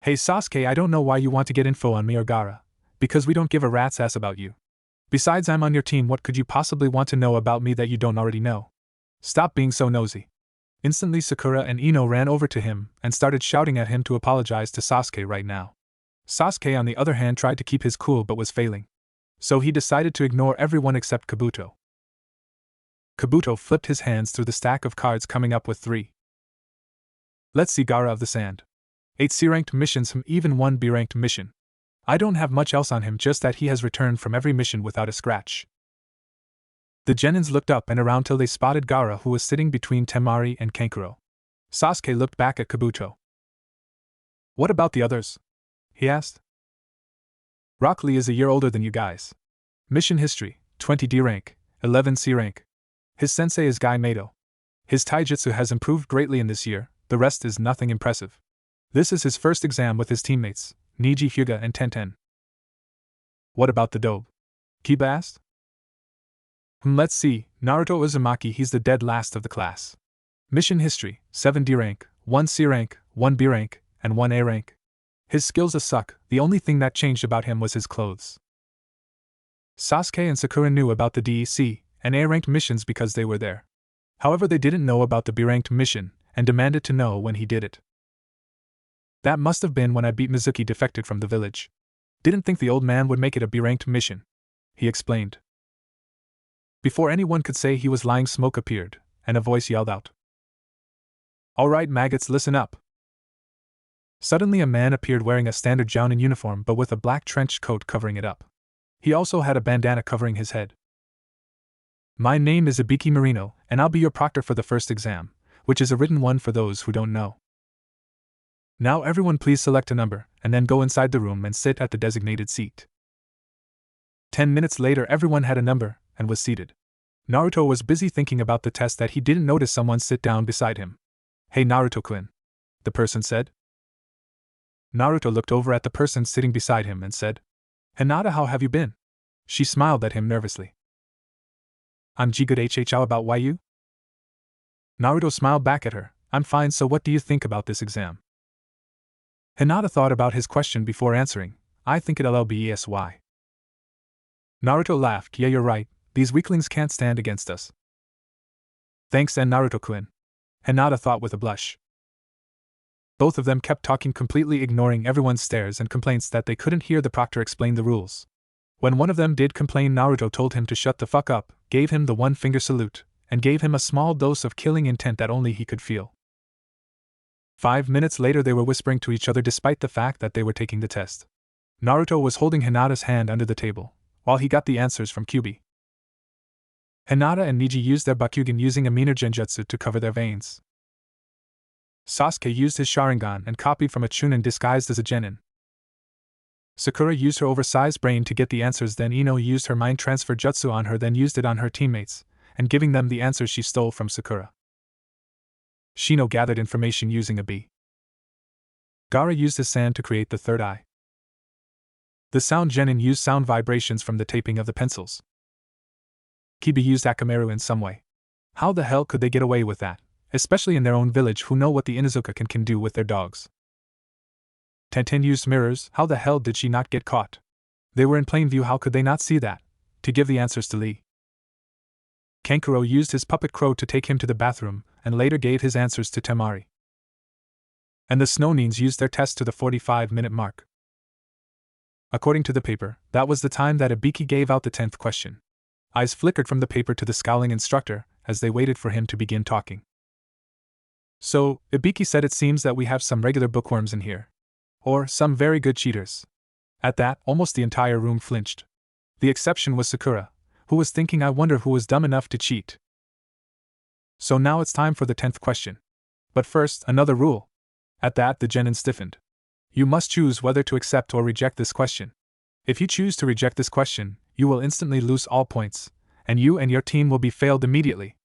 Hey Sasuke, I don't know why you want to get info on me or Gaara, because we don't give a rat's ass about you. Besides, I'm on your team. What could you possibly want to know about me that you don't already know? Stop being so nosy. Instantly, Sakura and Ino ran over to him and started shouting at him to apologize to Sasuke right now. Sasuke, on the other hand, tried to keep his cool but was failing. So he decided to ignore everyone except Kabuto. Kabuto flipped his hands through the stack of cards, coming up with 3. Let's see, Gaara of the Sand. 8 C-ranked missions, even 1 B-ranked mission. I don't have much else on him, just that he has returned from every mission without a scratch. The Genins looked up and around till they spotted Gaara, who was sitting between Temari and Kankuro. Sasuke looked back at Kabuto. What about the others? He asked. Rock Lee is a year older than you guys. Mission history, 20 D rank, 11 C rank. His sensei is Gai Mato. His taijutsu has improved greatly in this year, the rest is nothing impressive. This is his first exam with his teammates, Niji Hyuga and Tenten. What about the Dobe? Kiba asked. Let's see, Naruto Uzumaki, he's the dead last of the class. Mission history, 7 D rank, 1 C rank, 1 B rank, and 1 A rank. His skills suck, the only thing that changed about him was his clothes. Sasuke and Sakura knew about the D, C, and A-ranked missions because they were there. However, they didn't know about the B-ranked mission, and demanded to know when he did it. That must have been when I beat Mizuki defected from the village. Didn't think the old man would make it a B-ranked mission. he explained. Before anyone could say he was lying, smoke appeared, and a voice yelled out. All right, maggots, listen up. Suddenly a man appeared wearing a standard Chunin uniform but with a black trench coat covering it up. He also had a bandana covering his head. My name is Ibiki Marino, and I'll be your proctor for the first exam, which is a written one for those who don't know. Now everyone please select a number, and then go inside the room and sit at the designated seat. 10 minutes later everyone had a number, and was seated. Naruto was busy thinking about the test that he didn't notice someone sit down beside him. Hey Naruto-kun, the person said. Naruto looked over at the person sitting beside him and said, Hinata, how have you been? She smiled at him nervously. I'm good. How about you? Naruto smiled back at her. I'm fine, so what do you think about this exam? Hinata thought about his question before answering. I think it'll be ESY. Naruto laughed. Yeah, you're right, these weaklings can't stand against us. Thanks, and Naruto-kun, Hinata thought with a blush. Both of them kept talking, completely ignoring everyone's stares and complaints that they couldn't hear the proctor explain the rules. When one of them did complain, Naruto told him to shut the fuck up, gave him the one-finger salute, and gave him a small dose of killing intent that only he could feel. 5 minutes later they were whispering to each other despite the fact that they were taking the test. Naruto was holding Hinata's hand under the table, while he got the answers from Kyuubi. Hinata and Neji used their Bakugan using a meaner genjutsu to cover their veins. Sasuke used his Sharingan and copied from a Chunin disguised as a genin. Sakura used her oversized brain to get the answers, then Ino used her mind transfer jutsu on her, then used it on her teammates, and giving them the answers she stole from Sakura. Shino gathered information using a bee. Gaara used his sand to create the third eye. The sound genin used sound vibrations from the taping of the pencils. Kiba used Akamaru in some way. How the hell could they get away with that, especially in their own village who know what the Inuzuka can do with their dogs? Tenten used mirrors. How the hell did she not get caught? They were in plain view, how could they not see that? To give the answers to Lee. Kankuro used his puppet crow to take him to the bathroom, and later gave his answers to Temari. And the Snow Nines used their test to the 45-minute mark. According to the paper, that was the time that Ibiki gave out the 10th question. Eyes flickered from the paper to the scowling instructor, as they waited for him to begin talking. So, Ibiki said, it seems that we have some regular bookworms in here. Or some very good cheaters. At that, almost the entire room flinched. The exception was Sakura, who was thinking, I wonder who was dumb enough to cheat. So now it's time for the 10th question. But first, another rule. At that, the genin stiffened. You must choose whether to accept or reject this question. If you choose to reject this question, you will instantly lose all points, and you and your team will be failed immediately.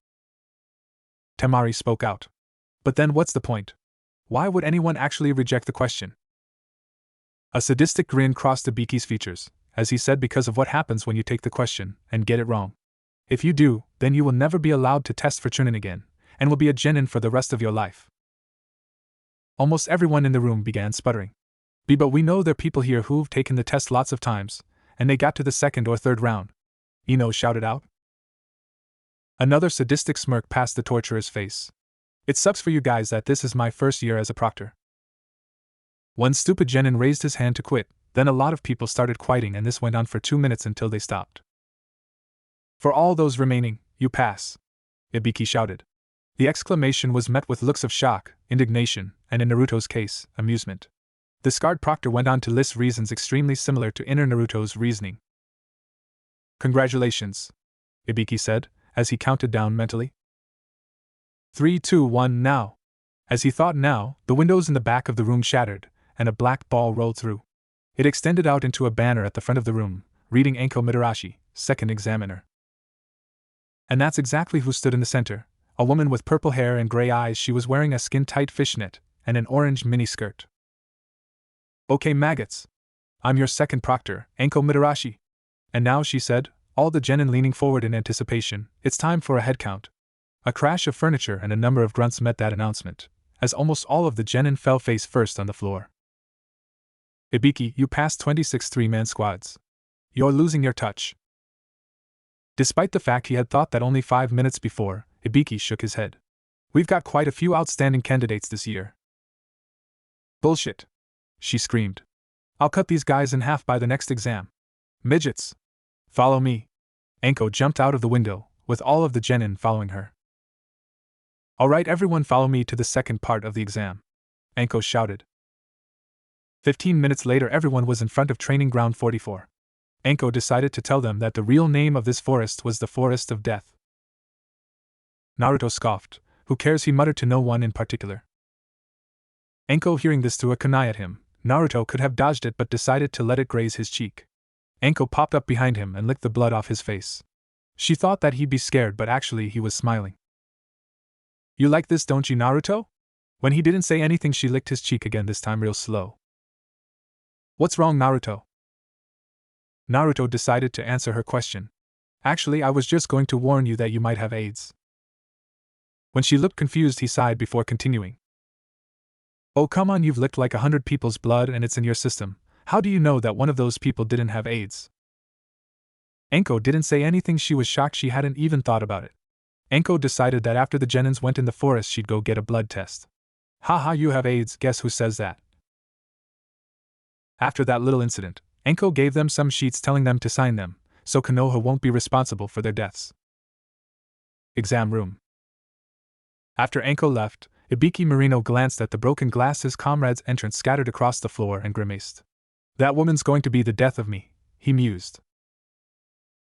Temari spoke out. But then what's the point? Why would anyone actually reject the question? A sadistic grin crossed Ibiki's features, as he said, because of what happens when you take the question and get it wrong. If you do, then you will never be allowed to test for Chunin again, and will be a genin for the rest of your life. Almost everyone in the room began sputtering. But we know there are people here who've taken the test lots of times, and they got to the second or third round, Ino shouted out. Another sadistic smirk passed the torturer's face. It sucks for you guys that this is my first year as a proctor. One stupid genin raised his hand to quit, then a lot of people started quieting, and this went on for 2 minutes until they stopped. For all those remaining, you pass, Ibiki shouted. The exclamation was met with looks of shock, indignation, and in Naruto's case, amusement. The scarred proctor went on to list reasons extremely similar to inner Naruto's reasoning. Congratulations, Ibiki said, as he counted down mentally. 3, 2, 1, now. As he thought now, the windows in the back of the room shattered, and a black ball rolled through. It extended out into a banner at the front of the room, reading Anko Mitarashi, second examiner. And that's exactly who stood in the center, a woman with purple hair and gray eyes. She was wearing a skin-tight fishnet, and an orange mini-skirt. Okay, maggots. I'm your second proctor, Anko Mitarashi. And now, she said, all the genin leaning forward in anticipation, it's time for a head count. A crash of furniture and a number of grunts met that announcement, as almost all of the genin fell face first on the floor. Ibiki, you passed 26 three-man squads. You're losing your touch. Despite the fact he had thought that only 5 minutes before, Ibiki shook his head. We've got quite a few outstanding candidates this year. Bullshit, she screamed. I'll cut these guys in half by the next exam. Midgets. Follow me. Anko jumped out of the window, with all of the genin following her. Alright everyone, follow me to the second part of the exam. Anko shouted. 15 minutes later everyone was in front of Training Ground 44. Anko decided to tell them that the real name of this forest was the Forest of Death. Naruto scoffed. Who cares, he muttered to no one in particular. Anko hearing this threw a kunai at him. Naruto could have dodged it but decided to let it graze his cheek. Anko popped up behind him and licked the blood off his face. She thought that he'd be scared but actually he was smiling. You like this, don't you, Naruto? When he didn't say anything she licked his cheek again, this time real slow. What's wrong, Naruto? Naruto decided to answer her question. Actually, I was just going to warn you that you might have AIDS. When she looked confused, he sighed before continuing. Oh come on, you've licked like 100 people's blood and it's in your system. How do you know that one of those people didn't have AIDS? Anko didn't say anything. She was shocked she hadn't even thought about it. Anko decided that after the genins went in the forest she'd go get a blood test. Haha, you have AIDS, guess who says that? After that little incident, Anko gave them some sheets telling them to sign them, so Konoha won't be responsible for their deaths. Exam room. After Anko left, Ibiki Marino glanced at the broken glass his comrade's entrance scattered across the floor and grimaced. That woman's going to be the death of me, he mused.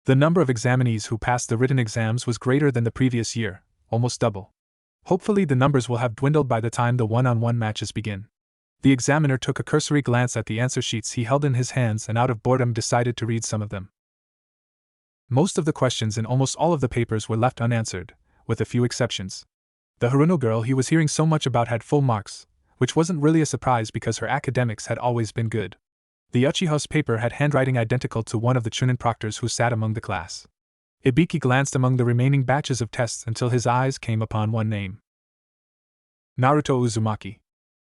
The number of examinees who passed the written exams was greater than the previous year, almost double. Hopefully the numbers will have dwindled by the time the one-on-one matches begin. The examiner took a cursory glance at the answer sheets he held in his hands and out of boredom decided to read some of them. Most of the questions in almost all of the papers were left unanswered, with a few exceptions. The Haruno girl he was hearing so much about had full marks, which wasn't really a surprise because her academics had always been good. The Uchiha's paper had handwriting identical to one of the Chunin proctors who sat among the class. Ibiki glanced among the remaining batches of tests until his eyes came upon one name. Naruto Uzumaki.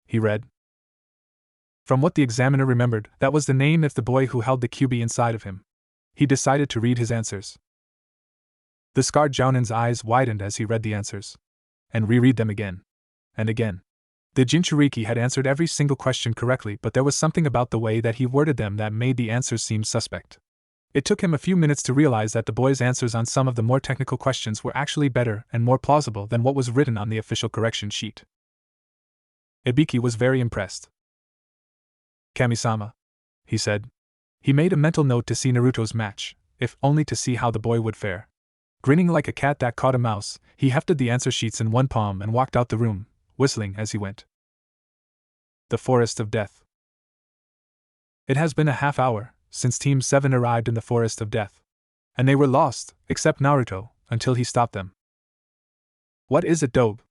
He read. From what the examiner remembered, that was the name of the boy who held the kyubi inside of him. He decided to read his answers. The scarred Jounin's eyes widened as he read the answers. And reread them again. And again. The Jinchuriki had answered every single question correctly, but there was something about the way that he worded them that made the answers seem suspect. It took him a few minutes to realize that the boy's answers on some of the more technical questions were actually better and more plausible than what was written on the official correction sheet. Ibiki was very impressed. Kami-sama, he said. He made a mental note to see Naruto's match, if only to see how the boy would fare. Grinning like a cat that caught a mouse, he hefted the answer sheets in one palm and walked out the room, whistling as he went. The Forest of Death. It has been a half hour since Team 7 arrived in the Forest of Death. And they were lost, except Naruto, until he stopped them. What is it, Dobe?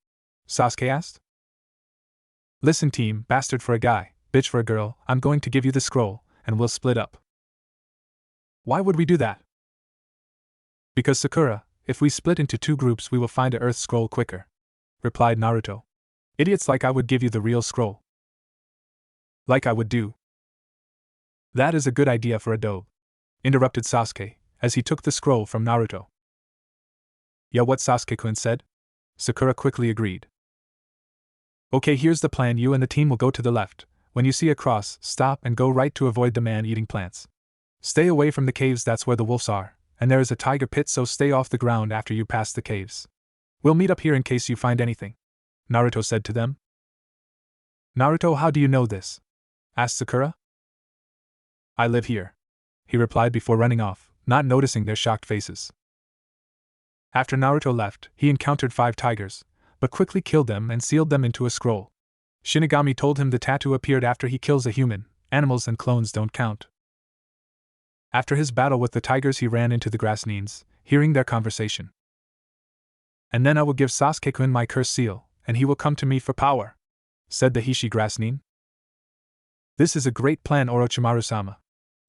Sasuke asked. Listen team, bastard for a guy, bitch for a girl, I'm going to give you the scroll, and we'll split up. Why would we do that? Because Sakura, if we split into two groups we will find a Earth scroll quicker, replied Naruto. Idiots, like I would give you the real scroll. Like I would do. That is a good idea for a dobe, interrupted Sasuke, as he took the scroll from Naruto. Yeah, what Sasuke-kun said? Sakura quickly agreed. Okay, here's the plan. You and the team will go to the left. When you see a cross, stop and go right to avoid the man eating plants. Stay away from the caves, that's where the wolves are, and there is a tiger pit, so stay off the ground after you pass the caves. We'll meet up here in case you find anything, Naruto said to them. Naruto, how do you know this? Asked Sakura. I live here, he replied before running off, not noticing their shocked faces. After Naruto left, he encountered 5 tigers, but quickly killed them and sealed them into a scroll. Shinigami told him the tattoo appeared after he kills a human, animals and clones don't count. After his battle with the tigers he ran into the grass nines, hearing their conversation. And then I will give Sasuke-kun my curse seal, and he will come to me for power, said the Hishi grass nin. This is a great plan, Orochimaru-sama,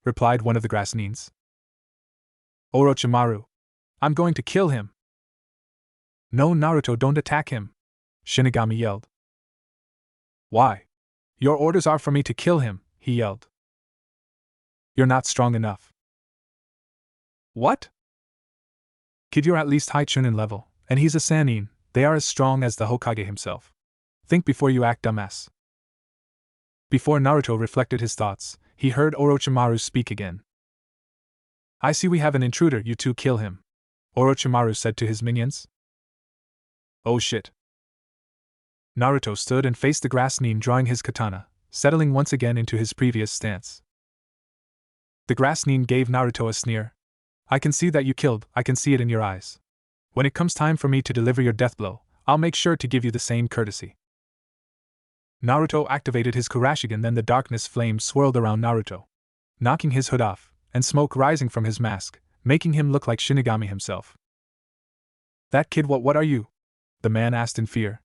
replied one of the grass nins. Orochimaru. I'm going to kill him. No, Naruto, don't attack him, Shinigami yelled. Why? Your orders are for me to kill him, he yelled. You're not strong enough. What? Kid, you're at least high Chunin level, and he's a Sannin. They are as strong as the Hokage himself. Think before you act, dumbass. Before Naruto reflected his thoughts, he heard Orochimaru speak again. I see we have an intruder, you two kill him, Orochimaru said to his minions. Oh shit. Naruto stood and faced the grass Nin, drawing his katana, settling once again into his previous stance. The grass Nin gave Naruto a sneer. I can see that you killed, I can see it in your eyes. When it comes time for me to deliver your death blow, I'll make sure to give you the same courtesy. Naruto activated his Kurashigan, then the darkness flames swirled around Naruto, knocking his hood off, and smoke rising from his mask, making him look like Shinigami himself. That kid, what are you? The man asked in fear.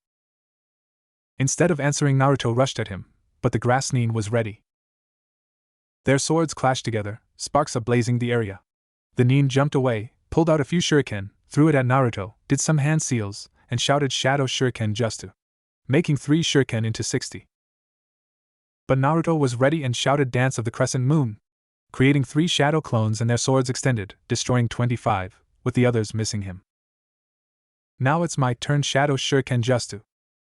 Instead of answering, Naruto rushed at him, but the grass Nin was ready. Their swords clashed together, sparks ablazing the area. The Nin jumped away, pulled out a few shuriken, threw it at Naruto, did some hand seals, and shouted Shadow Shuriken Jutsu, making 3 shuriken into 60. But Naruto was ready and shouted Dance of the Crescent Moon, creating 3 shadow clones, and their swords extended, destroying 25, with the others missing him. Now it's my turn, Shadow Shuriken Jutsu,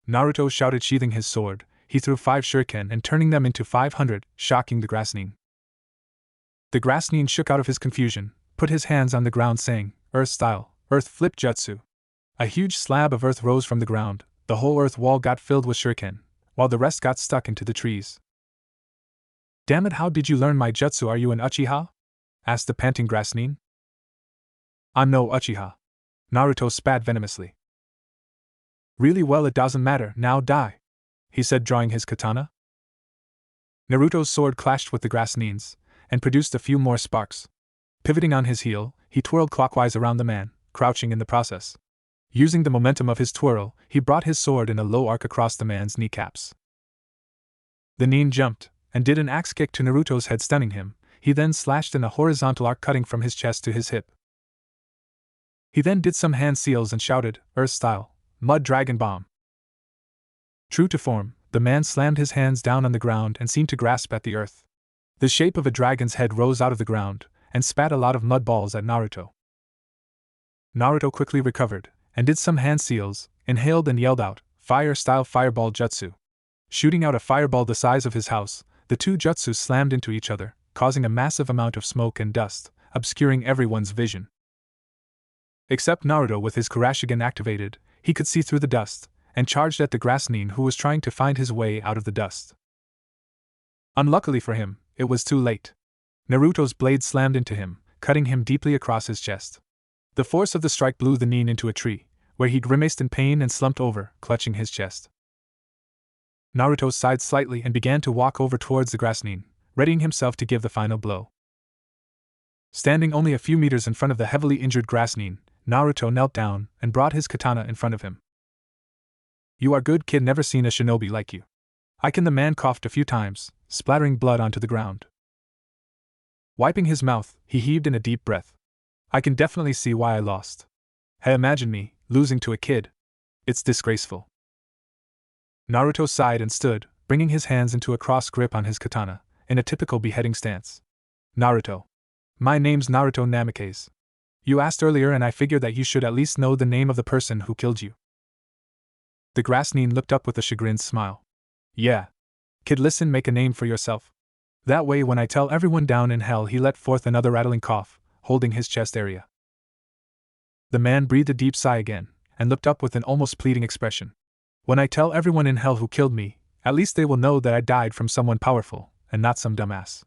Naruto shouted, sheathing his sword. He threw 5 shuriken and turning them into 500, shocking the grass Nin. The grass Nin shook out of his confusion, put his hands on the ground saying, Earth style, Earth flip jutsu. A huge slab of earth rose from the ground, the whole earth wall got filled with shuriken, while the rest got stuck into the trees. Damn it, how did you learn my jutsu? Are you an Uchiha? Asked the panting grass Nin. I'm no Uchiha. Naruto spat venomously. Really? Well, it doesn't matter, now die, he said, drawing his katana. Naruto's sword clashed with the grass Nin's, and produced a few more sparks. Pivoting on his heel, he twirled clockwise around the man, crouching in the process. Using the momentum of his twirl, he brought his sword in a low arc across the man's kneecaps. The Nin jumped, and did an axe kick to Naruto's head, stunning him. He then slashed in a horizontal arc, cutting from his chest to his hip. He then did some hand seals and shouted, Earth style, Mud Dragon Bomb. True to form, the man slammed his hands down on the ground and seemed to grasp at the earth. The shape of a dragon's head rose out of the ground, and spat a lot of mud balls at Naruto. Naruto quickly recovered, and did some hand seals, inhaled and yelled out, Fire-style Fireball Jutsu. Shooting out a fireball the size of his house, the 2 jutsus slammed into each other, causing a massive amount of smoke and dust, obscuring everyone's vision. Except Naruto, with his Kurashigan activated, he could see through the dust, and charged at the grass Nin, who was trying to find his way out of the dust. Unluckily for him, it was too late. Naruto's blade slammed into him, cutting him deeply across his chest. The force of the strike blew the Nin into a tree, where he grimaced in pain and slumped over, clutching his chest. Naruto sighed slightly and began to walk over towards the grass Nin, readying himself to give the final blow. Standing only a few meters in front of the heavily injured grass Nin, Naruto knelt down and brought his katana in front of him. You are good, kid, never seen a shinobi like you. The man coughed a few times, splattering blood onto the ground. Wiping his mouth, he heaved in a deep breath. I can definitely see why I lost. Hey, imagine me, losing to a kid. It's disgraceful. Naruto sighed and stood, bringing his hands into a cross grip on his katana, in a typical beheading stance. Naruto. My name's Naruto Namikaze. You asked earlier and I figured that you should at least know the name of the person who killed you. The grass Nin looked up with a chagrined smile. Yeah. Kid, listen, make a name for yourself. That way when I tell everyone down in hell. He let forth another rattling cough, holding his chest area. The man breathed a deep sigh again, and looked up with an almost pleading expression. When I tell everyone in hell who killed me, at least they will know that I died from someone powerful, and not some dumbass.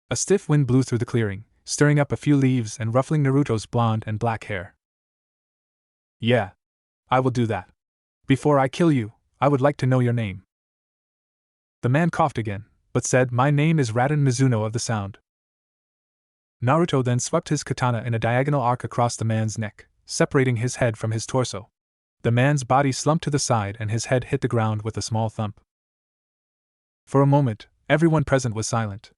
A stiff wind blew through the clearing, stirring up a few leaves and ruffling Naruto's blonde and black hair. Yeah. I will do that. Before I kill you, I would like to know your name. The man coughed again, but said, My name is Raden Mizuno of the Sound. Naruto then swept his katana in a diagonal arc across the man's neck, separating his head from his torso. The man's body slumped to the side and his head hit the ground with a small thump. For a moment, everyone present was silent.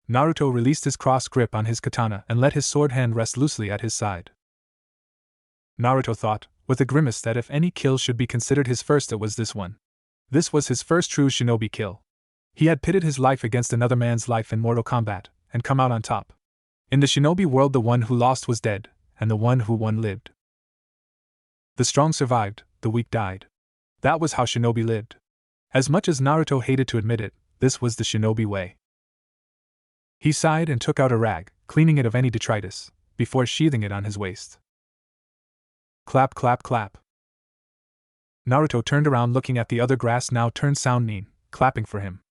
Naruto released his cross grip on his katana and let his sword hand rest loosely at his side. Naruto thought, with a grimace, that if any kill should be considered his first, it was this one. This was his first true shinobi kill. He had pitted his life against another man's life in mortal combat, and come out on top. In the shinobi world, the one who lost was dead, and the one who won lived. The strong survived, the weak died. That was how shinobi lived. As much as Naruto hated to admit it, this was the shinobi way. He sighed and took out a rag, cleaning it of any detritus, before sheathing it on his waist. Clap, clap, clap. Naruto turned around looking at the other grass now turned Sannin, clapping for him.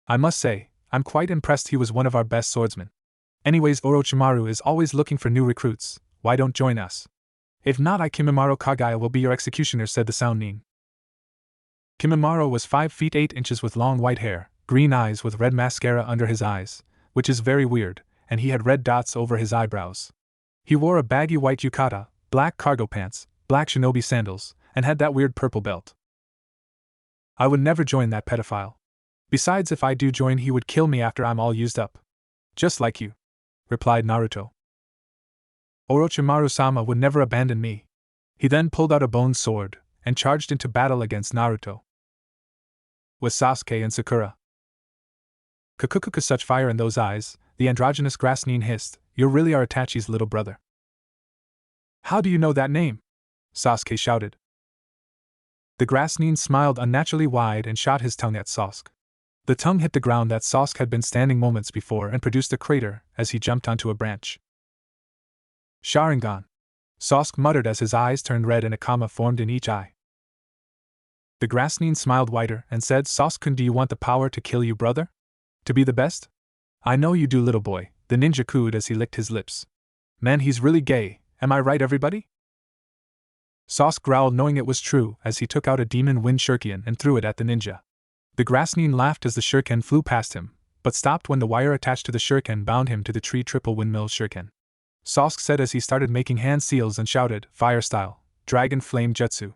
I must say, I'm quite impressed he was one of our best swordsmen. Anyways, Orochimaru is always looking for new recruits, why don't join us? If not, Kimimaro Kagaya will be your executioner, said the Sannin. Kimimaro was 5 feet 8 inches with long white hair, green eyes with red mascara under his eyes, which is very weird, and he had red dots over his eyebrows. He wore a baggy white yukata, black cargo pants, black shinobi sandals, and had that weird purple belt. I would never join that pedophile. Besides, if I do join, he would kill me after I'm all used up. Just like you, replied Naruto. Orochimaru-sama would never abandon me. He then pulled out a bone sword and charged into battle against Naruto. With Sasuke and Sakura. Kukukuku, such fire in those eyes, the androgynous grass Nin hissed, you really are Itachi's little brother. How do you know that name? Sasuke shouted. The grass Nin smiled unnaturally wide and shot his tongue at Sasuke. The tongue hit the ground that Sasuke had been standing moments before and produced a crater as he jumped onto a branch. Sharingan, Sasuke muttered as his eyes turned red and a comma formed in each eye. The grass Nin smiled wider and said, Sasuke, do you want the power to kill you, brother? To be the best? I know you do, little boy, the ninja cooed as he licked his lips. Man, he's really gay, am I right, everybody? Sasuke growled, knowing it was true, as he took out a demon wind shuriken and threw it at the ninja. The grass Nin laughed as the shuriken flew past him, but stopped when the wire attached to the shuriken bound him to the tree triple windmill shuriken. Sasuke said as he started making hand seals and shouted, fire style, dragon flame jutsu,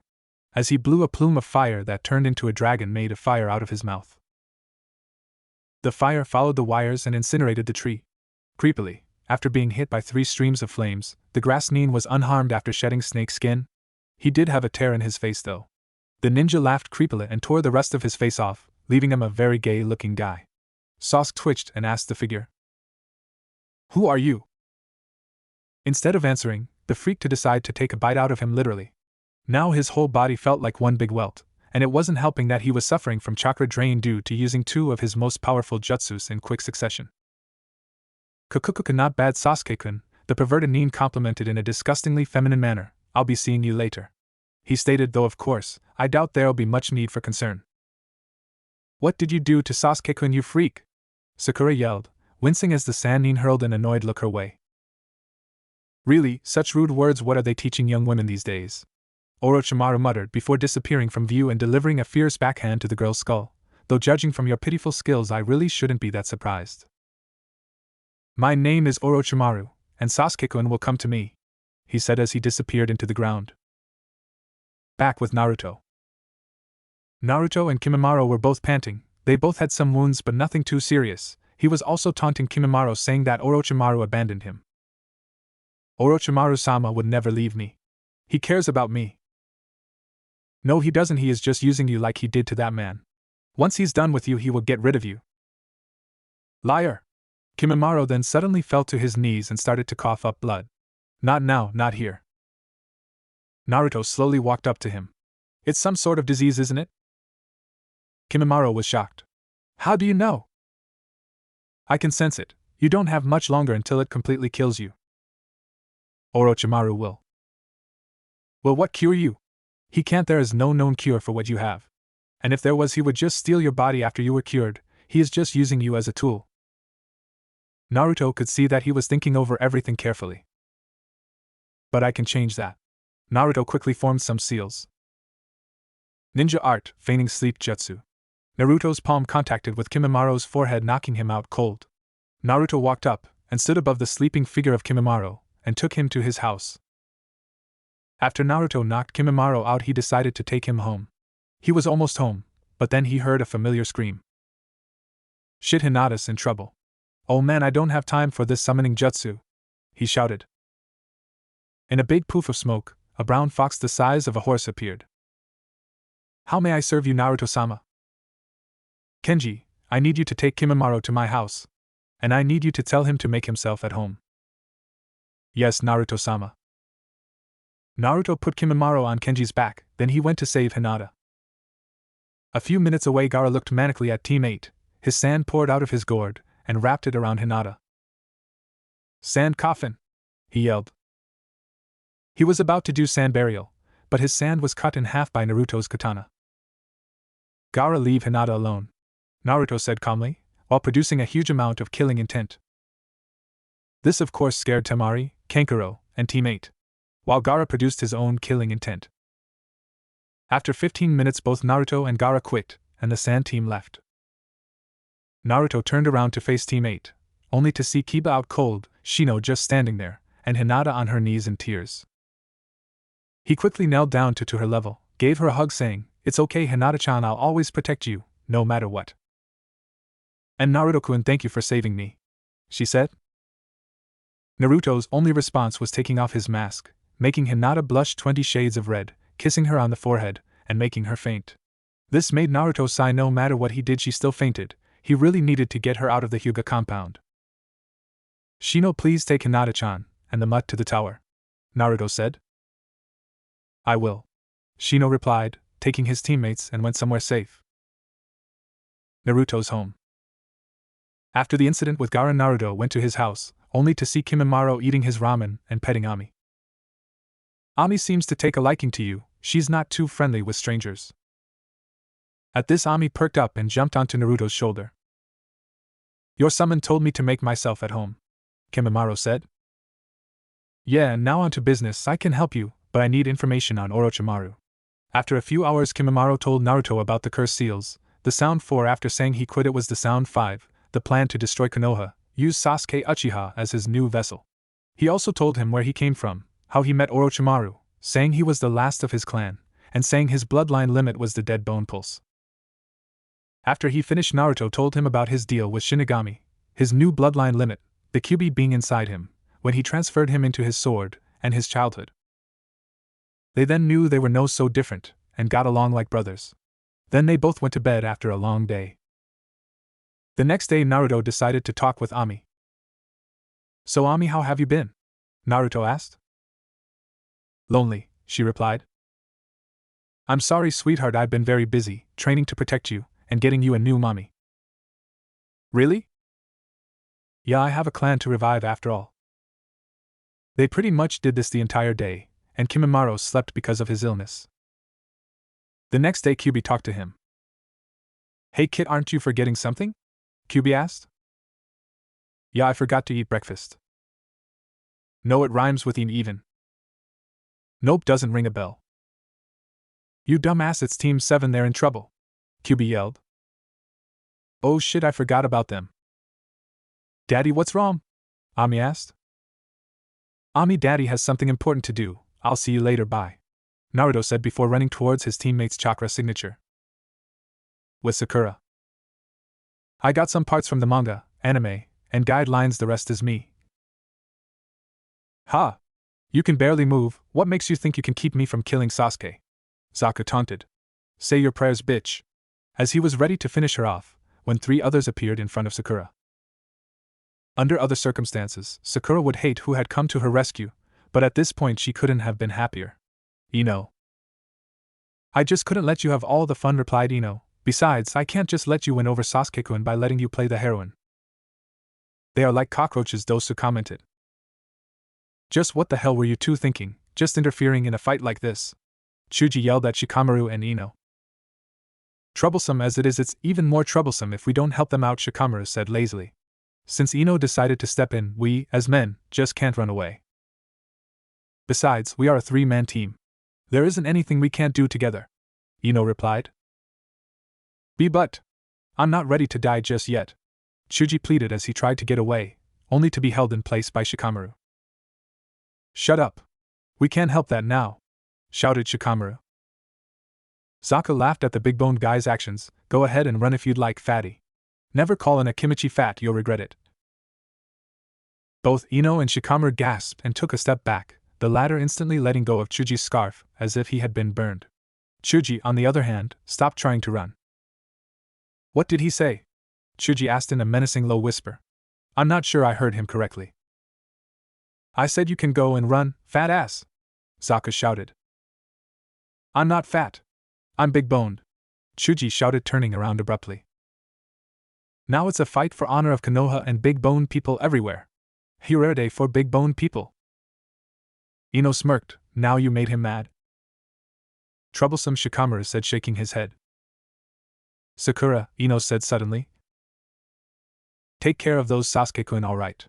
as he blew a plume of fire that turned into a dragon made of fire out of his mouth. The fire followed the wires and incinerated the tree. Creepily, after being hit by 3 streams of flames, the grass Nin was unharmed after shedding snake skin. He did have a tear in his face though. The ninja laughed creepily and tore the rest of his face off, leaving him a very gay-looking guy. Sasuke twitched and asked the figure, who are you? Instead of answering, the freak to decide to take a bite out of him literally. Now his whole body felt like one big welt, and it wasn't helping that he was suffering from chakra drain due to using 2 of his most powerful jutsus in quick succession. Kukukuku, not bad, Sasuke-kun, the perverted Nin complimented in a disgustingly feminine manner. I'll be seeing you later. He stated, though of course, I doubt there'll be much need for concern. What did you do to Sasuke-kun, you freak? Sakura yelled, wincing as the Sannin hurled an annoyed look her way. Really, such rude words, what are they teaching young women these days? Orochimaru muttered before disappearing from view and delivering a fierce backhand to the girl's skull, though judging from your pitiful skills I really shouldn't be that surprised. My name is Orochimaru, and Sasuke-kun will come to me, he said as he disappeared into the ground. Back with Naruto. Naruto and Kimimaro were both panting. They both had some wounds but nothing too serious. He was also taunting Kimimaro, saying that Orochimaru abandoned him. Orochimaru-sama would never leave me. He cares about me. No, he doesn't. He is just using you like he did to that man. Once he's done with you, he will get rid of you. Liar! Kimimaro then suddenly fell to his knees and started to cough up blood. Not now, not here. Naruto slowly walked up to him. It's some sort of disease, isn't it? Kimimaro was shocked. How do you know? I can sense it. You don't have much longer until it completely kills you. Orochimaru will. Will what cure you? He can't. There is no known cure for what you have. And if there was, he would just steal your body after you were cured. He is just using you as a tool. Naruto could see that he was thinking over everything carefully. But I can change that. Naruto quickly formed some seals. Ninja art, feigning sleep jutsu. Naruto's palm contacted with Kimimaro's forehead, knocking him out cold. Naruto walked up and stood above the sleeping figure of Kimimaro and took him to his house. After Naruto knocked Kimimaro out, he decided to take him home. He was almost home, but then he heard a familiar scream. Shit, Hinata's in trouble. Oh man, I don't have time for this summoning jutsu, he shouted. In a big poof of smoke, a brown fox the size of a horse appeared. How may I serve you, Naruto-sama? Kenji, I need you to take Kimimaro to my house. And I need you to tell him to make himself at home. Yes, Naruto-sama. Naruto put Kimimaro on Kenji's back, then he went to save Hinata. A few minutes away, Gaara looked manically at Team 8, his sand poured out of his gourd, and wrapped it around Hinata. Sand coffin! He yelled. He was about to do sand burial, but his sand was cut in half by Naruto's katana. Gaara, leave Hinata alone, Naruto said calmly, while producing a huge amount of killing intent. This of course scared Temari, Kankuro, and Team 8, while Gaara produced his own killing intent. After 15 minutes both Naruto and Gaara quit, and the sand team left. Naruto turned around to face Team 8, only to see Kiba out cold, Shino just standing there, and Hinata on her knees in tears. He quickly knelt down to her level, gave her a hug saying, "It's okay Hinata-chan, I'll always protect you, no matter what. And Naruto-kun, thank you for saving me," she said. Naruto's only response was taking off his mask, making Hinata blush 20 shades of red, kissing her on the forehead, and making her faint. This made Naruto sigh. No matter what he did she still fainted. He really needed to get her out of the Hyuga compound. "Shino, please take Hinata-chan and the mutt to the tower," Naruto said. "I will," Shino replied, taking his teammates and went somewhere safe. Naruto's home. After the incident with Gaara, Naruto went to his house, only to see Kimimaro eating his ramen and petting Ami. "Ami seems to take a liking to you, she's not too friendly with strangers." At this Ami perked up and jumped onto Naruto's shoulder. "Your summon told me to make myself at home," Kimimaro said. "Yeah, and now on to business. I can help you, but I need information on Orochimaru." After a few hours Kimimaro told Naruto about the curse seals, the Sound 4 after saying he quit it was the Sound 5, the plan to destroy Konoha, use Sasuke Uchiha as his new vessel. He also told him where he came from, how he met Orochimaru, saying he was the last of his clan, and saying his bloodline limit was the dead bone pulse. After he finished Naruto told him about his deal with Shinigami, his new bloodline limit, the Kyuubi being inside him, when he transferred him into his sword, and his childhood. They then knew they were no so different, and got along like brothers. Then they both went to bed after a long day. The next day Naruto decided to talk with Ami. "So Ami, how have you been?" Naruto asked. "Lonely," she replied. "I'm sorry sweetheart, I've been very busy, training to protect you, and getting you a new mommy." "Really?" "Yeah, I have a clan to revive after all." They pretty much did this the entire day, and Kimimaro slept because of his illness. The next day Kyuubi talked to him. "Hey kid, aren't you forgetting something?" Kyuubi asked. "Yeah, I forgot to eat breakfast." "No, it rhymes with even." "Nope, doesn't ring a bell." "You dumbass, it's Team 7, they're in trouble," Kyuubi yelled. "Oh shit, I forgot about them." "Daddy, what's wrong?" Ami asked. "Ami, Daddy has something important to do, I'll see you later, bye," Naruto said before running towards his teammate's chakra signature. With Sakura. "I got some parts from the manga, anime, and guidelines, the rest is me." "Ha! You can barely move, what makes you think you can keep me from killing Sasuke?" Sokka taunted. "Say your prayers, bitch." As he was ready to finish her off, when 3 others appeared in front of Sakura. Under other circumstances, Sakura would hate who had come to her rescue, but at this point she couldn't have been happier. "Ino. I just couldn't let you have all the fun," replied Ino. "Besides, I can't just let you win over Sasuke-kun by letting you play the heroine." "They are like cockroaches," Dosu commented. "Just what the hell were you two thinking, just interfering in a fight like this?" Chuji yelled at Shikamaru and Ino. "Troublesome as it is, it's even more troublesome if we don't help them out," Shikamaru said lazily. "Since Ino decided to step in, we, as men, just can't run away. Besides, we are a 3-man team. There isn't anything we can't do together," Ino replied. But I'm not ready to die just yet," Chuji pleaded as he tried to get away, only to be held in place by Shikamaru. "Shut up. We can't help that now," shouted Shikamaru. Sokka laughed at the big-boned guy's actions. "Go ahead and run if you'd like, fatty. Never call in a Kimichi fat, you'll regret it." Both Ino and Shikamaru gasped and took a step back, the latter instantly letting go of Chuji's scarf, as if he had been burned. Chuji, on the other hand, stopped trying to run. "What did he say?" Chuji asked in a menacing low whisper. "I'm not sure I heard him correctly." "I said you can go and run, fat ass!" Sokka shouted. "I'm not fat. I'm big-boned," Chuji shouted, turning around abruptly. "Now it's a fight for honor of Konoha and big-boned people everywhere. Hirade for big-boned people. Ino smirked. Now you made him mad? Troublesome, Shikamaru said, shaking his head. Sakura, Ino said suddenly. Take care of those Sasuke-kun, all right.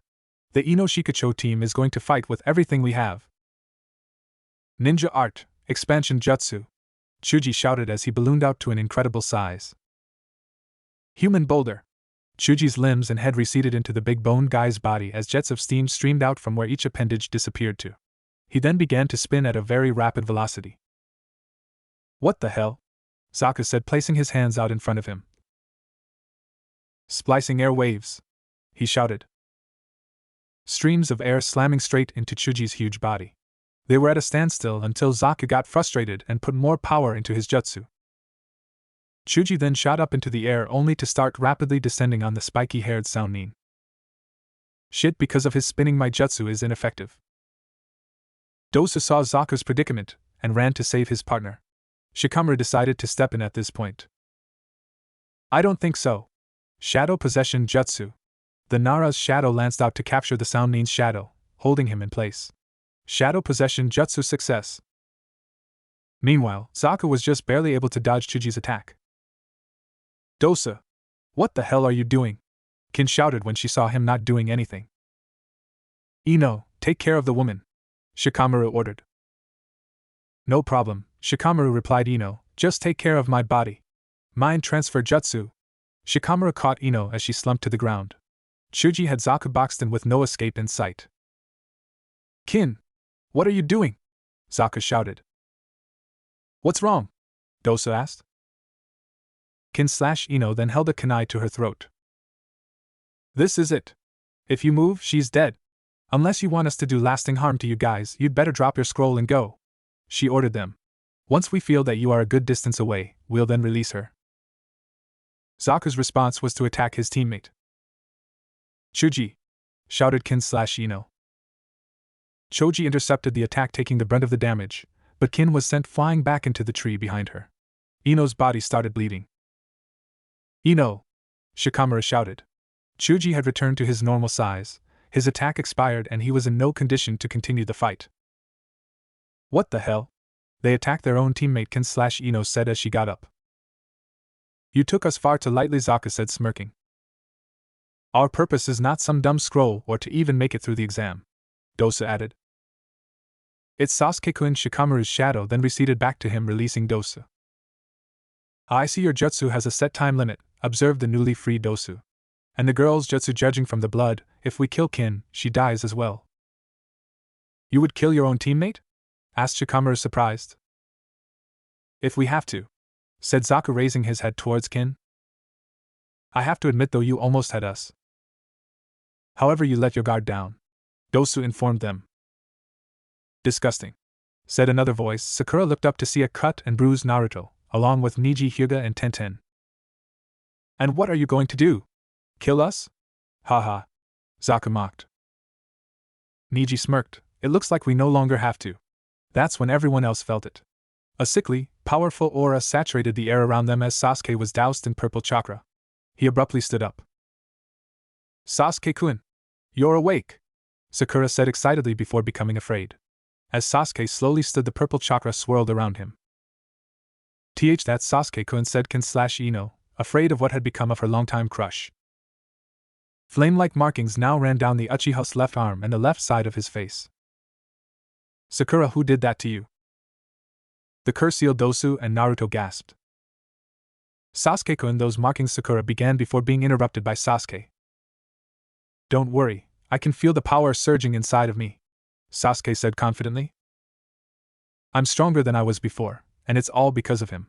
The Ino Shikacho team is going to fight with everything we have. Ninja art, expansion jutsu, Chuji shouted as he ballooned out to an incredible size. Human boulder. Chuji's limbs and head receded into the big-boned guy's body as jets of steam streamed out from where each appendage disappeared to. He then began to spin at a very rapid velocity. What the hell? Zaka said, placing his hands out in front of him. Splicing air waves, he shouted. Streams of air slamming straight into Chuji's huge body. They were at a standstill until Zaka got frustrated and put more power into his jutsu. Chuji then shot up into the air only to start rapidly descending on the spiky-haired Sannin. Shit, because of his spinning my jutsu is ineffective. Dosa saw Zaka's predicament and ran to save his partner. Shikamaru decided to step in at this point. I don't think so. Shadow Possession Jutsu. The Nara's shadow lanced out to capture the Sannin's shadow, holding him in place. Shadow Possession Jutsu success. Meanwhile, Zaka was just barely able to dodge Chuji's attack. Dosa! What the hell are you doing? Kin shouted when she saw him not doing anything. Ino, take care of the woman, Shikamaru ordered. No problem, Shikamaru replied. Ino, just take care of my body. Mind transfer jutsu. Shikamaru caught Ino as she slumped to the ground. Chuji had Zaka boxed in with no escape in sight. Kin! What are you doing? Zaka shouted. What's wrong? Dosa asked. Kin/Ino then held a kunai to her throat. This is it. If you move, she's dead. Unless you want us to do lasting harm to you guys, you'd better drop your scroll and go. She ordered them. Once we feel that you are a good distance away, we'll then release her. Zaka's response was to attack his teammate. Chuji! Shouted Kin/Ino. Choji intercepted the attack, taking the brunt of the damage, but Kin was sent flying back into the tree behind her. Ino's body started bleeding. Ino! Shikamaru shouted. Chuji had returned to his normal size, his attack expired and he was in no condition to continue the fight. What the hell? They attacked their own teammate, Kin/Ino said as she got up. You took us far too lightly, Zaka said, smirking. Our purpose is not some dumb scroll or to even make it through the exam, Dosa added. It's Sasuke-kun. Shikamaru's shadow then receded back to him, releasing Dosa. I see your jutsu has a set time limit, observed the newly freed Dosu. And the girl's jutsu, judging from the blood, if we kill Kin, she dies as well. You would kill your own teammate? Asked Shikamaru, surprised. If we have to, said Zaka, raising his head towards Kin. I have to admit though, you almost had us. However, you let your guard down, Dosu informed them. Disgusting, said another voice. Sakura looked up to see a cut and bruised Naruto, along with Niji, Hyuga and Tenten. And what are you going to do? Kill us? Haha, Zaka mocked. Niji smirked. It looks like we no longer have to. That's when everyone else felt it. A sickly, powerful aura saturated the air around them as Sasuke was doused in purple chakra. He abruptly stood up. Sasuke-kun! You're awake! Sakura said excitedly before becoming afraid. As Sasuke slowly stood, the purple chakra swirled around him. That's Sasuke-kun, said Kin/Ino, afraid of what had become of her longtime crush. Flame-like markings now ran down the Uchiha's left arm and the left side of his face. Sakura, who did that to you? The curse-sealed Dosu and Naruto gasped. Sasuke-kun, those markings, Sakura began before being interrupted by Sasuke. Don't worry, I can feel the power surging inside of me, Sasuke said confidently. I'm stronger than I was before, and it's all because of him.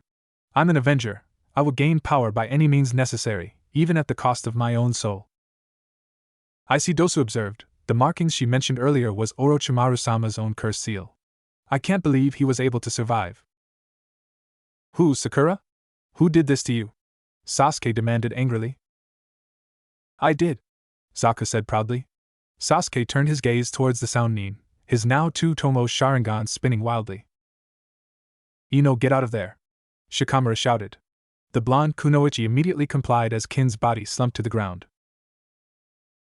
I'm an Avenger. I will gain power by any means necessary, even at the cost of my own soul. I see, Dosu observed. The markings she mentioned earlier was Orochimaru-sama's own curse seal. I can't believe he was able to survive. Who, Sakura? Who did this to you? Sasuke demanded angrily. I did, Zaka said proudly. Sasuke turned his gaze towards the Sannin, his now two-tomo Sharingan spinning wildly. Ino, get out of there, Shikamaru shouted. The blonde Kunoichi immediately complied as Kin's body slumped to the ground.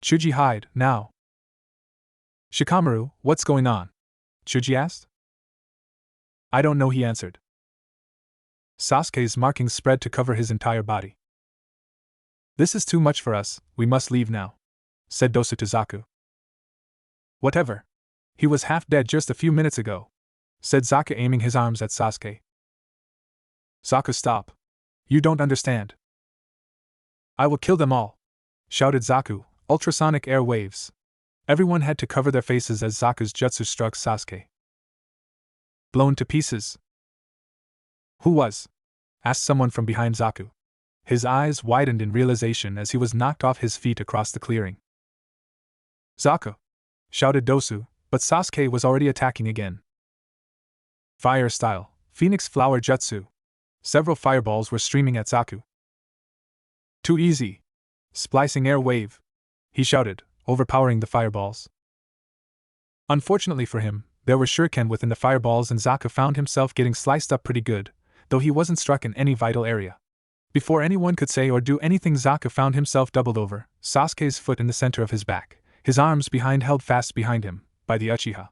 Chuji, hide, now, Shikamaru, what's going on? Chuji asked. I don't know, he answered. Sasuke's markings spread to cover his entire body. This is too much for us, we must leave now, said Dosu to Zaku. Whatever. He was half dead just a few minutes ago, said Zaku, aiming his arms at Sasuke. Zaku, stop. You don't understand. I will kill them all, shouted Zaku, ultrasonic air waves. Everyone had to cover their faces as Zaku's jutsu struck Sasuke. Blown to pieces. Who was? Asked someone from behind Zaku. His eyes widened in realization as he was knocked off his feet across the clearing. Zaku! Shouted Dosu, but Sasuke was already attacking again. Fire style, Phoenix Flower Jutsu. Several fireballs were streaming at Zaku. Too easy. Splicing air wave, he shouted, overpowering the fireballs. Unfortunately for him, there were shuriken within the fireballs and Zaku found himself getting sliced up pretty good, though he wasn't struck in any vital area. Before anyone could say or do anything, Zaku found himself doubled over, Sasuke's foot in the center of his back, his arms behind held fast behind him, by the Uchiha.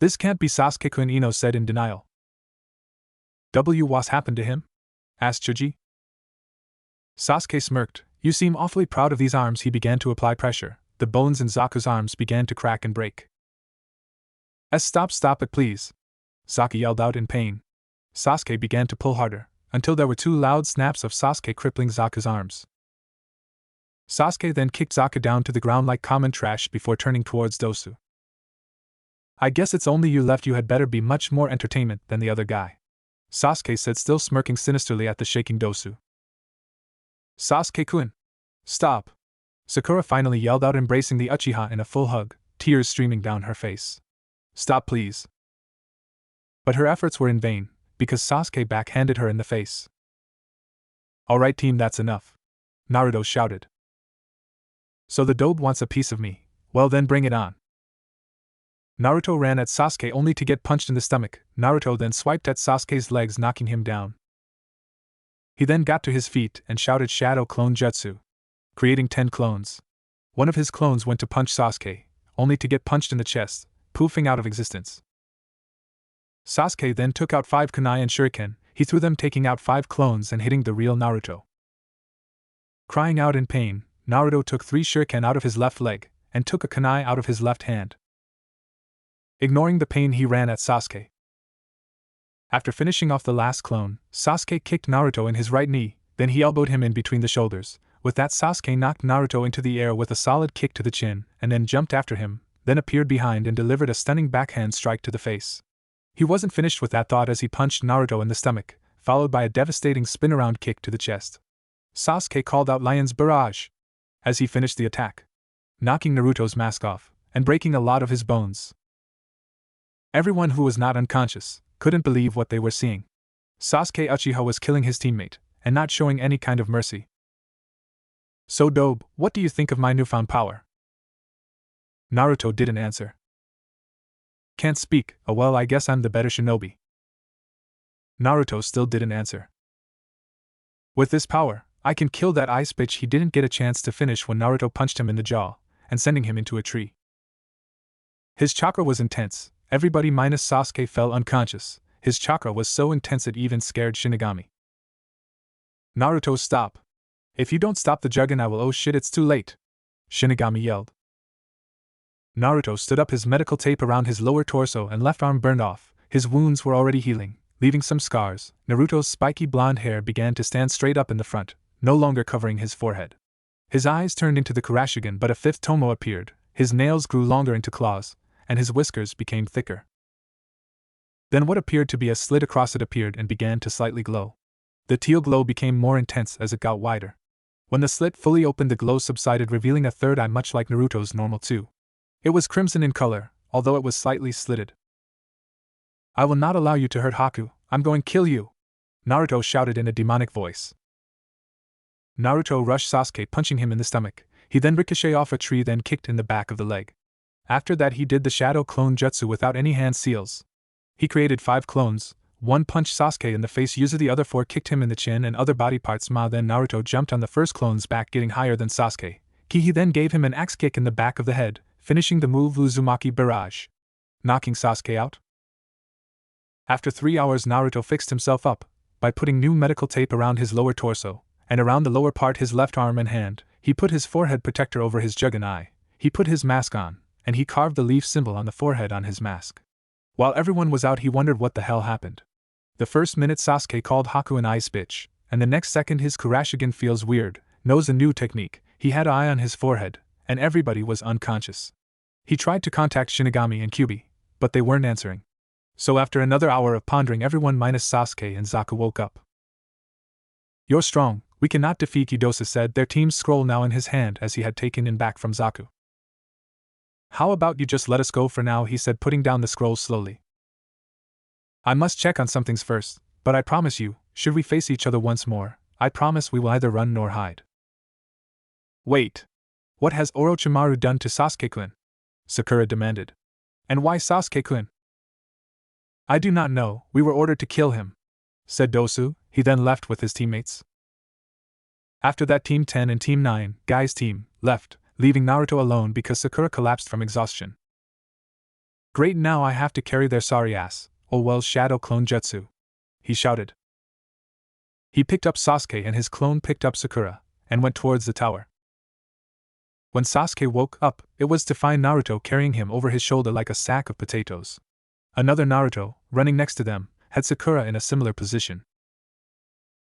This can't be Sasuke-kun, Ino said in denial. What's happened to him? Asked Chuji. Sasuke smirked. You seem awfully proud of these arms. He began to apply pressure. The bones in Zaku's arms began to crack and break. Stop it please. Zaku yelled out in pain. Sasuke began to pull harder, until there were two loud snaps of Sasuke crippling Zaku's arms. Sasuke then kicked Zaku down to the ground like common trash before turning towards Dosu. I guess it's only you left. You had better be much more entertainment than the other guy, Sasuke said, still smirking sinisterly at the shaking Dosu. Sasuke-kun! Stop! Sakura finally yelled out, embracing the Uchiha in a full hug, tears streaming down her face. Stop please! But her efforts were in vain, because Sasuke backhanded her in the face. Alright team, that's enough, Naruto shouted. So the dobe wants a piece of me, well then bring it on. Naruto ran at Sasuke only to get punched in the stomach. Naruto then swiped at Sasuke's legs, knocking him down. He then got to his feet and shouted Shadow Clone Jutsu, creating 10 clones. One of his clones went to punch Sasuke, only to get punched in the chest, poofing out of existence. Sasuke then took out 5 kunai and shuriken. He threw them, taking out 5 clones and hitting the real Naruto. Crying out in pain, Naruto took 3 shuriken out of his left leg, and took a kunai out of his left hand. Ignoring the pain, he ran at Sasuke. After finishing off the last clone, Sasuke kicked Naruto in his right knee, then he elbowed him in between the shoulders. With that, Sasuke knocked Naruto into the air with a solid kick to the chin, and then jumped after him, then appeared behind and delivered a stunning backhand strike to the face. He wasn't finished with that thought as he punched Naruto in the stomach, followed by a devastating spin-around kick to the chest. Sasuke called out Lion's Barrage as he finished the attack, knocking Naruto's mask off, and breaking a lot of his bones. Everyone who was not unconscious couldn't believe what they were seeing. Sasuke Uchiha was killing his teammate, and not showing any kind of mercy. So Dobe, what do you think of my newfound power? Naruto didn't answer. Can't speak. Oh well, I guess I'm the better shinobi. Naruto still didn't answer. With this power, I can kill that ice bitch. He didn't get a chance to finish when Naruto punched him in the jaw, and sending him into a tree. His chakra was intense. Everybody minus Sasuke fell unconscious. His chakra was so intense it even scared Shinigami. Naruto, stop. If you don't stop the Juggin, I will. Oh shit, it's too late, Shinigami yelled. Naruto stood up, his medical tape around his lower torso and left arm burned off. His wounds were already healing, leaving some scars. Naruto's spiky blonde hair began to stand straight up in the front, no longer covering his forehead. His eyes turned into the Kurashigan, but a 5th Tomo appeared. His nails grew longer into claws, and his whiskers became thicker. Then what appeared to be a slit across it appeared and began to slightly glow. The teal glow became more intense as it got wider. When the slit fully opened, the glow subsided, revealing a third eye much like Naruto's normal too. It was crimson in color, although it was slightly slitted. I will not allow you to hurt Haku. I'm going to kill you, Naruto shouted in a demonic voice. Naruto rushed Sasuke, punching him in the stomach. He then ricocheted off a tree, then kicked in the back of the leg. After that, he did the Shadow Clone Jutsu without any hand seals. He created 5 clones. 1 punched Sasuke in the face, using the other 4 kicked him in the chin and other body parts. Then Naruto jumped on the first clone's back, getting higher than Sasuke. He then gave him an axe kick in the back of the head, finishing the move Uzumaki Barrage, knocking Sasuke out. After 3 hours, Naruto fixed himself up by putting new medical tape around his lower torso, and around the lower part his left arm and hand. He put his forehead protector over his juggling eye, he put his mask on, and he carved the leaf symbol on the forehead on his mask. While everyone was out, he wondered what the hell happened. The first minute Sasuke called Haku an ice bitch, and the next second his Kurashigan feels weird, knows a new technique, he had eye on his forehead, and everybody was unconscious. He tried to contact Shinigami and Kyuubi, but they weren't answering. So after another hour of pondering, everyone minus Sasuke and Zaku woke up. "You're strong, we cannot defeat you," Dosa said, their team's scroll now in his hand as he had taken it back from Zaku. "How about you just let us go for now," he said, putting down the scroll slowly. "I must check on some things first, but I promise you, should we face each other once more, I promise we will neither run nor hide." "Wait. What has Orochimaru done to Sasuke-kun?" Sakura demanded. "And why Sasuke-kun?" "I do not know, we were ordered to kill him," said Dosu. He then left with his teammates. After that, Team 10 and Team 9, Guy's team, left, leaving Naruto alone because Sakura collapsed from exhaustion. "Great, now I have to carry their sorry ass, oh well, shadow clone jutsu," he shouted. He picked up Sasuke and his clone picked up Sakura, and went towards the tower. When Sasuke woke up, it was to find Naruto carrying him over his shoulder like a sack of potatoes. Another Naruto, running next to them, had Sakura in a similar position.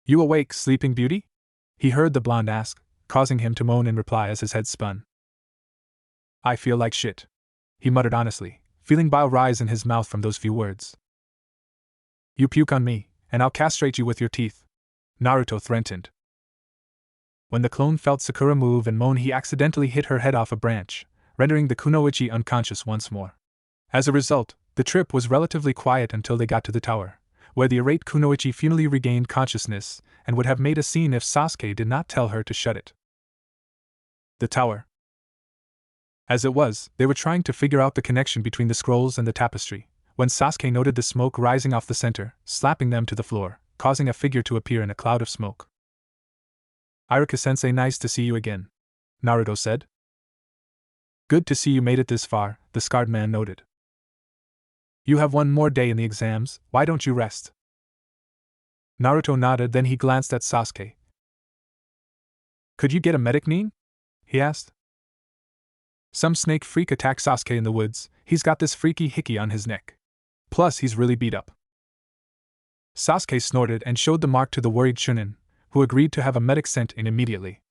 "You awake, sleeping beauty?" he heard the blonde ask, causing him to moan in reply as his head spun. "I feel like shit," he muttered honestly, feeling bile rise in his mouth from those few words. "You puke on me, and I'll castrate you with your teeth," Naruto threatened. When the clone felt Sakura move and moan, he accidentally hit her head off a branch, rendering the kunoichi unconscious once more. As a result, the trip was relatively quiet until they got to the tower, where the irate kunoichi finally regained consciousness and would have made a scene if Sasuke did not tell her to shut it. The tower. As it was, they were trying to figure out the connection between the scrolls and the tapestry, when Sasuke noted the smoke rising off the center, slapping them to the floor, causing a figure to appear in a cloud of smoke. "Iruka-sensei, nice to see you again," Naruto said. "Good to see you made it this far," the scarred man noted. "You have one more day in the exams, why don't you rest?" Naruto nodded, then he glanced at Sasuke. "Could you get a medic, Nin?" he asked. "Some snake freak attacked Sasuke in the woods, he's got this freaky hickey on his neck. Plus he's really beat up." Sasuke snorted and showed the mark to the worried Chunin, who agreed to have a medic sent in immediately.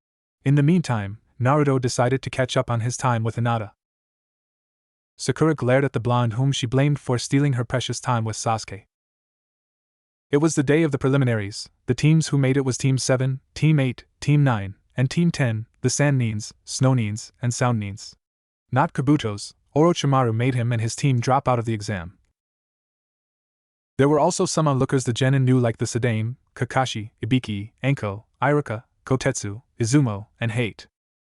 In the meantime, Naruto decided to catch up on his time with Hinata. Sakura glared at the blonde whom she blamed for stealing her precious time with Sasuke. It was the day of the preliminaries. The teams who made it was Team 7, Team 8, Team 9, and Team 10, the Sand Nins, Snow Nins, and Sound Nins. Not Kabuto's, Orochimaru made him and his team drop out of the exam. There were also some onlookers the genin knew, like the Sadaime, Kakashi, Ibiki, Anko, Iruka, Kotetsu, Izumo, and Hate.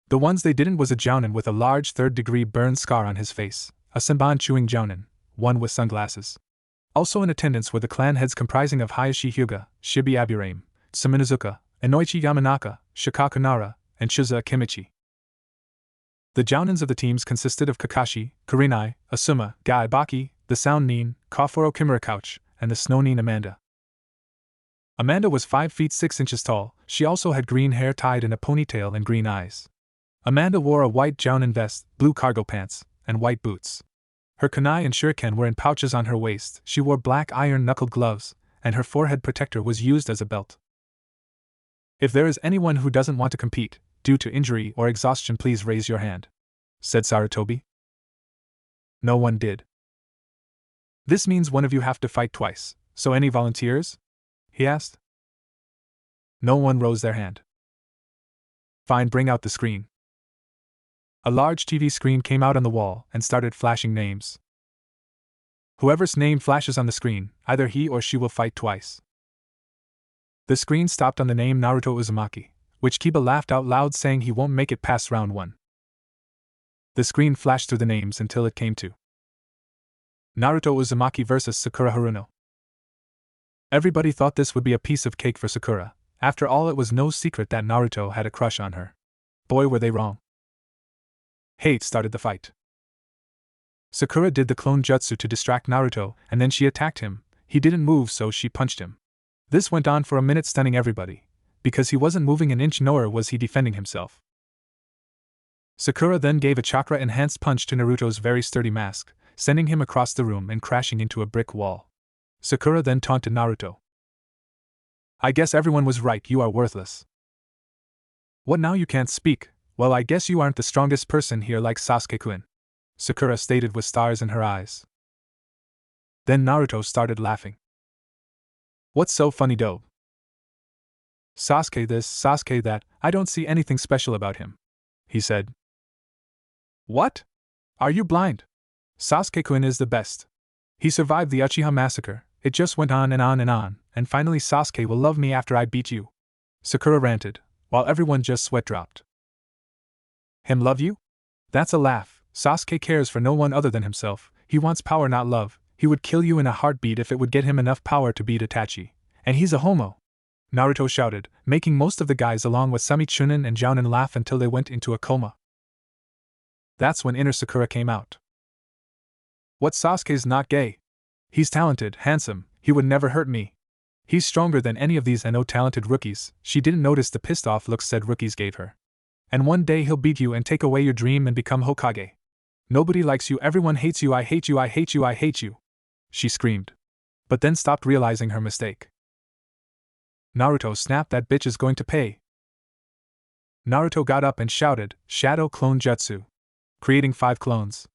The ones they didn't was a jounin with a large third-degree burn scar on his face, a Senbon chewing jounin, one with sunglasses. Also in attendance were the clan heads comprising of Hayashi Hyuga, Shibi Aburame, Suminozuka, Inoichi Yamanaka, Shikaku Nara, and Shiza Akimichi. The jounins of the teams consisted of Kakashi, Kurenai, Asuma, Gai Baki, the Sound Nin, Kafuro Kimura Couch, and the Snow Nin Amanda. Amanda was 5 feet 6 inches tall. She also had green hair tied in a ponytail and green eyes. Amanda wore a white jounin vest, blue cargo pants, and white boots. Her kunai and shuriken were in pouches on her waist. She wore black iron-knuckled gloves, and her forehead protector was used as a belt. "If there is anyone who doesn't want to compete, due to injury or exhaustion, please raise your hand," said Sarutobi. No one did. "This means one of you have to fight twice, so any volunteers?" he asked. No one rose their hand. "Fine, bring out the screen." A large TV screen came out on the wall and started flashing names. "Whoever's name flashes on the screen, either he or she will fight twice." The screen stopped on the name Naruto Uzumaki, which Kiba laughed out loud, saying he won't make it past round 1. The screen flashed through the names until it came to Naruto Uzumaki vs. Sakura Haruno. Everybody thought this would be a piece of cake for Sakura. After all, it was no secret that Naruto had a crush on her. Boy, were they wrong. Hate started the fight. Sakura did the clone jutsu to distract Naruto, and then she attacked him. He didn't move, so she punched him. This went on for a minute, stunning everybody, because he wasn't moving an inch nor was he defending himself. Sakura then gave a chakra-enhanced punch to Naruto's very sturdy mask, sending him across the room and crashing into a brick wall. Sakura then taunted Naruto. "I guess everyone was right, you are worthless." "What now, you can't speak? Well, I guess you aren't the strongest person here like Sasuke-kun," Sakura stated with stars in her eyes. Then Naruto started laughing. "What's so funny, dope? Sasuke this, Sasuke that, I don't see anything special about him," he said. "What? Are you blind? Sasuke-kun is the best. He survived the Uchiha massacre, it just went on and on and on, and finally Sasuke will love me after I beat you," Sakura ranted, while everyone just sweat dropped. "Him love you? That's a laugh. Sasuke cares for no one other than himself, he wants power not love, he would kill you in a heartbeat if it would get him enough power to beat Itachi. And he's a homo," Naruto shouted, making most of the guys along with Sami Chunin and Jounin laugh until they went into a coma. That's when inner Sakura came out. "What, Sasuke's not gay? He's talented, handsome, he would never hurt me. He's stronger than any of these talented rookies." She didn't notice the pissed off looks said rookies gave her. "And one day he'll beat you and take away your dream and become Hokage. Nobody likes you, everyone hates you, I hate you, I hate you, I hate you," she screamed. But then stopped, realizing her mistake. Naruto snapped, "That bitch is going to pay." Naruto got up and shouted, "Shadow Clone Jutsu," creating 5 clones.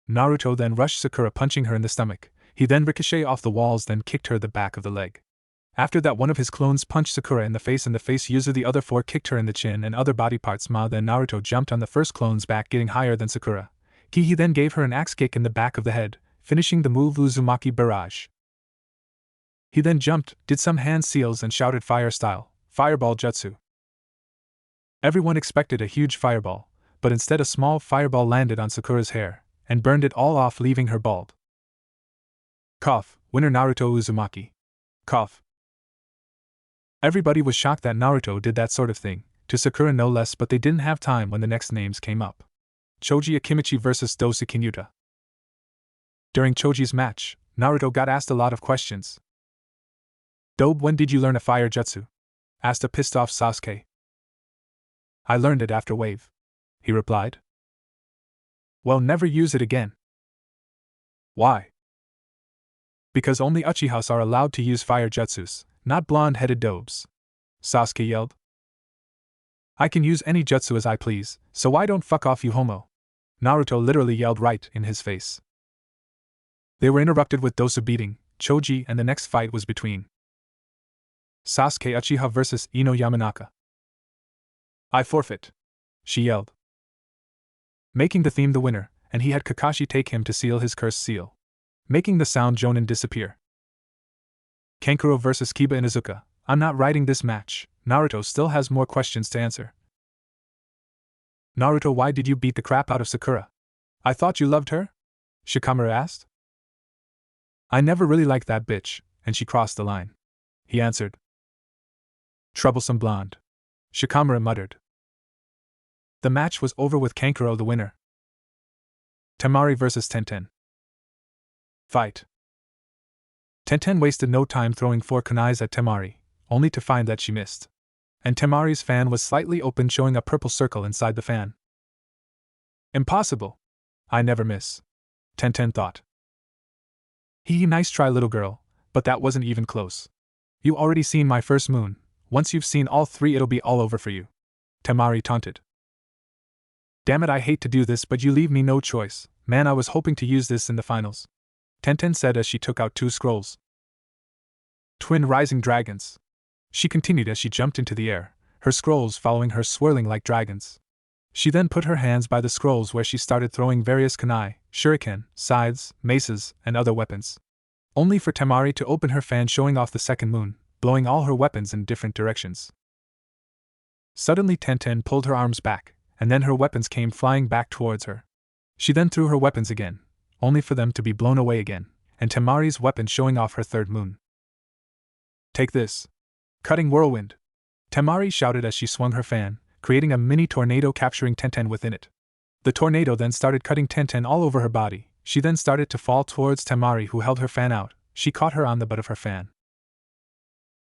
Naruto then rushed Sakura, punching her in the stomach. He then ricocheted off the walls, then kicked her the back of the leg. After that, one of his clones punched Sakura in the face, user the other 4 kicked her in the chin and other body parts. Then Naruto jumped on the first clone's back, getting higher than Sakura. He then gave her an axe kick in the back of the head, finishing the move Uzumaki Barrage. He then jumped, did some hand seals and shouted fire style, Fireball Jutsu. Everyone expected a huge fireball, but instead a small fireball landed on Sakura's hair, and burned it all off, leaving her bald. Cough, winner Naruto Uzumaki. Cough. Everybody was shocked that Naruto did that sort of thing, to Sakura no less, but they didn't have time when the next names came up. Choji Akimichi vs. Dosuke Kyuta. During Choji's match, Naruto got asked a lot of questions. "Dobe, when did you learn a fire jutsu?" asked a pissed off Sasuke. "I learned it after Wave," he replied. "Well, never use it again." "Why?" "Because only Uchihas are allowed to use fire jutsus, not blonde-headed dobes," Sasuke yelled. "I can use any jutsu as I please, so why don't fuck off, you homo?" Naruto literally yelled right in his face. They were interrupted with Dosu beating Choji, and the next fight was between Sasuke Uchiha vs. Ino Yamanaka. "I forfeit," she yelled, making the theme the winner, and he had Kakashi take him to seal his cursed seal, making the sound Jonin disappear. Kankuro vs. Kiba Inuzuka. "I'm not writing this match." Naruto still has more questions to answer. "Naruto, why did you beat the crap out of Sakura? I thought you loved her?" Shikamaru asked. "I never really liked that bitch, and she crossed the line," he answered. "Troublesome blonde," Shikamaru muttered. The match was over with Kankuro the winner. Temari vs. Tenten. Fight. Tenten wasted no time throwing 4 kunais at Temari, only to find that she missed. And Temari's fan was slightly open, showing a purple circle inside the fan. "Impossible. I never miss," Tenten thought. Nice try, little girl, but that wasn't even close. You already seen my first moon. Once you've seen all 3, it'll be all over for you," Temari taunted. "Damn it, I hate to do this, but you leave me no choice. Man, I was hoping to use this in the finals," Tenten said as she took out 2 scrolls. Twin Rising Dragons. She continued as she jumped into the air, her scrolls following her, swirling like dragons. She then put her hands by the scrolls, where she started throwing various kunai, shuriken, scythes, maces, and other weapons. Only for Temari to open her fan, showing off the second moon, blowing all her weapons in different directions. Suddenly Tenten pulled her arms back, and then her weapons came flying back towards her. She then threw her weapons again, only for them to be blown away again, and Temari's weapon showing off her third moon. "Take this. Cutting whirlwind," Temari shouted as she swung her fan, creating a mini tornado, capturing Tenten within it. The tornado then started cutting Tenten all over her body. She then started to fall towards Temari, who held her fan out. She caught her on the butt of her fan.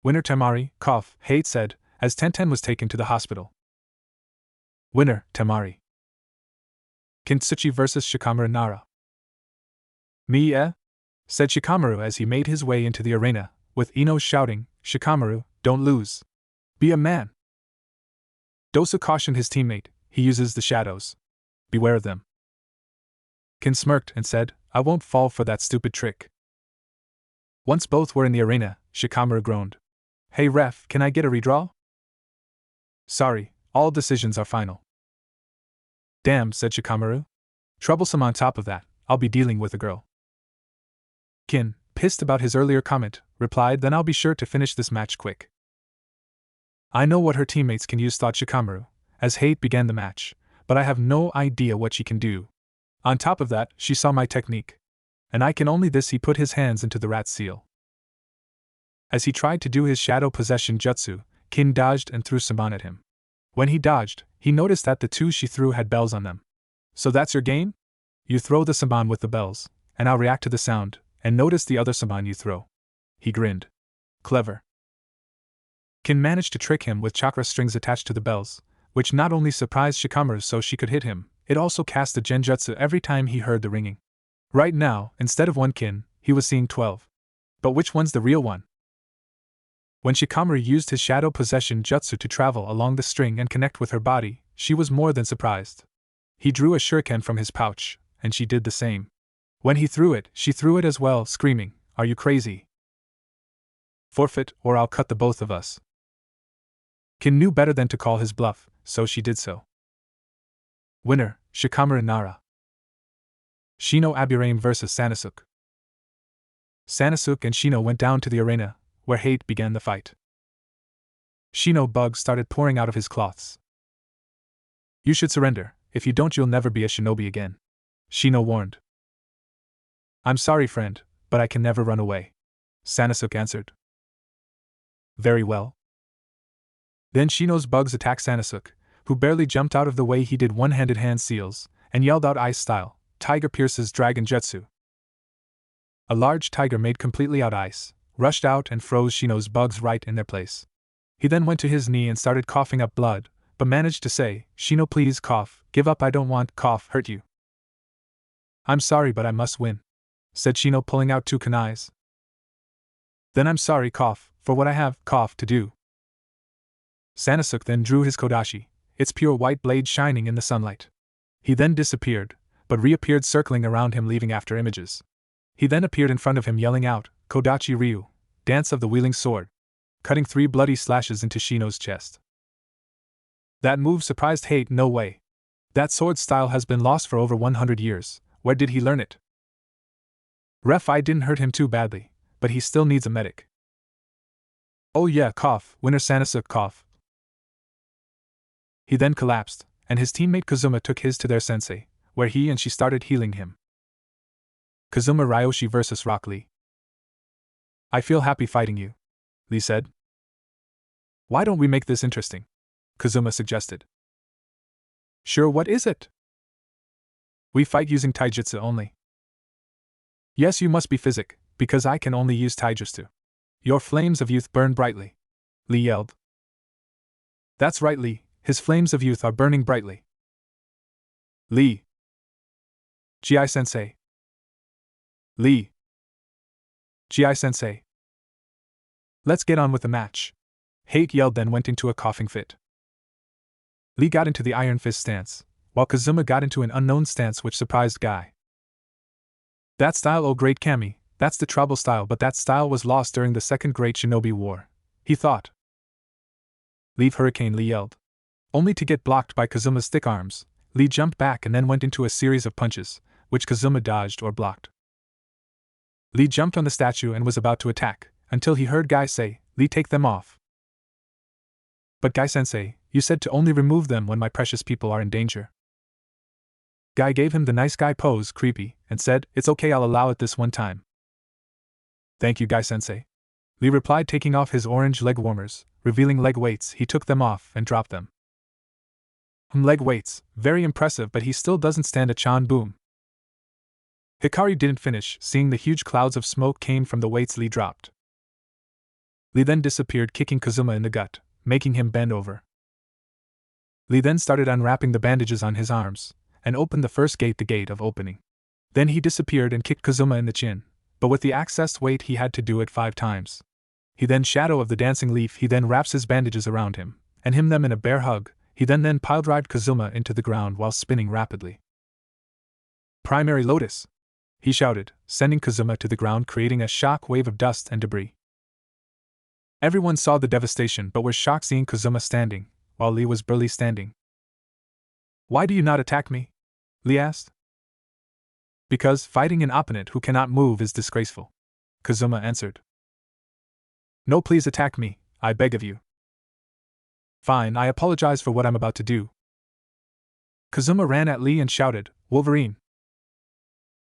Winner Temari, cough, Hate said, as Tenten was taken to the hospital. Winner, Temari. Kintsuchi vs. Shikamaru Nara. Me, eh? Said Shikamaru as he made his way into the arena, with Ino shouting, Shikamaru, don't lose. Be a man. Dosu cautioned his teammate, he uses the shadows. Beware of them. Kin smirked and said, I won't fall for that stupid trick. Once both were in the arena, Shikamaru groaned. Hey ref, can I get a redraw? Sorry, all decisions are final. Damn, said Shikamaru. Troublesome on top of that, I'll be dealing with a girl. Kin, pissed about his earlier comment, replied, then I'll be sure to finish this match quick. I know what her teammates can use, thought Shikamaru, as Hate began the match, but I have no idea what she can do. On top of that, she saw my technique. And I can only this. He put his hands into the rat seal. As he tried to do his shadow possession jutsu, Kin dodged and threw Saman at him. When he dodged, he noticed that the two she threw had bells on them. So that's your game? You throw the Saman with the bells, and I'll react to the sound, and notice the other Saman you throw. He grinned. Clever. Kin managed to trick him with chakra strings attached to the bells, which not only surprised Shikamaru so she could hit him, it also cast a genjutsu every time he heard the ringing. Right now, instead of one Kin, he was seeing 12. But which one's the real one? When Shikamaru used his shadow possession jutsu to travel along the string and connect with her body, she was more than surprised. He drew a shuriken from his pouch, and she did the same. When he threw it, she threw it as well, screaming, Are you crazy? Forfeit, or I'll cut the both of us. Kin knew better than to call his bluff, so she did so. Winner, Shikamaru Nara. Shino Aburaim vs. Sanosuke. Sanosuke and Shino went down to the arena, where Hate began the fight. Shino bugs started pouring out of his cloths. You should surrender, if you don't you'll never be a shinobi again. Shino warned. I'm sorry friend, but I can never run away. Sanosuke answered. Very well. Then Shino's bugs attacked Sanosuke, who barely jumped out of the way. He did one-handed hand seals, and yelled out ice style, Tiger Pierce's Dragon Jutsu. A large tiger made completely out ice, rushed out and froze Shino's bugs right in their place. He then went to his knee and started coughing up blood, but managed to say, Shino please cough, give up I don't want cough hurt you. I'm sorry but I must win, said Shino pulling out two kunais. Then I'm sorry cough, for what I have cough to do. Sanosuke then drew his kodashi, its pure white blade shining in the sunlight. He then disappeared, but reappeared circling around him leaving after images. He then appeared in front of him yelling out, Kodachi Ryu, Dance of the Wheeling Sword, cutting 3 bloody slashes into Shino's chest. That move surprised Hate no way. That sword style has been lost for over 100 years, where did he learn it? Ref I didn't hurt him too badly, but he still needs a medic. Oh yeah cough, Winner Sanosuke cough. He then collapsed, and his teammate Kazuma took his to their sensei, where he and she started healing him. Kazuma Ryoshi vs. Rock Lee. I feel happy fighting you, Lee said. Why don't we make this interesting? Kazuma suggested. Sure, what is it? We fight using taijutsu only. Yes, you must be physic, because I can only use taijutsu. Your flames of youth burn brightly, Lee yelled. That's right, Lee, his flames of youth are burning brightly. Lee. Gi-sensei. Lee. Gi-sensei. Let's get on with the match. Hate yelled, then went into a coughing fit. Lee got into the Iron Fist stance, while Kazuma got into an unknown stance which surprised Guy. That style, oh great Kami, that's the trouble style, but that style was lost during the Second Great Shinobi War, he thought. Leave Hurricane, Lee yelled. Only to get blocked by Kazuma's thick arms, Lee jumped back and then went into a series of punches, which Kazuma dodged or blocked. Lee jumped on the statue and was about to attack, until he heard Guy say, Lee, take them off. But Guy-sensei, you said to only remove them when my precious people are in danger. Guy gave him the nice guy pose, creepy, and said, it's okay, I'll allow it this one time. Thank you, Guy-sensei. Lee replied, taking off his orange leg warmers, revealing leg weights. He took them off and dropped them. Leg weights, very impressive, but he still doesn't stand a Chan boom. Hikari didn't finish, seeing the huge clouds of smoke came from the weights Lee dropped. Lee then disappeared, kicking Kazuma in the gut, making him bend over. Lee then started unwrapping the bandages on his arms, and opened the first gate, the gate of opening. Then he disappeared and kicked Kazuma in the chin, but with the accessed weight he had to do it 5 times. He then shadow of the dancing leaf, he then wraps his bandages around him, and him them in a bear hug, he then pile-drived Kazuma into the ground while spinning rapidly. Primary Lotus! He shouted, sending Kazuma to the ground, creating a shock wave of dust and debris. Everyone saw the devastation but were shocked seeing Kazuma standing, while Lee was barely standing. Why do you not attack me? Lee asked. Because fighting an opponent who cannot move is disgraceful, Kazuma answered. No, please attack me, I beg of you. Fine, I apologize for what I'm about to do. Kazuma ran at Lee and shouted, Wolverine!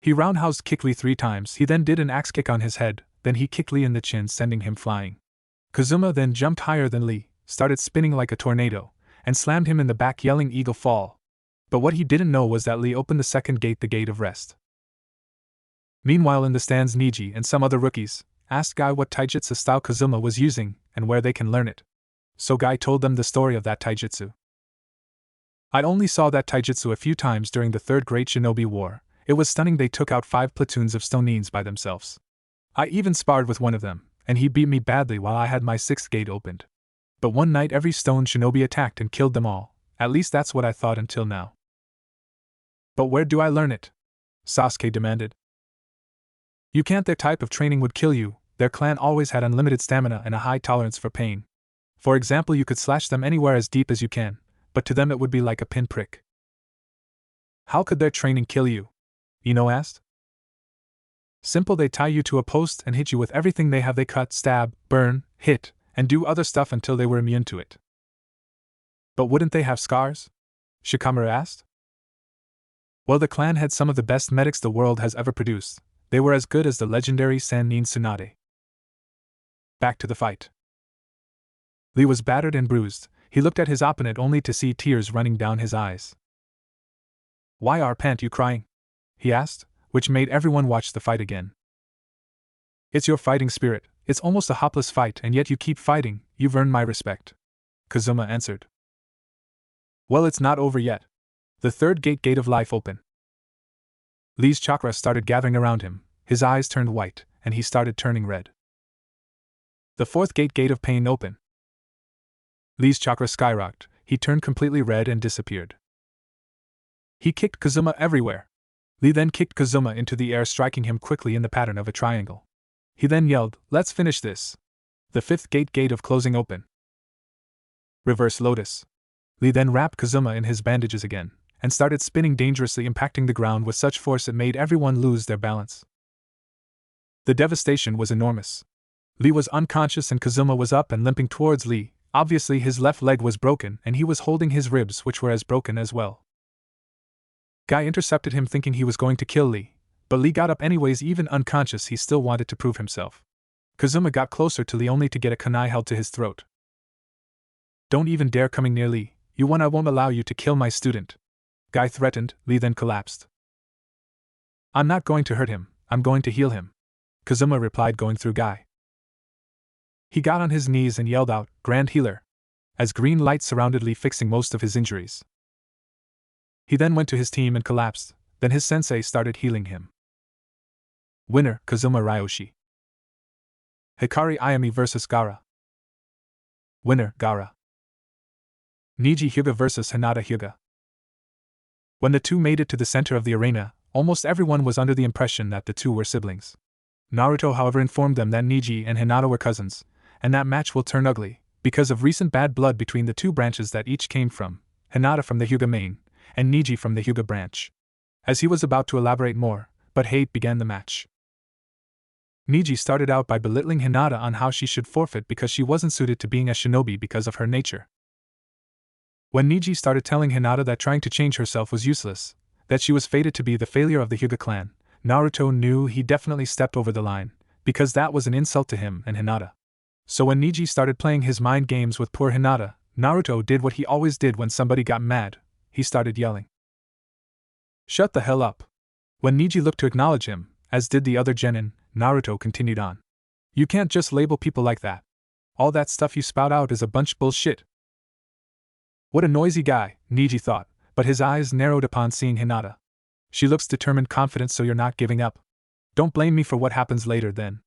He roundhouse kicked Lee 3 times, he then did an axe kick on his head, then he kicked Lee in the chin, sending him flying. Kazuma then jumped higher than Lee, started spinning like a tornado, and slammed him in the back, yelling Eagle Fall. But what he didn't know was that Lee opened the second gate, the Gate of Rest. Meanwhile in the stands, Niji and some other rookies asked Guy what taijutsu style Kazuma was using and where they can learn it. So Guy told them the story of that taijutsu. I only saw that taijutsu a few times during the Third Great Shinobi War. It was stunning. They took out 5 platoons of Stonines by themselves. I even sparred with one of them, and he beat me badly while I had my 6th gate opened. But one night every stone shinobi attacked and killed them all. At least that's what I thought until now. But where do I learn it? Sasuke demanded. You can't. Their type of training would kill you. Their clan always had unlimited stamina and a high tolerance for pain. For example, you could slash them anywhere as deep as you can, but to them it would be like a pinprick. How could their training kill you? Ino asked. Simple, they tie you to a post and hit you with everything they have. They cut, stab, burn, hit, and do other stuff until they were immune to it. But wouldn't they have scars? Shikamaru asked. Well, the clan had some of the best medics the world has ever produced. They were as good as the legendary Sannin Tsunade. Back to the fight. Lee was battered and bruised. He looked at his opponent only to see tears running down his eyes. Why aren't you crying? He asked, which made everyone watch the fight again. It's your fighting spirit. It's almost a hopeless fight, and yet you keep fighting. You've earned my respect, Kazuma answered. Well, it's not over yet. The third gate of life open. Lee's chakra started gathering around him, his eyes turned white, and he started turning red. The fourth gate of pain open. Lee's chakra skyrocketed, he turned completely red and disappeared. He kicked Kazuma everywhere. Lee then kicked Kazuma into the air, striking him quickly in the pattern of a triangle. He then yelled, "Let's finish this." The fifth gate of closing open. Reverse Lotus. Lee then wrapped Kazuma in his bandages again, and started spinning dangerously, impacting the ground with such force it made everyone lose their balance. The devastation was enormous. Lee was unconscious and Kazuma was up and limping towards Lee. Obviously his left leg was broken and he was holding his ribs, which were as broken as well. Guy intercepted him thinking he was going to kill Lee, but Lee got up anyways. Even unconscious, he still wanted to prove himself. Kazuma got closer to Lee only to get a kunai held to his throat. "Don't even dare coming near Lee, I won't allow you to kill my student," Guy threatened. Lee then collapsed. "I'm not going to hurt him, I'm going to heal him," Kazuma replied, going through Guy. He got on his knees and yelled out, "Grand Healer," as green light surrounded Lee, fixing most of his injuries. He then went to his team and collapsed, then his sensei started healing him. Winner, Kazuma Ryoshi. Hikari Ayami vs. Gaara. Winner, Gaara. Niji Hyuga vs. Hinata Hyuga. When the two made it to the center of the arena, almost everyone was under the impression that the two were siblings. Naruto, however, informed them that Niji and Hinata were cousins, and that match will turn ugly, because of recent bad blood between the two branches that each came from, Hinata from the Hyuga main, and Niji from the Hyuga branch. As he was about to elaborate more, but hate began the match. Niji started out by belittling Hinata on how she should forfeit because she wasn't suited to being a shinobi because of her nature. When Niji started telling Hinata that trying to change herself was useless, that she was fated to be the failure of the Hyuga clan, Naruto knew he definitely stepped over the line, because that was an insult to him and Hinata. So when Niji started playing his mind games with poor Hinata, Naruto did what he always did when somebody got mad. He started yelling. Shut the hell up. When Neji looked to acknowledge him, as did the other genin, Naruto continued on. You can't just label people like that. All that stuff you spout out is a bunch bullshit. What a noisy guy, Neji thought, but his eyes narrowed upon seeing Hinata. She looks determined, confident, so you're not giving up. Don't blame me for what happens later then.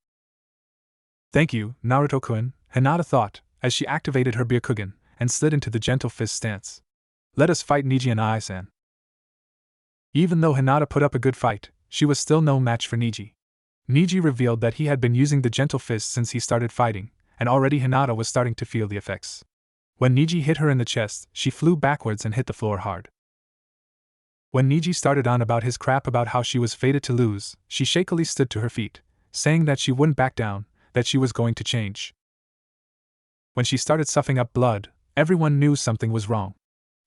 Thank you, Naruto-kun, Hinata thought, as she activated her Byakugan and slid into the gentle fist stance. Let us fight Neji and Ai-san. Even though Hinata put up a good fight, she was still no match for Neji. Neji revealed that he had been using the gentle fist since he started fighting, and already Hinata was starting to feel the effects. When Neji hit her in the chest, she flew backwards and hit the floor hard. When Neji started on about his crap about how she was fated to lose, she shakily stood to her feet, saying that she wouldn't back down, that she was going to change. When she started soughing up blood, everyone knew something was wrong.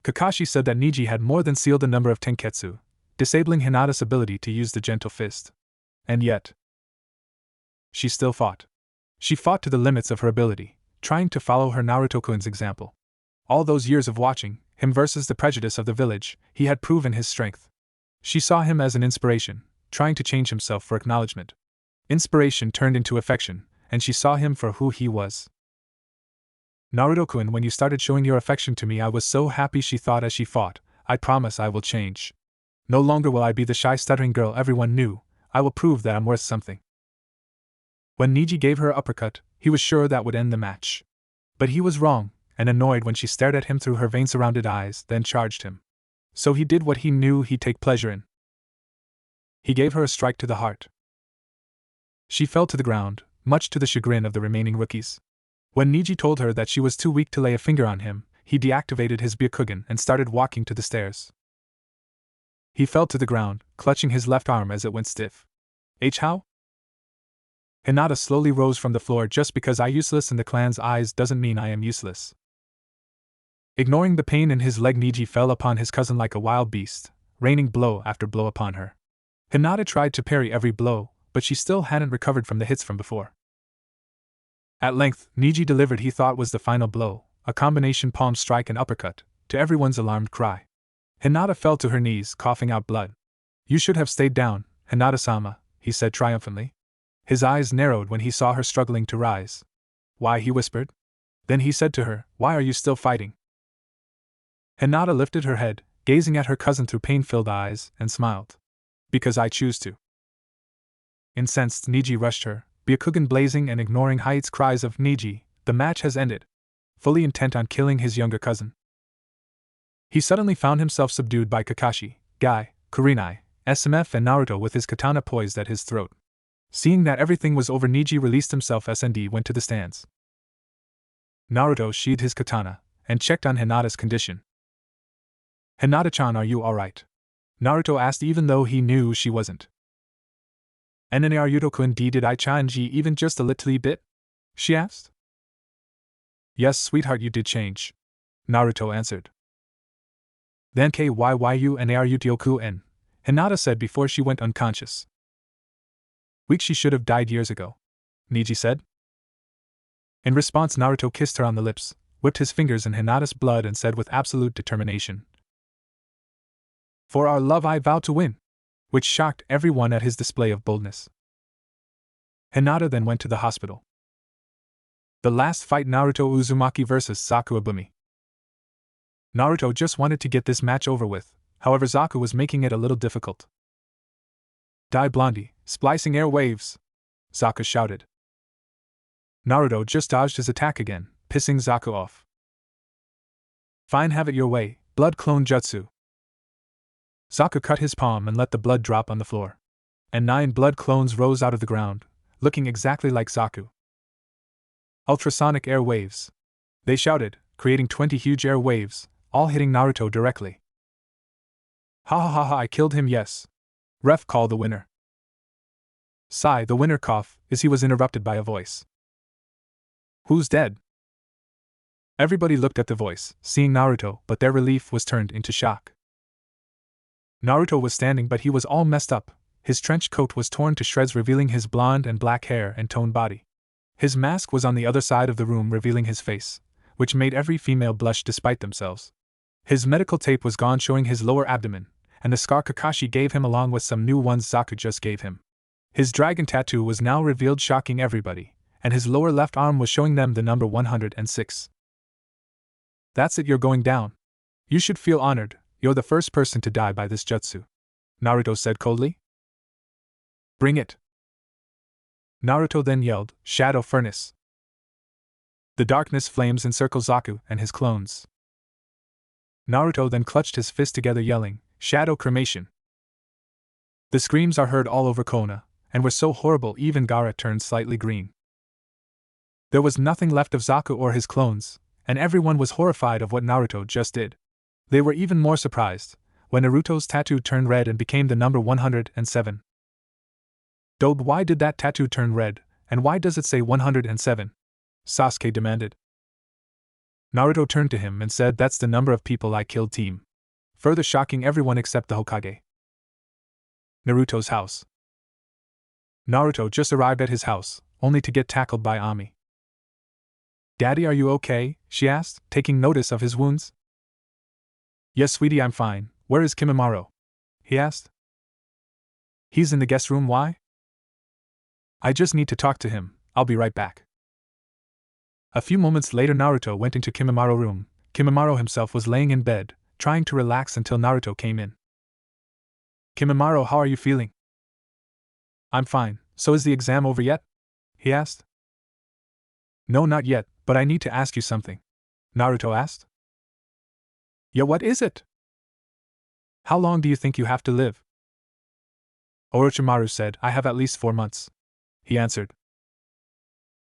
Kakashi said that Neji had more than sealed the number of Tenketsu, disabling Hinata's ability to use the gentle fist. And yet, she still fought. She fought to the limits of her ability, trying to follow her Naruto-kun's example. All those years of watching him versus the prejudice of the village, he had proven his strength. She saw him as an inspiration, trying to change himself for acknowledgement. Inspiration turned into affection, and she saw him for who he was. Naruto-kun, when you started showing your affection to me, I was so happy, she thought as she fought. I promise I will change. No longer will I be the shy, stuttering girl everyone knew. I will prove that I'm worth something. When Neji gave her an uppercut, he was sure that would end the match. But he was wrong, and annoyed when she stared at him through her vein-surrounded eyes, then charged him. So he did what he knew he'd take pleasure in. He gave her a strike to the heart. She fell to the ground, much to the chagrin of the remaining rookies. When Neji told her that she was too weak to lay a finger on him, he deactivated his Byakugan and started walking to the stairs. He fell to the ground, clutching his left arm as it went stiff. How? Hinata slowly rose from the floor. Just because I'm useless in the clan's eyes doesn't mean I am useless. Ignoring the pain in his leg, Neji fell upon his cousin like a wild beast, raining blow after blow upon her. Hinata tried to parry every blow, but she still hadn't recovered from the hits from before. At length, Neji delivered he thought was the final blow, a combination palm strike and uppercut, to everyone's alarmed cry. Hinata fell to her knees, coughing out blood. You should have stayed down, Hinata-sama, he said triumphantly. His eyes narrowed when he saw her struggling to rise. Why, he whispered. Then he said to her, why are you still fighting? Hinata lifted her head, gazing at her cousin through pain-filled eyes, and smiled. Because I choose to. Incensed, Neji rushed her, Byakugan blazing and ignoring Hayate's cries of Neji, the match has ended. Fully intent on killing his younger cousin. He suddenly found himself subdued by Kakashi, Guy, Kurenai, SMF and Naruto with his katana poised at his throat. Seeing that everything was over, Neji released himself and went to the stands. Naruto sheathed his katana and checked on Hinata's condition. Hinata-chan, are you alright? Naruto asked, even though he knew she wasn't. And Naruto-kun, did I change even just a little bit? She asked. Yes, sweetheart, you did change. Naruto answered. Then KYYU and Naruto-kun, Hinata said before she went unconscious. Weak, she should have died years ago, Neji said. In response, Naruto kissed her on the lips, whipped his fingers in Hinata's blood and said with absolute determination, For our love I vow to win, which shocked everyone at his display of boldness. Hinata then went to the hospital. The last fight, Naruto Uzumaki vs. Zaku Abumi. Naruto just wanted to get this match over with, however Zaku was making it a little difficult. Die Blondie, splicing air waves! Zaku shouted. Naruto just dodged his attack again, pissing Zaku off. Fine, have it your way, blood clone jutsu. Zaku cut his palm and let the blood drop on the floor. And 9 blood clones rose out of the ground, looking exactly like Zaku. Ultrasonic air waves. They shouted, creating 20 huge air waves, all hitting Naruto directly. Ha ha ha ha, I killed him, yes. Ref, call the winner. Sigh, the winner cough, as he was interrupted by a voice. Who's dead? Everybody looked at the voice, seeing Naruto, but their relief was turned into shock. Naruto was standing, but he was all messed up. His trench coat was torn to shreds, revealing his blonde and black hair and toned body. His mask was on the other side of the room, revealing his face, which made every female blush despite themselves. His medical tape was gone, showing his lower abdomen, and the scar Kakashi gave him along with some new ones Zaku just gave him. His dragon tattoo was now revealed, shocking everybody, and his lower left arm was showing them the number 106. That's it, you're going down. You should feel honored, you're the first person to die by this jutsu, Naruto said coldly. Bring it. Naruto then yelled, Shadow Furnace. The darkness flames encircle Zaku and his clones. Naruto then clutched his fist together, yelling, Shadow Cremation. The screams are heard all over Konoha, and were so horrible even Gaara turned slightly green. There was nothing left of Zaku or his clones, and everyone was horrified of what Naruto just did. They were even more surprised when Naruto's tattoo turned red and became the number 107. Dobe, why did that tattoo turn red, and why does it say 107? Sasuke demanded. Naruto turned to him and said, that's the number of people I killed, team. Further shocking everyone except the Hokage. Naruto's house. Naruto just arrived at his house, only to get tackled by Ami. Daddy, are you okay? She asked, taking notice of his wounds. Yes, sweetie, I'm fine. Where is Kimimaro? He asked. He's in the guest room, why? I just need to talk to him, I'll be right back. A few moments later, Naruto went into Kimimaro's room. Kimimaro himself was laying in bed, trying to relax until Naruto came in. Kimimaro, how are you feeling? I'm fine. So is the exam over yet? He asked. No, not yet, but I need to ask you something. Naruto asked. Yeah, what is it? How long do you think you have to live? Orochimaru said, I have at least 4 months. He answered.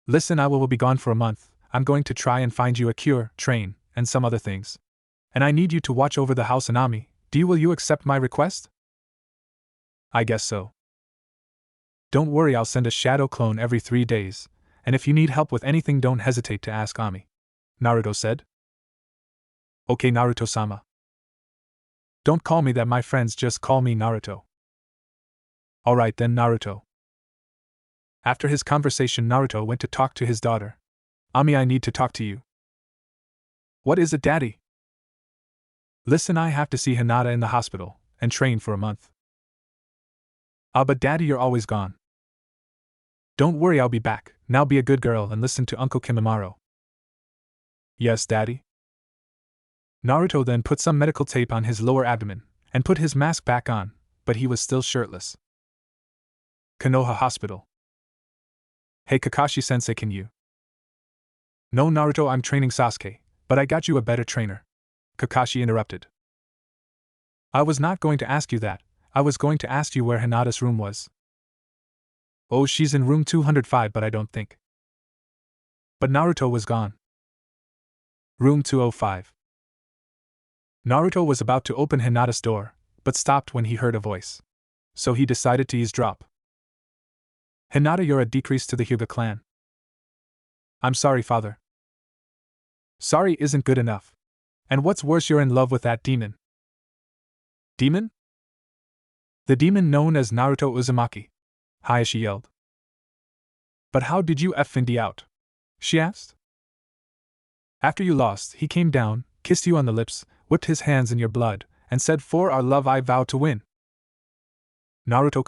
Listen, I will be gone for a month. I'm going to try and find you a cure, train, and some other things. And I need you to watch over the house and Ami. Will you accept my request? I guess so. Don't worry, I'll send a shadow clone every 3 days, and if you need help with anything, don't hesitate to ask Ami, Naruto said. Okay, Naruto-sama. Don't call me that, my friends just call me Naruto. Alright then, Naruto. After his conversation, Naruto went to talk to his daughter. Ami, I need to talk to you. What is it, Daddy? Listen, I have to see Hinata in the hospital, and train for a month. But Daddy, you're always gone. Don't worry, I'll be back. Now be a good girl and listen to Uncle Kimimaro. Yes, Daddy. Naruto then put some medical tape on his lower abdomen, and put his mask back on, but he was still shirtless. Konoha Hospital. Hey Kakashi-sensei, can you? No, Naruto, I'm training Sasuke, but I got you a better trainer. Kakashi interrupted. I was not going to ask you that, I was going to ask you where Hinata's room was. Oh, she's in room 205, but I don't think. But Naruto was gone. Room 205. Naruto was about to open Hinata's door, but stopped when he heard a voice. So he decided to eavesdrop. Hinata, you're a decrease to the Hyuga clan. I'm sorry, father. Sorry isn't good enough. And what's worse, you're in love with that demon. Demon? The demon known as Naruto Uzumaki, Hayashi yelled. But how did you find out? She asked. After you lost, he came down, kissed you on the lips, whipped his hands in your blood, and said, for our love I vow to win. Naruto